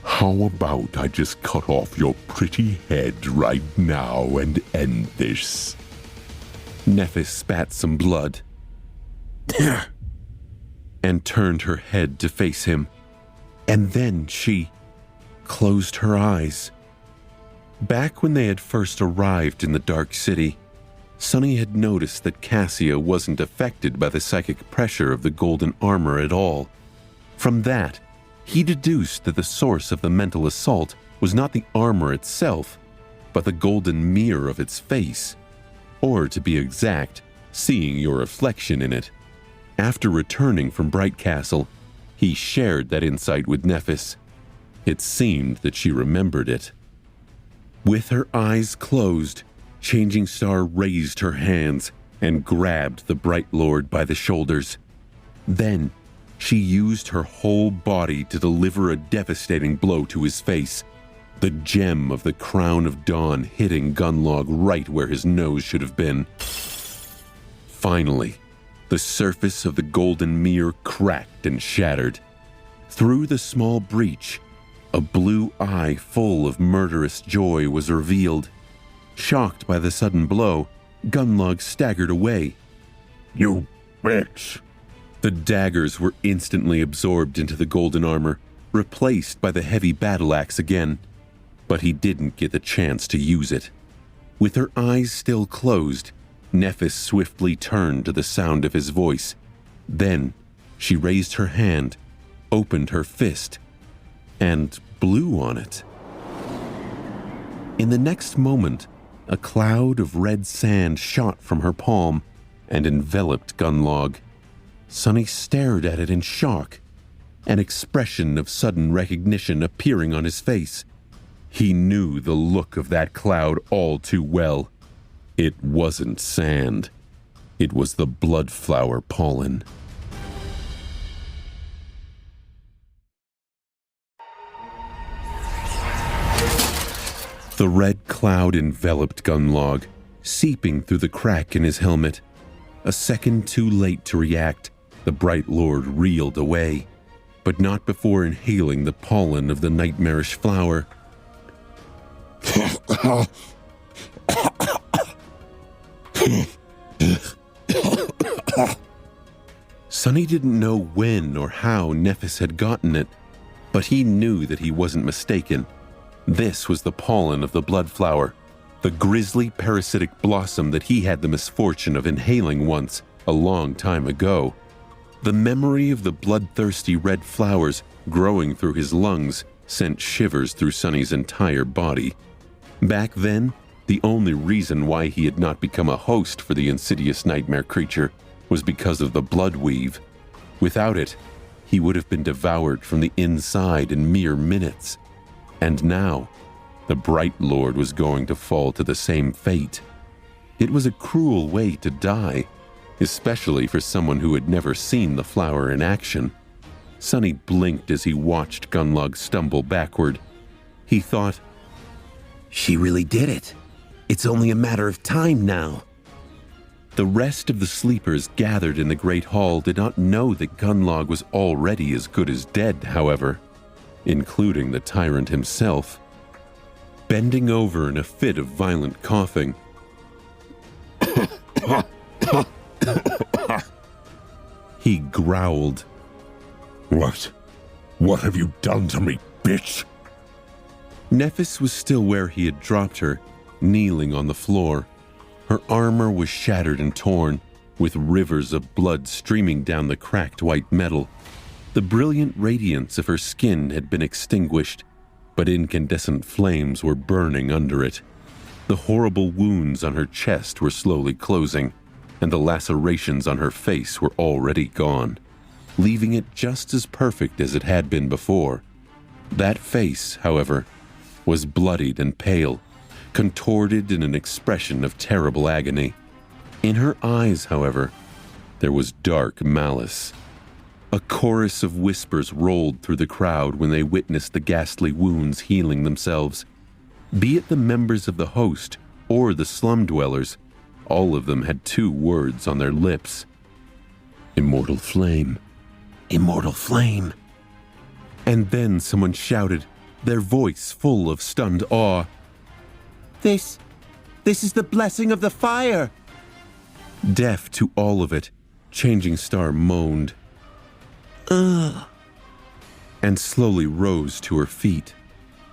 How about I just cut off your pretty head right now and end this? Nephis spat some blood and turned her head to face him, and then she closed her eyes. Back when they had first arrived in the Dark City, Sunny had noticed that Cassia wasn't affected by the psychic pressure of the golden armor at all. From that, he deduced that the source of the mental assault was not the armor itself, but the golden mirror of its face, or to be exact, seeing your reflection in it. After returning from Bright Castle, he shared that insight with Nephis. It seemed that she remembered it. With her eyes closed, Changing Star raised her hands and grabbed the Bright Lord by the shoulders. Then, she used her whole body to deliver a devastating blow to his face, the gem of the Crown of Dawn hitting Gunlaug right where his nose should have been. Finally, the surface of the golden mirror cracked and shattered. Through the small breach, a blue eye full of murderous joy was revealed. Shocked by the sudden blow, Gunlaug staggered away. You bitch! The daggers were instantly absorbed into the golden armor, replaced by the heavy battle axe again, but he didn't get the chance to use it. With her eyes still closed, Nephis swiftly turned to the sound of his voice. Then she raised her hand, opened her fist, and blew on it. In the next moment, a cloud of red sand shot from her palm and enveloped Gunlaug. Sonny stared at it in shock, an expression of sudden recognition appearing on his face. He knew the look of that cloud all too well. It wasn't sand. It was the bloodflower pollen. The red cloud enveloped Gunlaug, seeping through the crack in his helmet. A second too late to react, the Bright Lord reeled away, but not before inhaling the pollen of the nightmarish flower. Sonny didn't know when or how Nephis had gotten it, but he knew that he wasn't mistaken. This was the pollen of the bloodflower, the grisly parasitic blossom that he had the misfortune of inhaling once, a long time ago. The memory of the bloodthirsty red flowers growing through his lungs sent shivers through Sonny's entire body. Back then, the only reason why he had not become a host for the insidious nightmare creature was because of the blood weave. Without it, he would have been devoured from the inside in mere minutes. And now, the Bright Lord was going to fall to the same fate. It was a cruel way to die, especially for someone who had never seen the flower in action. Sonny blinked as he watched Gunlaug stumble backward. He thought, She really did it. It's only a matter of time now. The rest of the sleepers gathered in the great hall did not know that Gunlaug was already as good as dead, however, including the tyrant himself. Bending over in a fit of violent coughing, he growled. What have you done to me, bitch? Nephis was still where he had dropped her, kneeling on the floor. Her armor was shattered and torn, with rivers of blood streaming down the cracked white metal. The brilliant radiance of her skin had been extinguished, but incandescent flames were burning under it. The horrible wounds on her chest were slowly closing, and the lacerations on her face were already gone, leaving it just as perfect as it had been before. That face, however, was bloodied and pale, contorted in an expression of terrible agony. In her eyes, however, there was dark malice. A chorus of whispers rolled through the crowd when they witnessed the ghastly wounds healing themselves. Be it the members of the host or the slum dwellers, all of them had two words on their lips. Immortal flame. Immortal flame. And then someone shouted, their voice full of stunned awe. This is the blessing of the fire. Deaf to all of it, Changing Star moaned. Ugh. And slowly rose to her feet.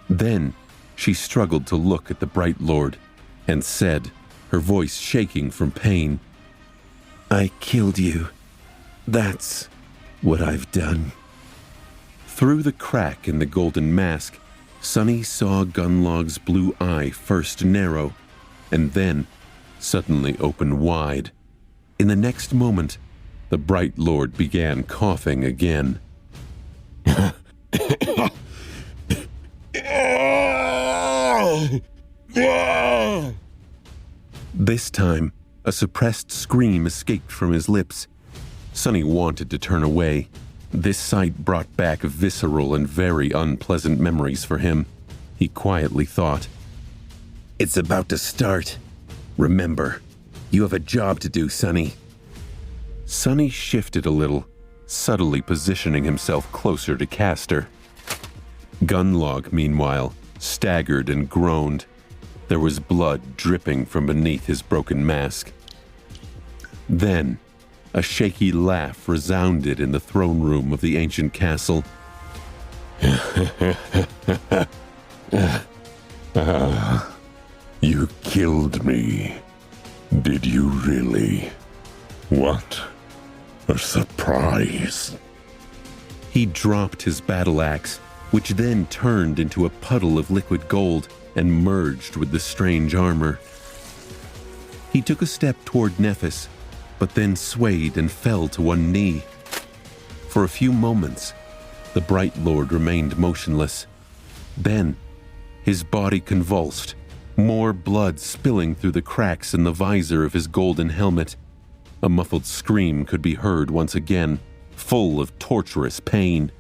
Then she struggled to look at the Bright Lord and said, her voice shaking from pain, I killed you. That's what I've done. Through the crack in the golden mask, Sonny saw Gunlaug's blue eye first narrow, and then suddenly open wide. In the next moment, the Bright Lord began coughing again. This time, a suppressed scream escaped from his lips. Sonny wanted to turn away. This sight brought back visceral and very unpleasant memories for him. He quietly thought, It's about to start. Remember, you have a job to do, Sonny. Sonny shifted a little, subtly positioning himself closer to Castor. Gunlaug, meanwhile, staggered and groaned. There was blood dripping from beneath his broken mask. Then, A shaky laugh resounded in the throne room of the ancient castle. You killed me. Did you really? What a surprise. He dropped his battle axe, which then turned into a puddle of liquid gold and merged with the strange armor. He took a step toward Nephis, but then swayed and fell to one knee. For a few moments, the Bright Lord remained motionless. Then, his body convulsed, more blood spilling through the cracks in the visor of his golden helmet. A muffled scream could be heard once again, full of torturous pain.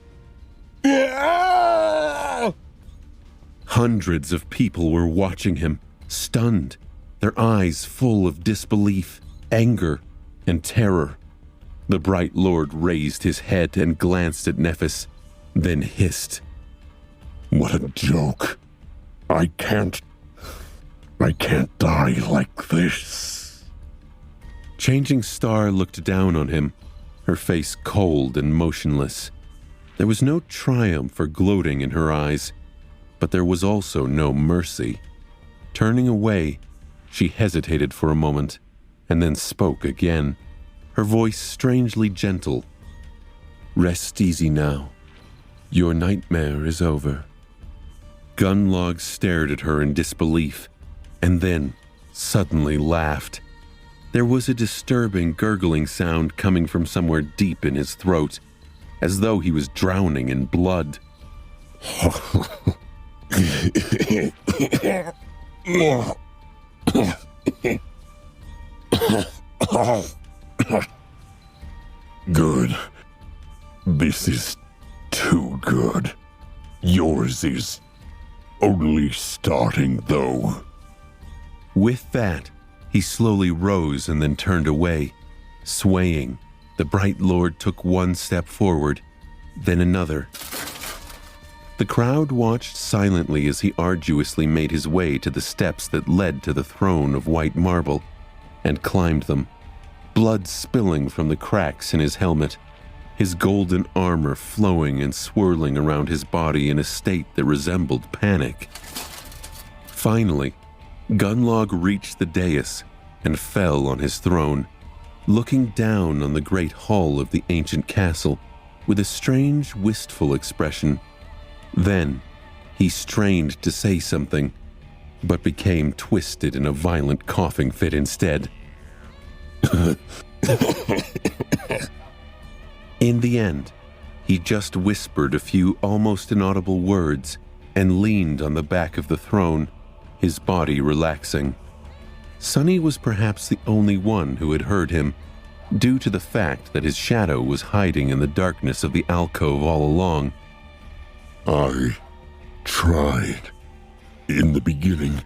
Hundreds of people were watching him, stunned, their eyes full of disbelief, anger, and terror. The Bright Lord raised his head and glanced at Nephis, then hissed. What a joke. I can't die like this. Changing Star looked down on him, her face cold and motionless. There was no triumph or gloating in her eyes, but there was also no mercy. Turning away, she hesitated for a moment, and then spoke again, her voice strangely gentle. Rest easy now. Your nightmare is over. Gunlaug stared at her in disbelief, and then suddenly laughed. There was a disturbing gurgling sound coming from somewhere deep in his throat, as though he was drowning in blood. Good. This is too good. Yours is only starting, though. With that, he slowly rose and then turned away. Swaying, the Bright Lord took one step forward, then another. The crowd watched silently as he arduously made his way to the steps that led to the throne of white marble, and climbed them, blood spilling from the cracks in his helmet, his golden armor flowing and swirling around his body in a state that resembled panic. Finally, Gunlaug reached the dais and fell on his throne, looking down on the great hall of the ancient castle with a strange, wistful expression. Then, he strained to say something, but became twisted in a violent coughing fit instead. In the end, he just whispered a few almost inaudible words and leaned on the back of the throne, his body relaxing. Sunny was perhaps the only one who had heard him, due to the fact that his shadow was hiding in the darkness of the alcove all along. I tried. In the beginning,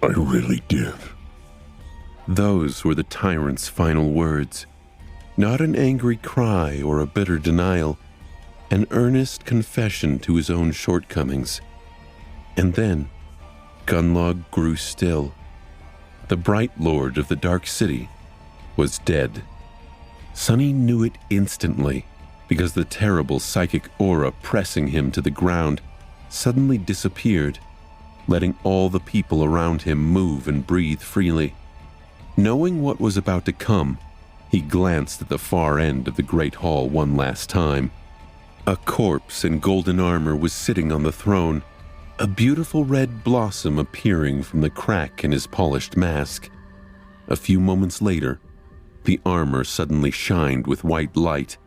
I really did. Those were the tyrant's final words. Not an angry cry or a bitter denial, an earnest confession to his own shortcomings. And then, Gunlaug grew still. The Bright Lord of the Dark City was dead. Sunny knew it instantly, because the terrible psychic aura pressing him to the ground suddenly disappeared, letting all the people around him move and breathe freely. Knowing what was about to come, he glanced at the far end of the great hall one last time. A corpse in golden armor was sitting on the throne, a beautiful red blossom appearing from the crack in his polished mask. A few moments later, the armor suddenly shined with white light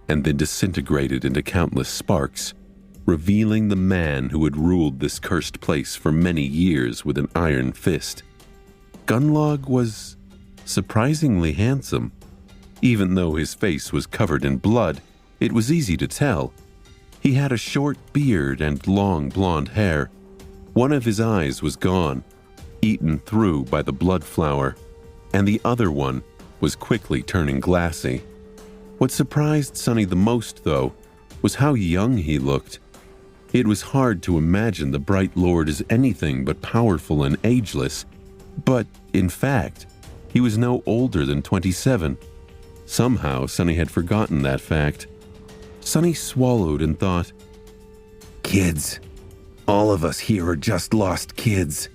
and then disintegrated into countless sparks, revealing the man who had ruled this cursed place for many years with an iron fist. Gunlaug was surprisingly handsome. Even though his face was covered in blood, it was easy to tell. He had a short beard and long blonde hair. One of his eyes was gone, eaten through by the blood flower, and the other one was quickly turning glassy. What surprised Sunny the most, though, was how young he looked. It was hard to imagine the Bright Lord as anything but powerful and ageless, but, in fact, he was no older than 27. Somehow, Sonny had forgotten that fact. Sonny swallowed and thought, Kids. All of us here are just lost kids.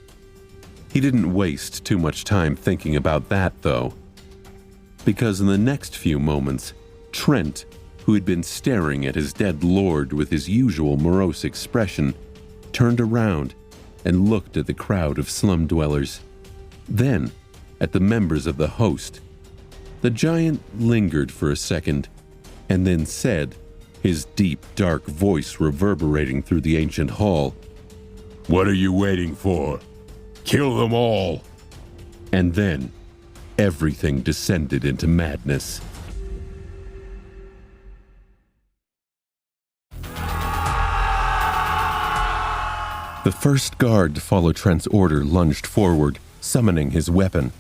He didn't waste too much time thinking about that, though. Because in the next few moments, Trent, who had been staring at his dead lord with his usual morose expression, turned around and looked at the crowd of slum dwellers. Then, at the members of the host. The giant lingered for a second, and then said, his deep, dark voice reverberating through the ancient hall, "What are you waiting for? Kill them all!" And then, everything descended into madness. The first guard to follow Trent's order lunged forward, summoning his weapon,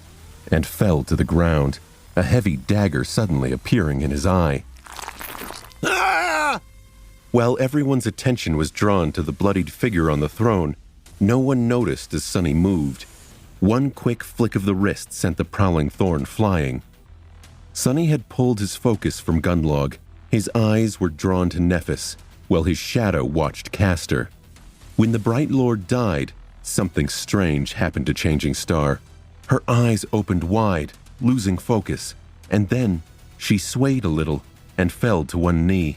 and fell to the ground, a heavy dagger suddenly appearing in his eye. Ah! While everyone's attention was drawn to the bloodied figure on the throne, no one noticed as Sonny moved. One quick flick of the wrist sent the prowling thorn flying. Sonny had pulled his focus from Gunlaug. His eyes were drawn to Nephis, while his shadow watched Castor. When the Bright Lord died, something strange happened to Changing Star. Her eyes opened wide, losing focus, and then she swayed a little and fell to one knee.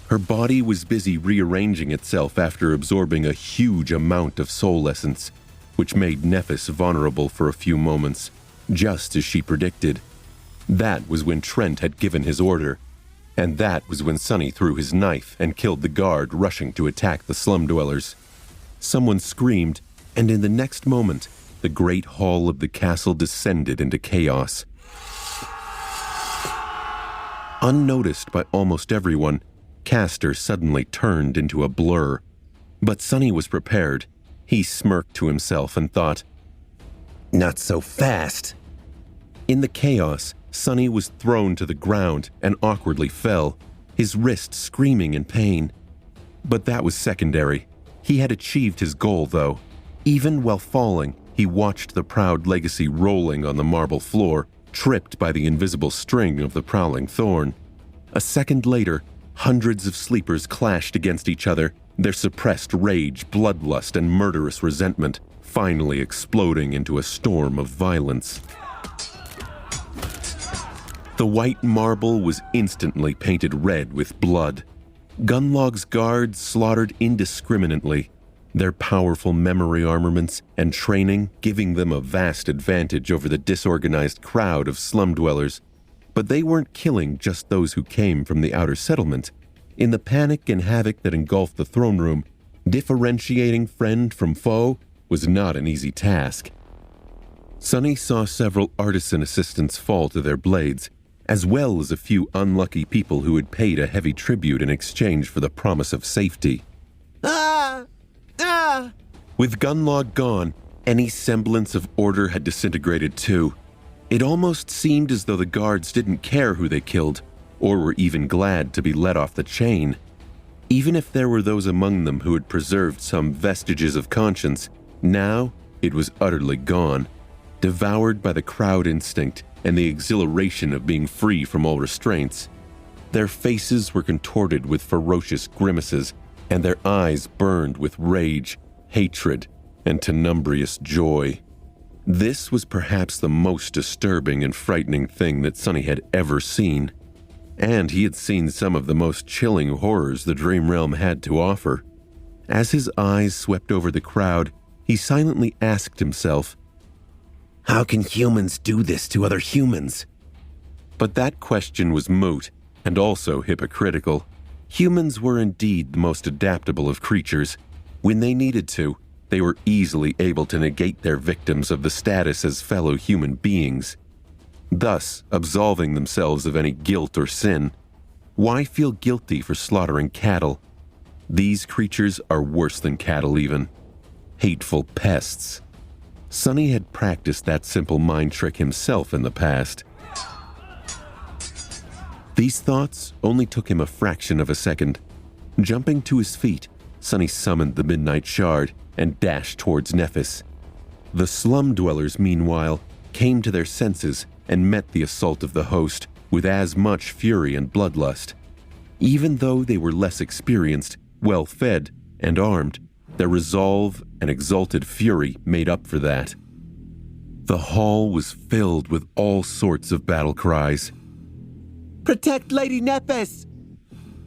Her body was busy rearranging itself after absorbing a huge amount of soul essence, which made Nephis vulnerable for a few moments, just as she predicted. That was when Trent had given his order, and that was when Sonny threw his knife and killed the guard rushing to attack the slum dwellers. Someone screamed, and in the next moment, the great hall of the castle descended into chaos. Unnoticed by almost everyone, Castor suddenly turned into a blur. But Sonny was prepared. He smirked to himself and thought, Not so fast. In the chaos, Sonny was thrown to the ground and awkwardly fell, his wrist screaming in pain. But that was secondary. He had achieved his goal, though. Even while falling, he watched the proud legacy rolling on the marble floor, tripped by the invisible string of the prowling thorn. A second later, hundreds of sleepers clashed against each other, their suppressed rage, bloodlust, and murderous resentment finally exploding into a storm of violence. The white marble was instantly painted red with blood. Gunlaug's guards slaughtered indiscriminately, their powerful memory armaments and training giving them a vast advantage over the disorganized crowd of slum dwellers. But they weren't killing just those who came from the outer settlement. In the panic and havoc that engulfed the throne room, differentiating friend from foe was not an easy task. Sonny saw several artisan assistants fall to their blades, as well as a few unlucky people who had paid a heavy tribute in exchange for the promise of safety. Ah! Ah! With Gunlaug gone, any semblance of order had disintegrated too. It almost seemed as though the guards didn't care who they killed, or were even glad to be let off the chain. Even if there were those among them who had preserved some vestiges of conscience, now it was utterly gone, devoured by the crowd instinct and the exhilaration of being free from all restraints. Their faces were contorted with ferocious grimaces, and their eyes burned with rage, hatred, and tenebrous joy. This was perhaps the most disturbing and frightening thing that Sonny had ever seen, and he had seen some of the most chilling horrors the Dream Realm had to offer. As his eyes swept over the crowd, he silently asked himself, How can humans do this to other humans? But that question was moot and also hypocritical. Humans were indeed the most adaptable of creatures. When they needed to, they were easily able to negate their victims of the status as fellow human beings, thus absolving themselves of any guilt or sin. Why feel guilty for slaughtering cattle? These creatures are worse than cattle even. Hateful pests. Sonny had practiced that simple mind trick himself in the past. These thoughts only took him a fraction of a second. Jumping to his feet, Sonny summoned the Midnight Shard and dashed towards Nephis. The slum dwellers, meanwhile, came to their senses and met the assault of the host, with as much fury and bloodlust. Even though they were less experienced, well-fed, and armed, their resolve and exalted fury made up for that. The hall was filled with all sorts of battle cries. Protect Lady Nephis!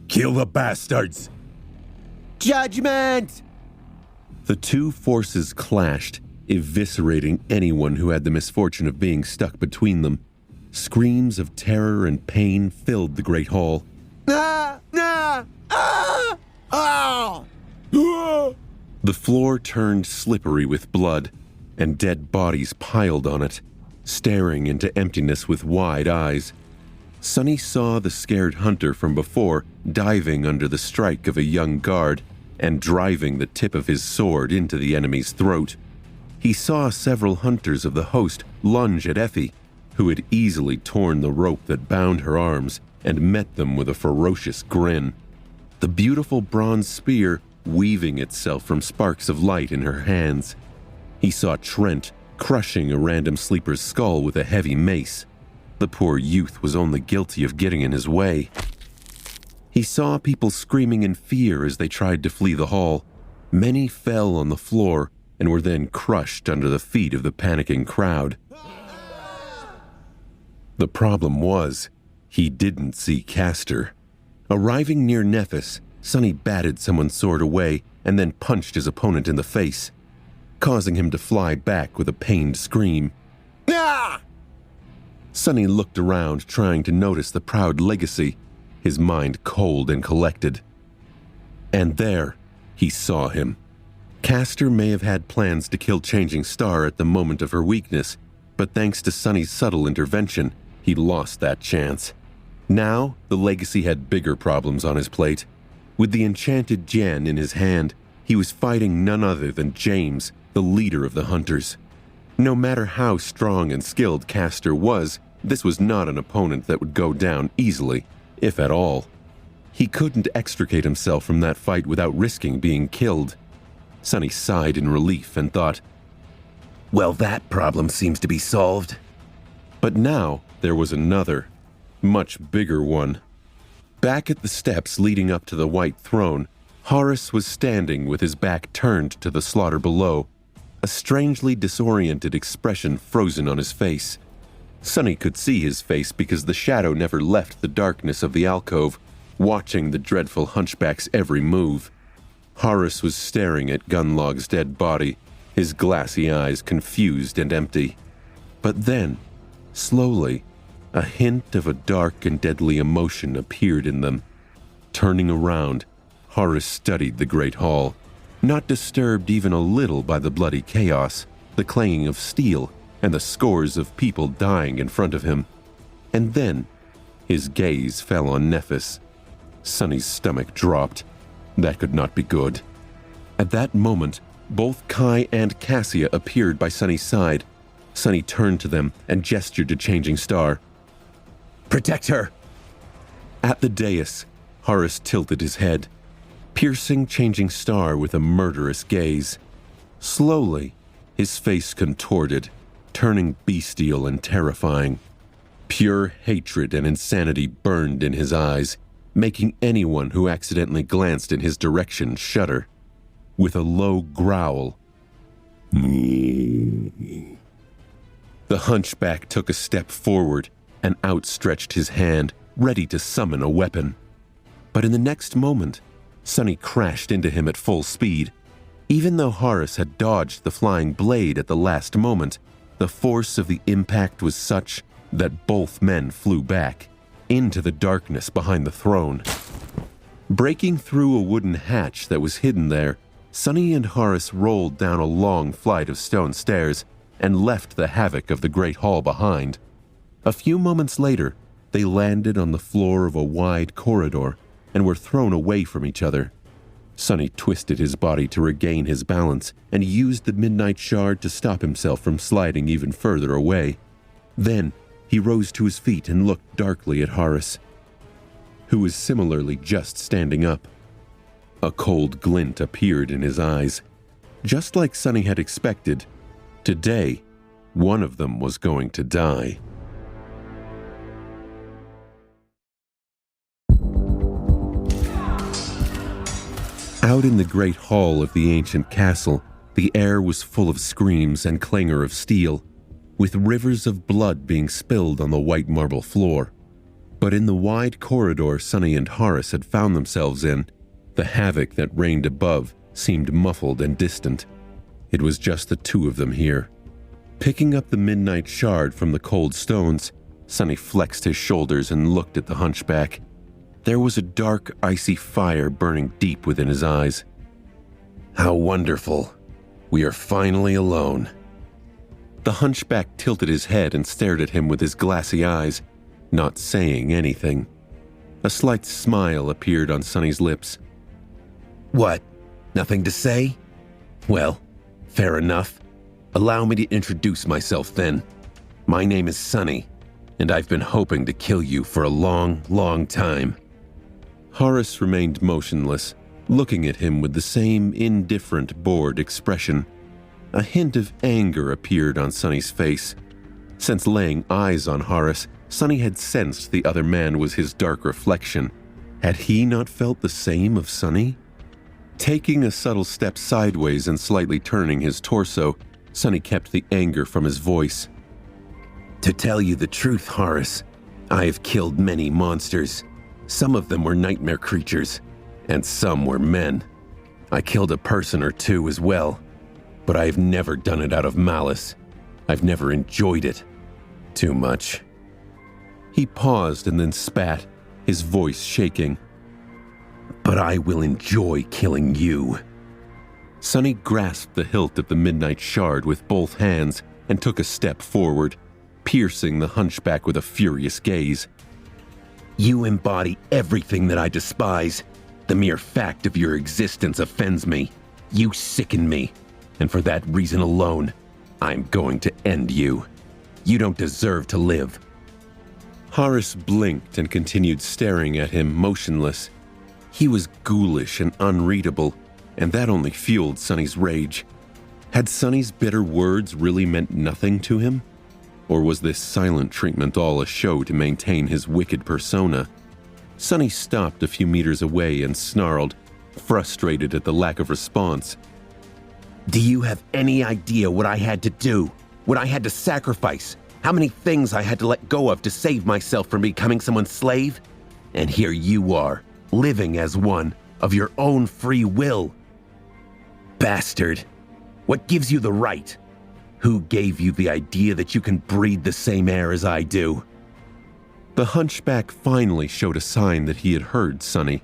Kill the bastards! Judgment! The two forces clashed, eviscerating anyone who had the misfortune of being stuck between them. Screams of terror and pain filled the great hall. Ah! Ah! Ah! Ah! Ah! The floor turned slippery with blood, and dead bodies piled on it, staring into emptiness with wide eyes. Sonny saw the scared hunter from before diving under the strike of a young guard and driving the tip of his sword into the enemy's throat. He saw several hunters of the host lunge at Effie, who had easily torn the rope that bound her arms and met them with a ferocious grin. The beautiful bronze spear weaving itself from sparks of light in her hands. He saw Trent crushing a random sleeper's skull with a heavy mace. The poor youth was only guilty of getting in his way. He saw people screaming in fear as they tried to flee the hall. Many fell on the floor and were then crushed under the feet of the panicking crowd. The problem was, he didn't see Castor. Arriving near Nephis, Sonny batted someone's sword away and then punched his opponent in the face, causing him to fly back with a pained scream. Ah! Sonny looked around, trying to notice the proud legacy, his mind cold and collected. And there, he saw him. Castor may have had plans to kill Changing Star at the moment of her weakness, but thanks to Sonny's subtle intervention, he lost that chance. Now, the legacy had bigger problems on his plate. With the enchanted gem in his hand, he was fighting none other than James, the leader of the hunters. No matter how strong and skilled Castor was, this was not an opponent that would go down easily, if at all. He couldn't extricate himself from that fight without risking being killed. Sonny sighed in relief and thought, Well, that problem seems to be solved. but now there was another, much bigger one. Back at the steps leading up to the white throne, Harus was standing with his back turned to the slaughter below, a strangely disoriented expression frozen on his face. Sonny could see his face because the shadow never left the darkness of the alcove, watching the dreadful hunchback's every move. Harus was staring at Gunlaug's dead body, his glassy eyes confused and empty. But then, slowly, a hint of a dark and deadly emotion appeared in them. Turning around, Harus studied the great hall, not disturbed even a little by the bloody chaos, the clanging of steel, and the scores of people dying in front of him. And then, his gaze fell on Nephis. Sonny's stomach dropped. That could not be good. At that moment, both Kai and Cassia appeared by Sonny's side. Sonny turned to them and gestured to Changing Star. Protect her! At the dais, Harus tilted his head, piercing Changing Star with a murderous gaze. Slowly, his face contorted, turning bestial and terrifying. Pure hatred and insanity burned in his eyes, making anyone who accidentally glanced in his direction shudder. With a low growl, the hunchback took a step forward and outstretched his hand, ready to summon a weapon. But in the next moment, Sonny crashed into him at full speed. Even though Harus had dodged the flying blade at the last moment, the force of the impact was such that both men flew back, into the darkness behind the throne. Breaking through a wooden hatch that was hidden there, Sonny and Harus rolled down a long flight of stone stairs and left the havoc of the great hall behind. A few moments later, they landed on the floor of a wide corridor and were thrown away from each other. Sonny twisted his body to regain his balance and used the midnight shard to stop himself from sliding even further away. Then, he rose to his feet and looked darkly at Harus, who was similarly just standing up. A cold glint appeared in his eyes. Just like Sonny had expected, today, one of them was going to die. Out in the great hall of the ancient castle, the air was full of screams and clangor of steel, with rivers of blood being spilled on the white marble floor. But in the wide corridor Sonny and Harus had found themselves in, the havoc that reigned above seemed muffled and distant. It was just the two of them here. Picking up the midnight shard from the cold stones, Sonny flexed his shoulders and looked at the hunchback. There was a dark, icy fire burning deep within his eyes. How wonderful. We are finally alone. The hunchback tilted his head and stared at him with his glassy eyes, not saying anything. A slight smile appeared on Sonny's lips. What? Nothing to say? Well, fair enough. Allow me to introduce myself then. My name is Sonny, and I've been hoping to kill you for a long, long time. Harus remained motionless, looking at him with the same indifferent, bored expression. A hint of anger appeared on Sonny's face. Since laying eyes on Harus, Sonny had sensed the other man was his dark reflection. Had he not felt the same of Sonny? Taking a subtle step sideways and slightly turning his torso, Sonny kept the anger from his voice. To tell you the truth, Harus, I have killed many monsters. Some of them were nightmare creatures, and some were men. I killed a person or two as well, but I have never done it out of malice. I've never enjoyed it too much. He paused and then spat, his voice shaking. But I will enjoy killing you. Sonny grasped the hilt of the midnight shard with both hands and took a step forward, piercing the hunchback with a furious gaze. You embody everything that I despise. The mere fact of your existence offends me. You sicken me, and for that reason alone, I'm going to end you. You don't deserve to live. Harus blinked and continued staring at him, motionless. He was ghoulish and unreadable, and that only fueled Sonny's rage. Had Sonny's bitter words really meant nothing to him? Or was this silent treatment all a show to maintain his wicked persona? Sonny stopped a few meters away and snarled, frustrated at the lack of response. Do you have any idea what I had to do? What I had to sacrifice? How many things I had to let go of to save myself from becoming someone's slave? And here you are, living as one, of your own free will. Bastard! What gives you the right? Who gave you the idea that you can breathe the same air as I do? The hunchback finally showed a sign that he had heard Sonny.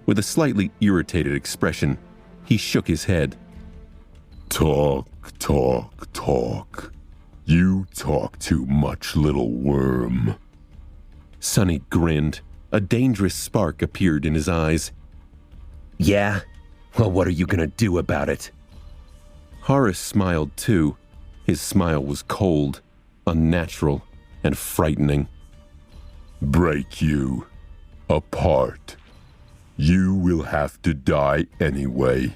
With a slightly irritated expression, he shook his head. Talk, talk, talk. You talk too much, little worm. Sonny grinned. A dangerous spark appeared in his eyes. Yeah? Well, what are you gonna do about it? Harus smiled too. His smile was cold, unnatural, and frightening. Break you apart. You will have to die anyway.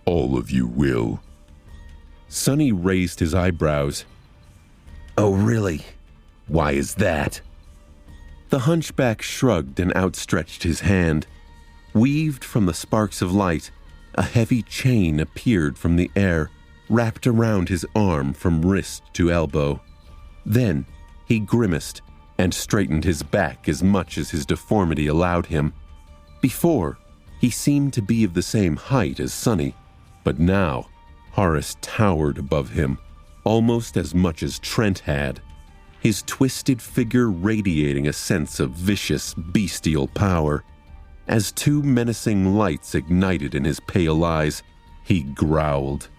All of you will. Sonny raised his eyebrows. Oh, really? Why is that? The hunchback shrugged and outstretched his hand. Weaved from the sparks of light, a heavy chain appeared from the air, wrapped around his arm from wrist to elbow. Then he grimaced and straightened his back as much as his deformity allowed him. Before, he seemed to be of the same height as Sonny, but now Harus towered above him, almost as much as Trent had, his twisted figure radiating a sense of vicious, bestial power. As two menacing lights ignited in his pale eyes, he growled.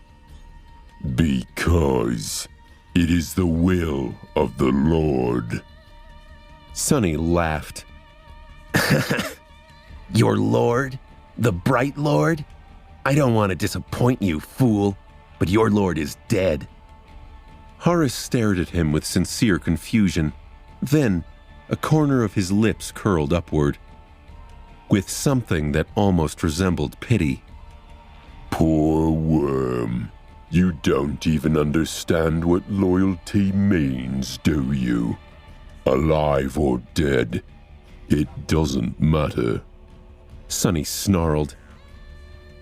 Because it is the will of the Lord. Sonny laughed. Your lord? The bright lord? I don't want to disappoint you, fool, but your lord is dead. Harus stared at him with sincere confusion. Then, a corner of his lips curled upward, with something that almost resembled pity. Poor worm. You don't even understand what loyalty means, do you? Alive or dead, it doesn't matter. Sonny snarled.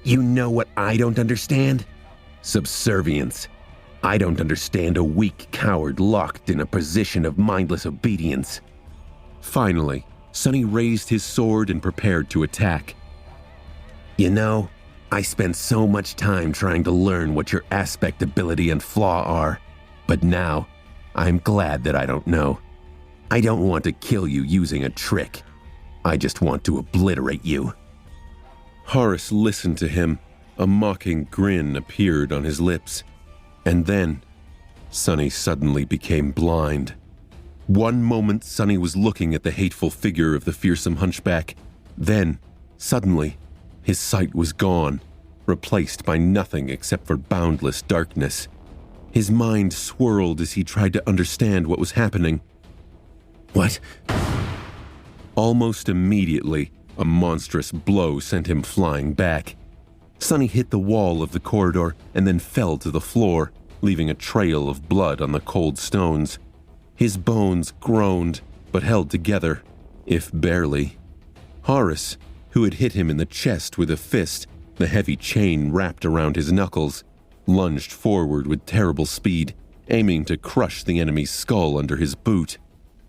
You know what I don't understand? Subservience. I don't understand a weak coward locked in a position of mindless obedience. Finally, Sonny raised his sword and prepared to attack. You know, I spent so much time trying to learn what your aspect ability and flaw are, but now I'm glad that I don't know. I don't want to kill you using a trick. I just want to obliterate you. Harus listened to him. A mocking grin appeared on his lips. And then, Sonny suddenly became blind. One moment, Sonny was looking at the hateful figure of the fearsome hunchback. Then, suddenly, his sight was gone, replaced by nothing except for boundless darkness. His mind swirled as he tried to understand what was happening. What? Almost immediately, a monstrous blow sent him flying back. Sonny hit the wall of the corridor and then fell to the floor, leaving a trail of blood on the cold stones. His bones groaned, but held together, if barely. Harus, who had hit him in the chest with a fist, the heavy chain wrapped around his knuckles, lunged forward with terrible speed, aiming to crush the enemy's skull under his boot.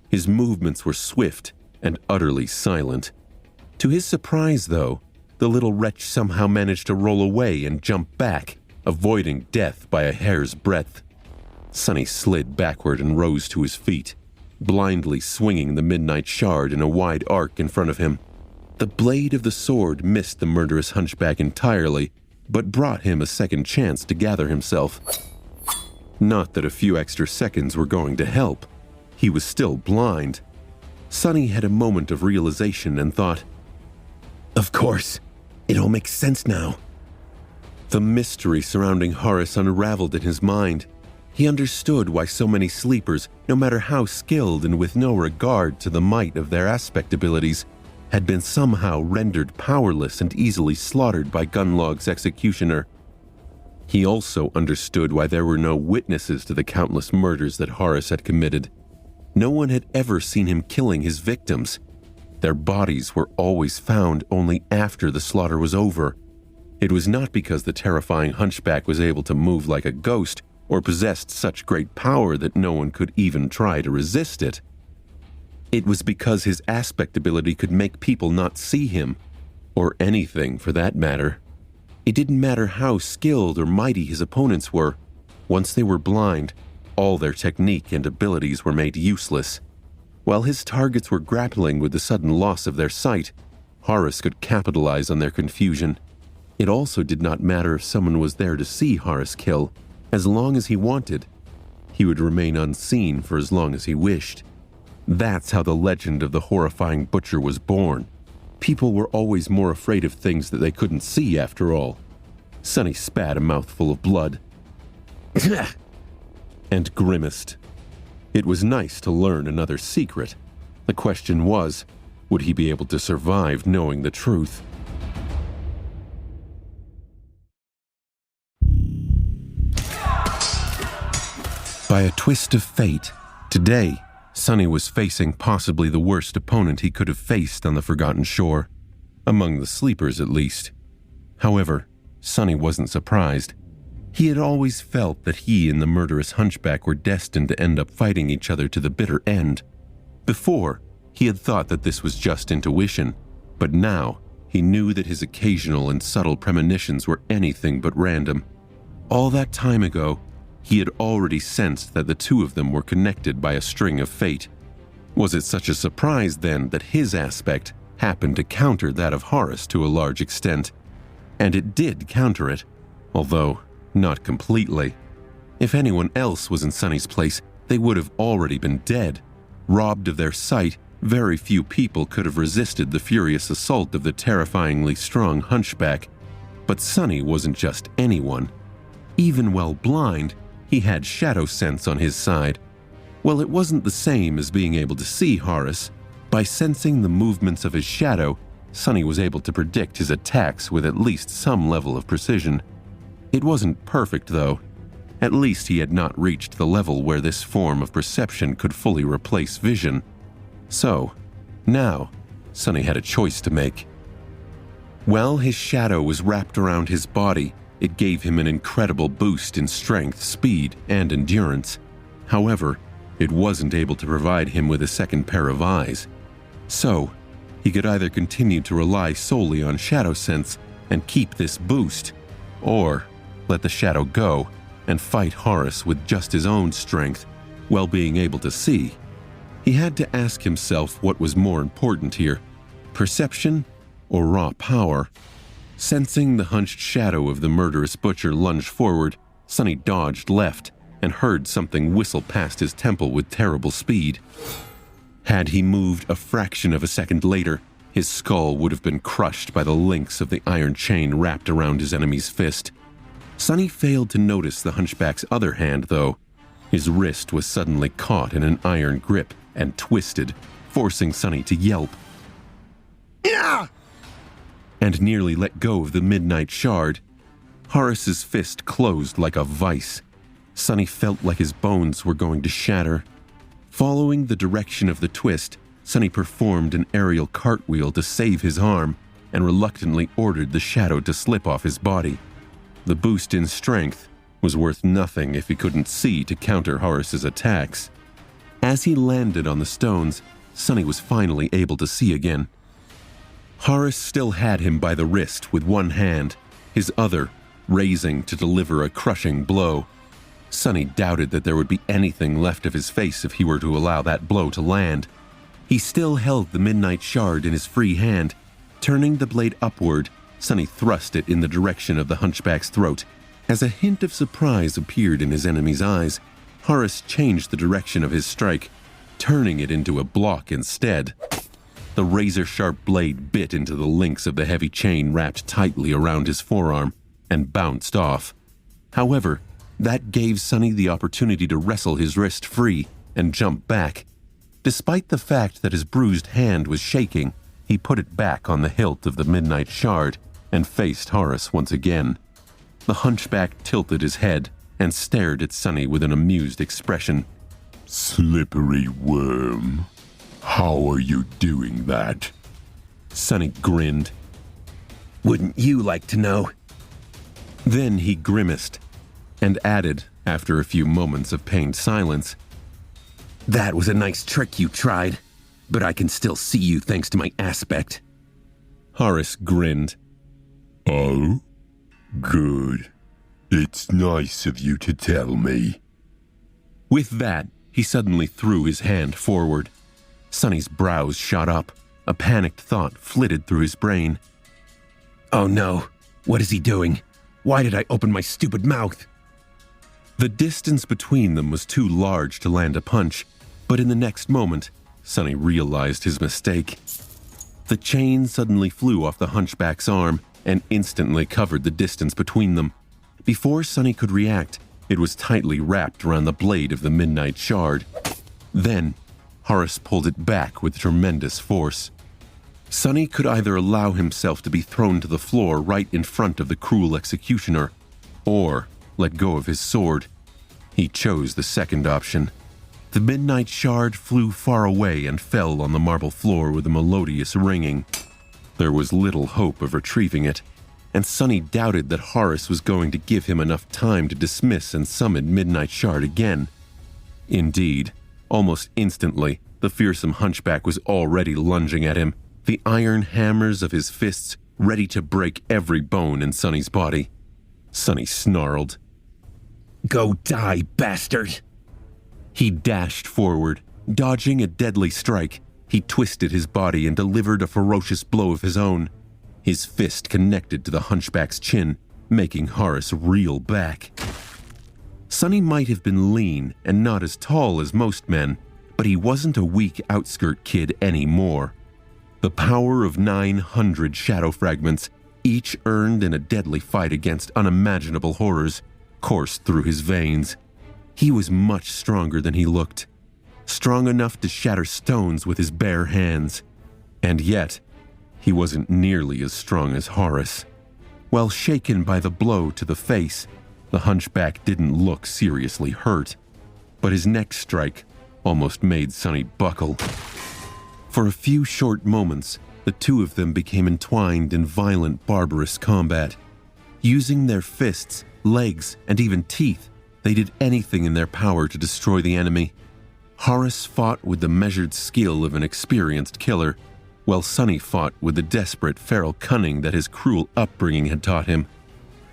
His movements were swift and utterly silent. To his surprise, though, the little wretch somehow managed to roll away and jump back, avoiding death by a hair's breadth. Sonny slid backward and rose to his feet, blindly swinging the midnight shard in a wide arc in front of him. The blade of the sword missed the murderous hunchback entirely, but brought him a second chance to gather himself. Not that a few extra seconds were going to help. He was still blind. Sonny had a moment of realization and thought, "Of course, it all makes sense now." The mystery surrounding Harus unraveled in his mind. He understood why so many sleepers, no matter how skilled and with no regard to the might of their aspect abilities, had been somehow rendered powerless and easily slaughtered by Gunlaug's executioner. He also understood why there were no witnesses to the countless murders that Harus had committed. No one had ever seen him killing his victims. Their bodies were always found only after the slaughter was over. It was not because the terrifying hunchback was able to move like a ghost or possessed such great power that no one could even try to resist it. It was because his aspect ability could make people not see him, or anything for that matter. It didn't matter how skilled or mighty his opponents were. Once they were blind, all their technique and abilities were made useless. While his targets were grappling with the sudden loss of their sight, Harus could capitalize on their confusion. It also did not matter if someone was there to see Harus kill. As long as he wanted, he would remain unseen for as long as he wished. That's how the legend of the horrifying butcher was born. People were always more afraid of things that they couldn't see, after all. Sonny spat a mouthful of blood and grimaced. It was nice to learn another secret. The question was, would he be able to survive knowing the truth? By a twist of fate, today, Sonny was facing possibly the worst opponent he could have faced on the Forgotten Shore, among the sleepers at least. However, Sonny wasn't surprised. He had always felt that he and the murderous hunchback were destined to end up fighting each other to the bitter end. Before, he had thought that this was just intuition, but now he knew that his occasional and subtle premonitions were anything but random. All that time ago, he had already sensed that the two of them were connected by a string of fate. Was it such a surprise, then, that his aspect happened to counter that of Harus to a large extent? And it did counter it, although not completely. If anyone else was in Sonny's place, they would have already been dead. Robbed of their sight, very few people could have resisted the furious assault of the terrifyingly strong hunchback. But Sonny wasn't just anyone. Even while blind, he had shadow sense on his side. Well, it wasn't the same as being able to see Harus. By sensing the movements of his shadow, Sonny was able to predict his attacks with at least some level of precision. It wasn't perfect, though. At least he had not reached the level where this form of perception could fully replace vision. So, now, Sonny had a choice to make. While his shadow was wrapped around his body, it gave him an incredible boost in strength, speed, and endurance. However, it wasn't able to provide him with a second pair of eyes. So, he could either continue to rely solely on shadow sense and keep this boost, or let the shadow go and fight Harus with just his own strength while being able to see. He had to ask himself what was more important here, perception or raw power. Sensing the hunched shadow of the murderous butcher lunge forward, Sonny dodged left and heard something whistle past his temple with terrible speed. Had he moved a fraction of a second later, his skull would have been crushed by the links of the iron chain wrapped around his enemy's fist. Sonny failed to notice the hunchback's other hand, though. His wrist was suddenly caught in an iron grip and twisted, forcing Sonny to yelp. Yeah! And nearly let go of the midnight shard. Harus's fist closed like a vice. Sonny felt like his bones were going to shatter. Following the direction of the twist, Sonny performed an aerial cartwheel to save his arm and reluctantly ordered the shadow to slip off his body. The boost in strength was worth nothing if he couldn't see to counter Harus's attacks. As he landed on the stones, Sonny was finally able to see again. Harus still had him by the wrist with one hand, his other raising to deliver a crushing blow. Sonny doubted that there would be anything left of his face if he were to allow that blow to land. He still held the midnight shard in his free hand. Turning the blade upward, Sonny thrust it in the direction of the hunchback's throat. As a hint of surprise appeared in his enemy's eyes, Harus changed the direction of his strike, turning it into a block instead. The razor-sharp blade bit into the links of the heavy chain wrapped tightly around his forearm and bounced off. However, that gave Sonny the opportunity to wrestle his wrist free and jump back. Despite the fact that his bruised hand was shaking, he put it back on the hilt of the midnight shard and faced Harus once again. The hunchback tilted his head and stared at Sonny with an amused expression. Slippery worm. How are you doing that? Sonny grinned. Wouldn't you like to know? Then he grimaced and added, after a few moments of pained silence, That was a nice trick you tried, but I can still see you thanks to my aspect. Harus grinned. Oh? Good. It's nice of you to tell me. With that, he suddenly threw his hand forward. Sonny's brows shot up. A panicked thought flitted through his brain. Oh no, what is he doing? Why did I open my stupid mouth? The distance between them was too large to land a punch, but in the next moment, Sonny realized his mistake. The chain suddenly flew off the hunchback's arm and instantly covered the distance between them. Before Sonny could react, it was tightly wrapped around the blade of the midnight shard. Then, Harus pulled it back with tremendous force. Sonny could either allow himself to be thrown to the floor right in front of the cruel executioner, or let go of his sword. He chose the second option. The midnight shard flew far away and fell on the marble floor with a melodious ringing. There was little hope of retrieving it, and Sonny doubted that Harus was going to give him enough time to dismiss and summon Midnight Shard again. Indeed, almost instantly, the fearsome hunchback was already lunging at him, the iron hammers of his fists ready to break every bone in Sonny's body. Sonny snarled. Go die, bastard! He dashed forward, dodging a deadly strike. He twisted his body and delivered a ferocious blow of his own. His fist connected to the hunchback's chin, making Harus reel back. Sonny might have been lean and not as tall as most men, but he wasn't a weak outskirt kid anymore. The power of 900 shadow fragments, each earned in a deadly fight against unimaginable horrors, coursed through his veins. He was much stronger than he looked, strong enough to shatter stones with his bare hands. And yet, he wasn't nearly as strong as Harus. While shaken by the blow to the face, the hunchback didn't look seriously hurt, but his next strike almost made Sonny buckle. For a few short moments, the two of them became entwined in violent, barbarous combat. Using their fists, legs, and even teeth, they did anything in their power to destroy the enemy. Harus fought with the measured skill of an experienced killer, while Sonny fought with the desperate, feral cunning that his cruel upbringing had taught him.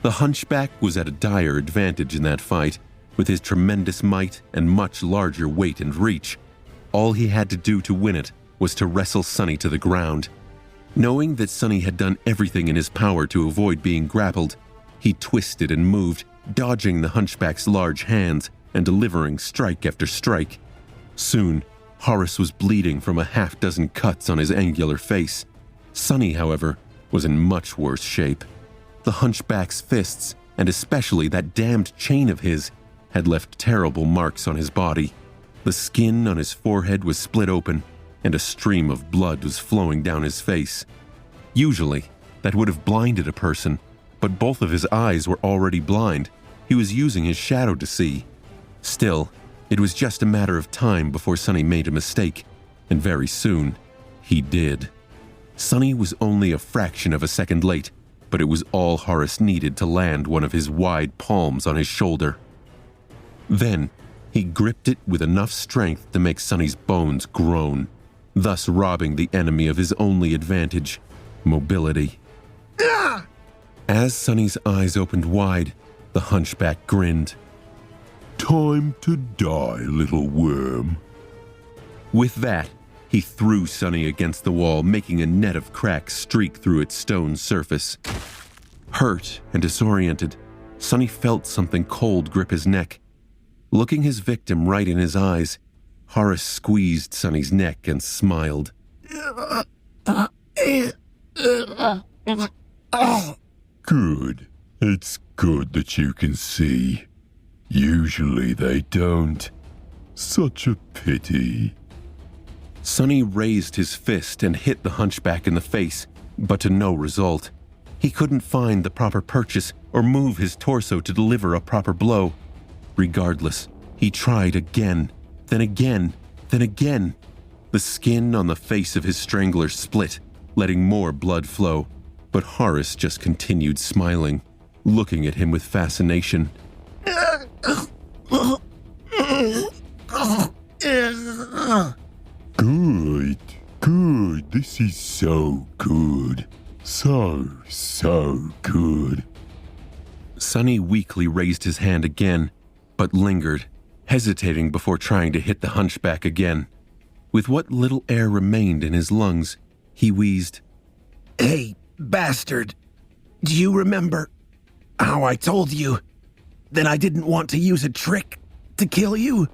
The hunchback was at a dire advantage in that fight, with his tremendous might and much larger weight and reach. All he had to do to win it was to wrestle Sonny to the ground. Knowing that Sonny had done everything in his power to avoid being grappled, he twisted and moved, dodging the hunchback's large hands and delivering strike after strike. Soon, Harus was bleeding from a half-dozen cuts on his angular face. Sonny, however, was in much worse shape. The hunchback's fists, and especially that damned chain of his, had left terrible marks on his body. The skin on his forehead was split open, and a stream of blood was flowing down his face. Usually, that would have blinded a person, but both of his eyes were already blind. He was using his shadow to see. Still, it was just a matter of time before Sonny made a mistake, and very soon, he did. Sonny was only a fraction of a second late, but it was all Harus needed to land one of his wide palms on his shoulder. Then, he gripped it with enough strength to make Sonny's bones groan, thus robbing the enemy of his only advantage, mobility. As Sonny's eyes opened wide, the hunchback grinned. Time to die, little worm. With that, he threw Sonny against the wall, making a net of cracks streak through its stone surface. Hurt and disoriented, Sonny felt something cold grip his neck. Looking his victim right in his eyes, Harus squeezed Sonny's neck and smiled. Good. It's good that you can see. Usually they don't. Such a pity. Sonny raised his fist and hit the hunchback in the face, but to no result. He couldn't find the proper purchase or move his torso to deliver a proper blow. Regardless, he tried again, then again, then again. The skin on the face of his strangler split, letting more blood flow, but Harus just continued smiling, looking at him with fascination. Good, good. This is so good. So good. Sonny weakly raised his hand again, but lingered, hesitating before trying to hit the hunchback again. With what little air remained in his lungs, he wheezed, Hey, bastard. Do you remember how I told you that I didn't want to use a trick to kill you?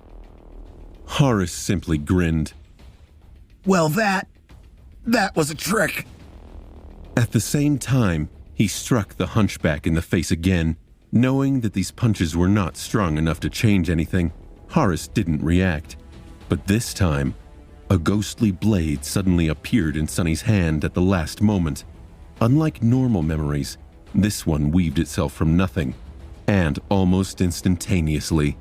Harus simply grinned. Well, that was a trick. At the same time, he struck the hunchback in the face again. Knowing that these punches were not strong enough to change anything, Harus didn't react. But this time, a ghostly blade suddenly appeared in Sonny's hand at the last moment. Unlike normal memories, this one weaved itself from nothing, and almost instantaneously.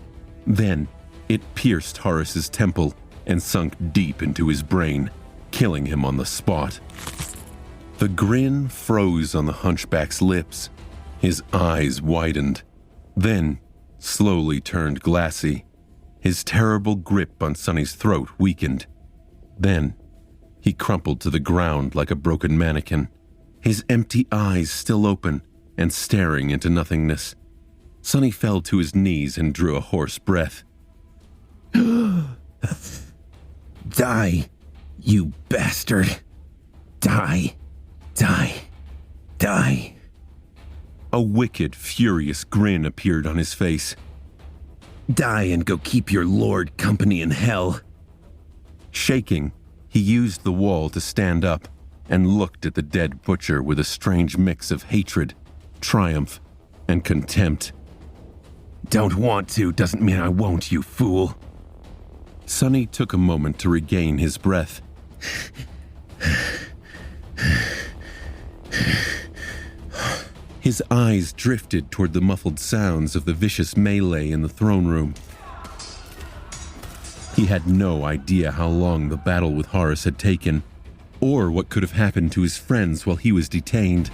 Then, it pierced Harus's temple and sunk deep into his brain, killing him on the spot. The grin froze on the hunchback's lips. His eyes widened, then slowly turned glassy. His terrible grip on Sonny's throat weakened. Then, he crumpled to the ground like a broken mannequin, his empty eyes still open and staring into nothingness. Sonny fell to his knees and drew a hoarse breath. Die, you bastard. Die, die, die. A wicked, furious grin appeared on his face. Die and go keep your lord company in hell. Shaking, he used the wall to stand up and looked at the dead butcher with a strange mix of hatred, triumph, and contempt. Don't want to doesn't mean I won't, you fool. Sonny took a moment to regain his breath. His eyes drifted toward the muffled sounds of the vicious melee in the throne room. He had no idea how long the battle with Harus had taken. or what could have happened to his friends while he was detained.